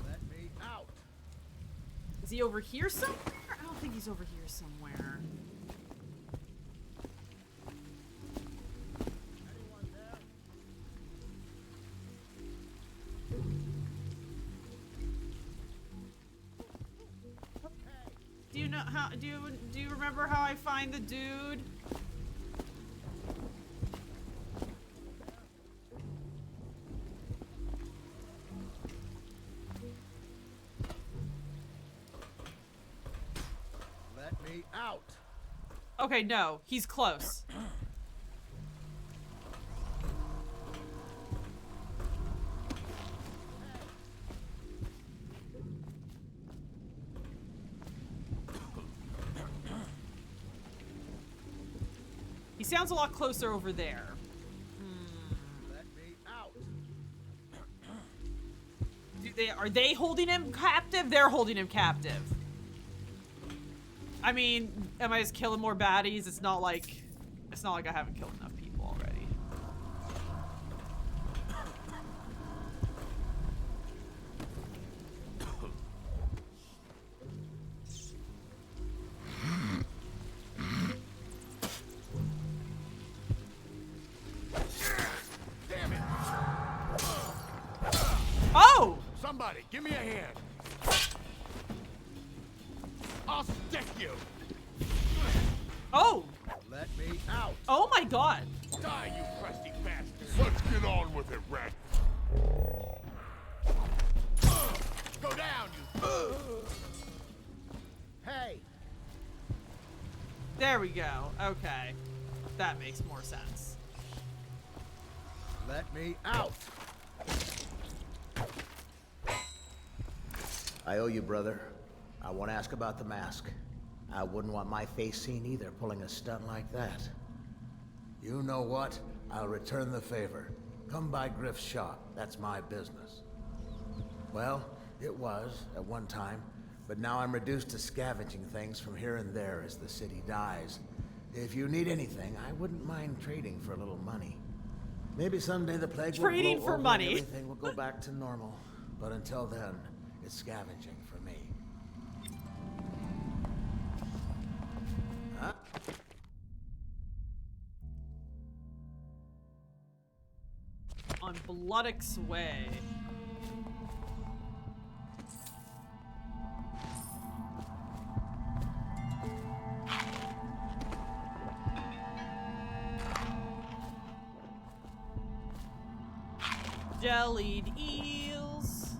Let me out. Is he over here somewhere? I don't think he's over here somewhere. Do you know how? Do you remember how I find the dude? Let me out. Okay, no, he's close. He sounds a lot closer over there. Let me out. Are they holding him captive? They're holding him captive. I mean, am I just killing more baddies? It's not like I haven't killed enough people already. Damn it! Oh! Somebody, give me a hand. I'll stick you. Oh! Let me out. Oh my god! Die, you crusty bastard. Let's get on with it, rat. Go down, you. Hey. There we go. Okay. That makes more sense. Let me out. I owe you, brother. I won't ask about the mask. I wouldn't want my face seen either, pulling a stunt like that. You know what? I'll return the favor. Come by Griff's shop. That's my business. Well, it was, at one time, but now I'm reduced to scavenging things from here and there as the city dies. If you need anything, I wouldn't mind trading for a little money. Maybe someday the plague will Trading blow for over money. and everything will go back to normal. But until then, it's scavenging for me. Huh? On Bloodix Way. Jellied eels.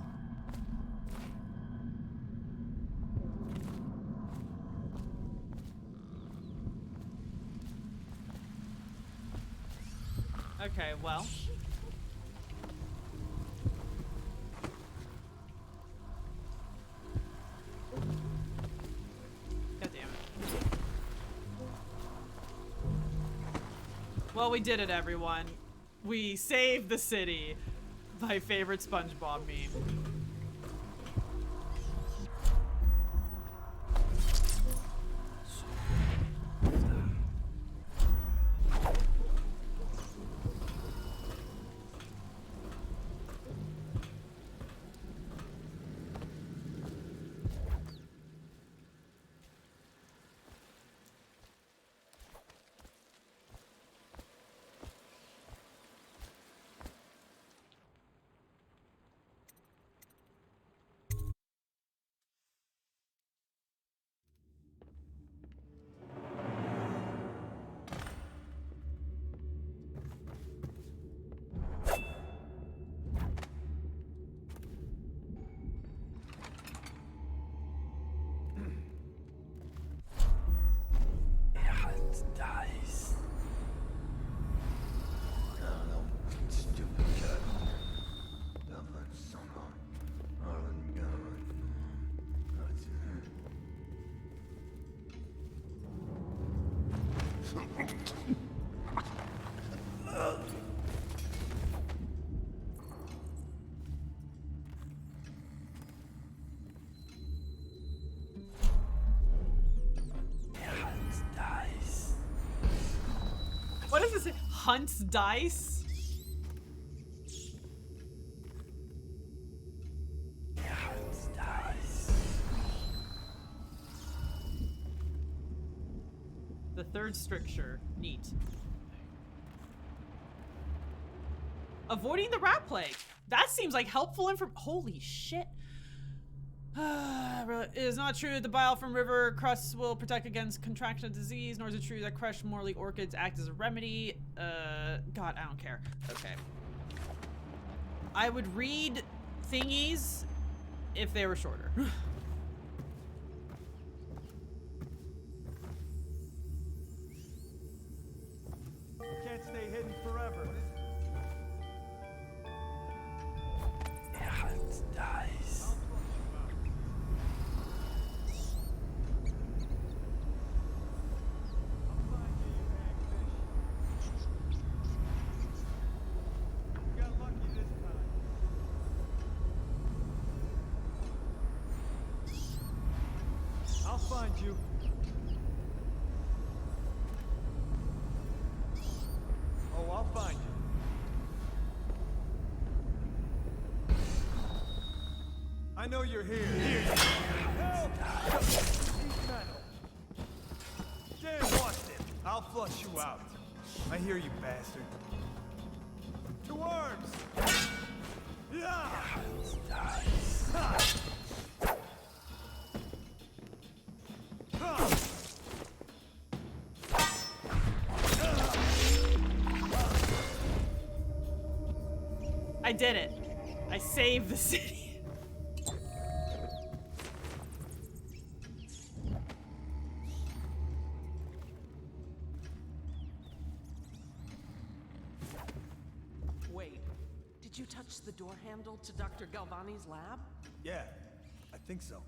Okay, well. God damn it. Well, we did it, everyone. We saved the city. My favorite SpongeBob meme. What does it say? Hunts dice? The third stricture. Neat. Avoiding the rat plague. That seems like helpful information. Holy shit. It is not true that the bile from river crusts will protect against contraction of disease, nor is it true that crushed morley orchids act as a remedy. God, I don't care. Okay. I would read thingies if they were shorter. Can't stay hidden forever. Dice. I'll find you. Oh, I'll find you. I know you're here. Here you are. Help! He's metal. Damn, watch it. I'll flush you out. I hear you, bastard. To arms! Yeah! Ha! I did it. I saved the city. Wait, did you touch the door handle to Dr. Galvani's lab? Yeah, I think so.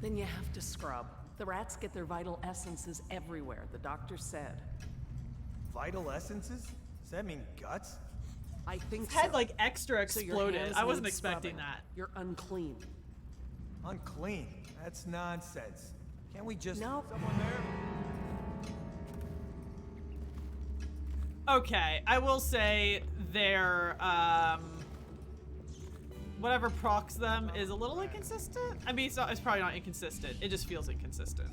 Then you have to scrub. The rats get their vital essences everywhere, the doctor said. Vital essences? Does that mean guts? I think His head so. like extra So your exploded. hands I wasn't need expecting scrubbing. that. You're unclean. Unclean? That's nonsense. Can't we just... No. Someone there? Okay, I will say their whatever procs them is a little inconsistent. I mean, it's probably not inconsistent. It just feels inconsistent.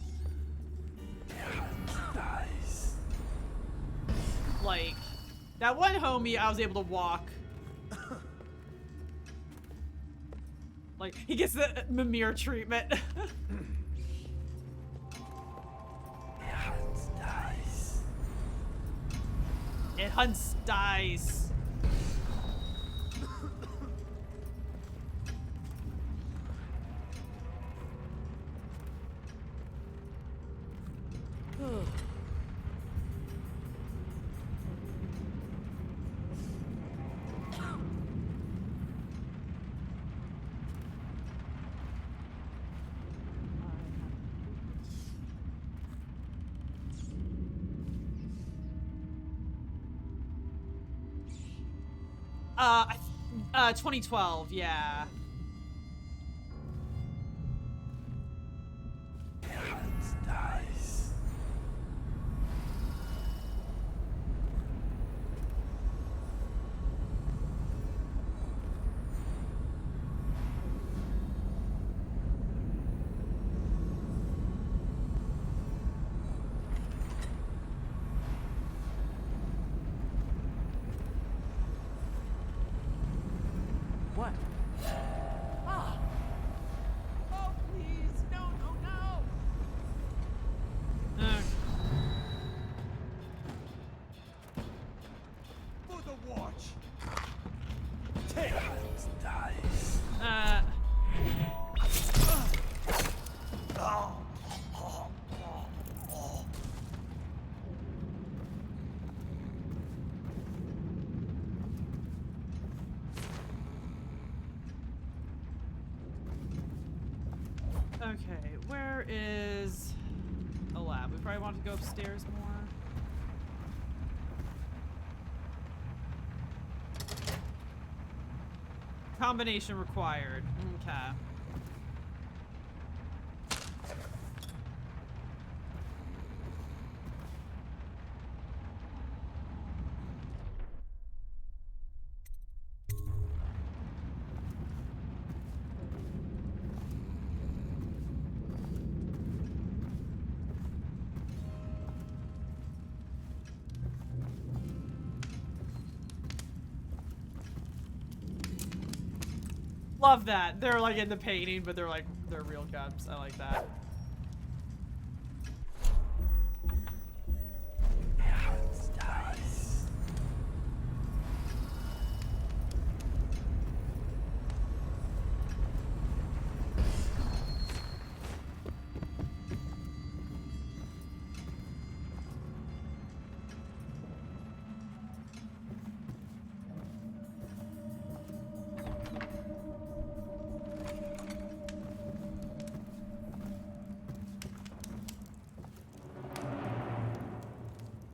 Nice. Like that one homie, I was able to walk. Like he gets the Mimir treatment. It hunts dice. I 2012, yeah. Nice. What? Ah! Oh, please! No, no, no! For the watch. Take dice. Oh. Okay, where is a lab? We probably want to go upstairs more. Combination required. Okay. Love that. They're like in the painting, but they're real guns. I like that.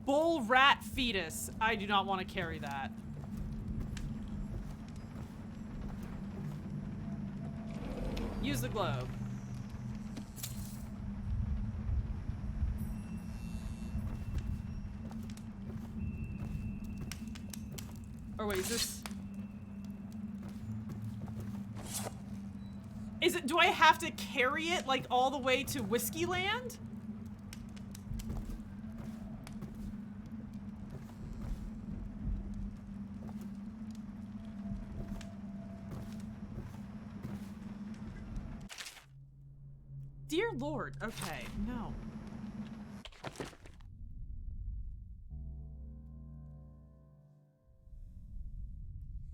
Bull rat fetus. I do not want to carry that. Use the globe. Or wait, is this... Is it, do I have to carry it like all the way to Whiskey Land? Dear Lord, okay, no.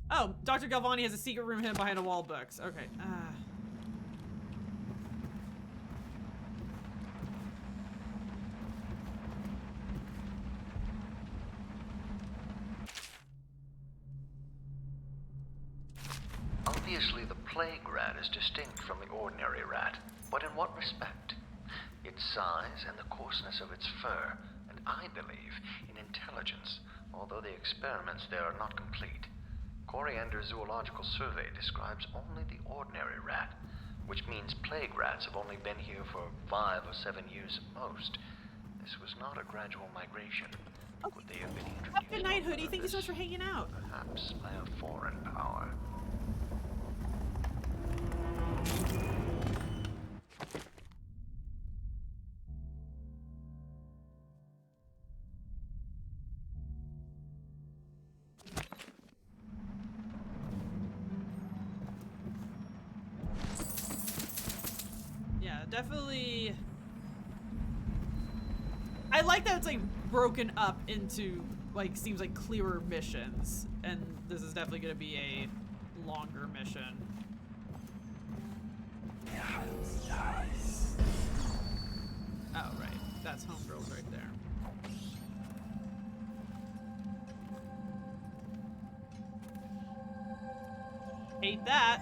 Oh, Dr. Galvani has a secret room hidden behind a wall of books. Okay, Obviously, the plague rat is distinct from the ordinary rat. But in what respect? Its size and the coarseness of its fur, and I believe in intelligence, although the experiments there are not complete. Coriander's zoological survey describes only the ordinary rat, which means plague rats have only been here for 5 or 7 years at most. This was not a gradual migration. Could they have been introduced? Good night, Hoodie. Thank you so much for hanging out. Perhaps by a foreign power. Yeah, definitely. I like that it's like broken up into like seems like clearer missions, and this is definitely going to be a longer mission. Oh right, that's Homegirls right there. Hate that.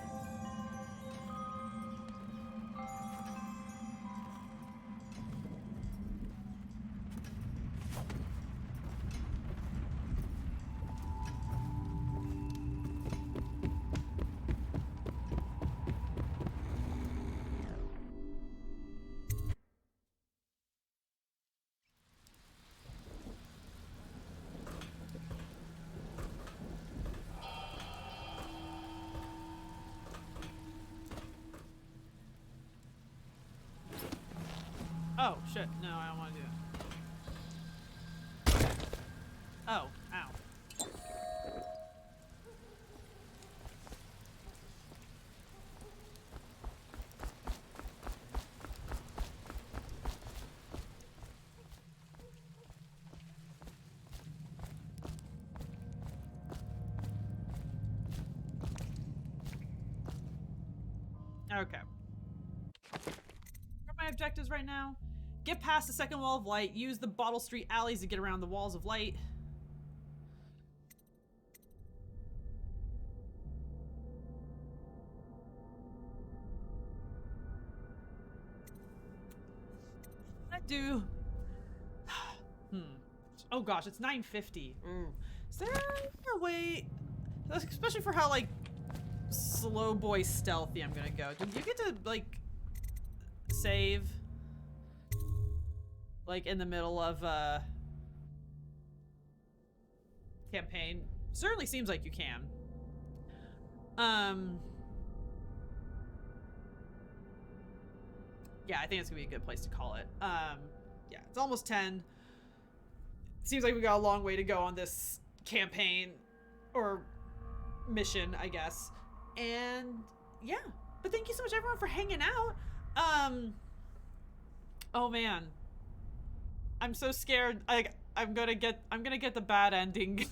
Oh, shit. No, I don't want to do it. Oh, ow. Okay. What are my objectives right now? Get past the second wall of light. Use the Bottle Street alleys to get around the walls of light. I do. Oh gosh, it's 9:50. Is there a way, especially for how like slow boy stealthy I'm gonna go? Do you get to like save like in the middle of campaign? Certainly seems like you can. Yeah, I think it's gonna be a good place to call it. Yeah, it's almost 10. Seems like we got a long way to go on this campaign or mission, I guess. And yeah, but thank you so much everyone for hanging out. Oh man, I'm so scared. I'm gonna get the bad ending.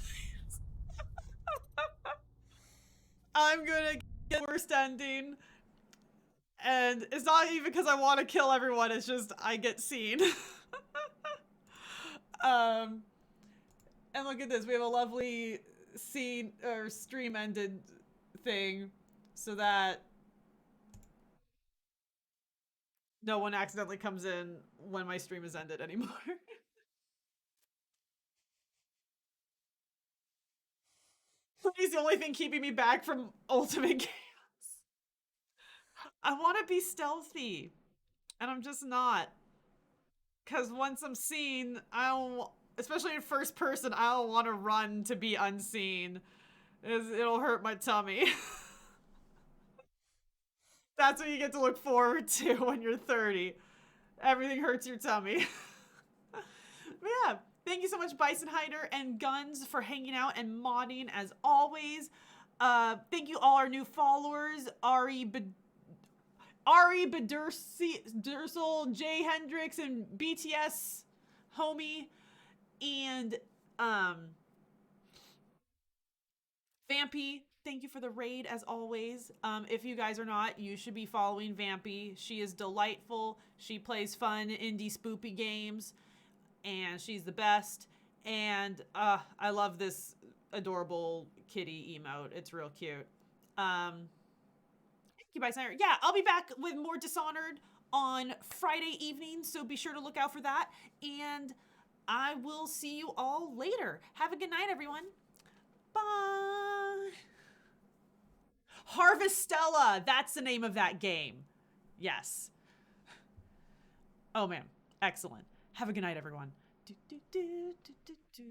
I'm gonna get the worst ending, and it's not even because I want to kill everyone. It's just I get seen. And look at this. We have a lovely scene or stream ended thing, so that no one accidentally comes in when my stream is ended anymore. He's the only thing keeping me back from ultimate chaos. I want to be stealthy, and I'm just not. Because once I'm seen, I don't, especially in first person, I don't want to run to be unseen. It'll hurt my tummy. That's what you get to look forward to when you're 30. Everything hurts your tummy. But yeah, thank you so much, Bison Hider and Guns, for hanging out and modding as always. Thank you all our new followers, Ari Bedersel, Jay Hendricks, and BTS Homie, and Vampy. Thank you for the raid as always. If you guys are not, you should be following Vampy. She is delightful. She plays fun indie spoopy games, and she's the best. And I love this adorable kitty emote. It's real cute. Thank you, Bison. Yeah, I'll be back with more Dishonored on Friday evening, so be sure to look out for that. And I will see you all later. Have a good night, everyone. Bye. Harvestella, that's the name of that game. Yes. Oh man, excellent. Have a good night, everyone. Do, do, do, do, do, do.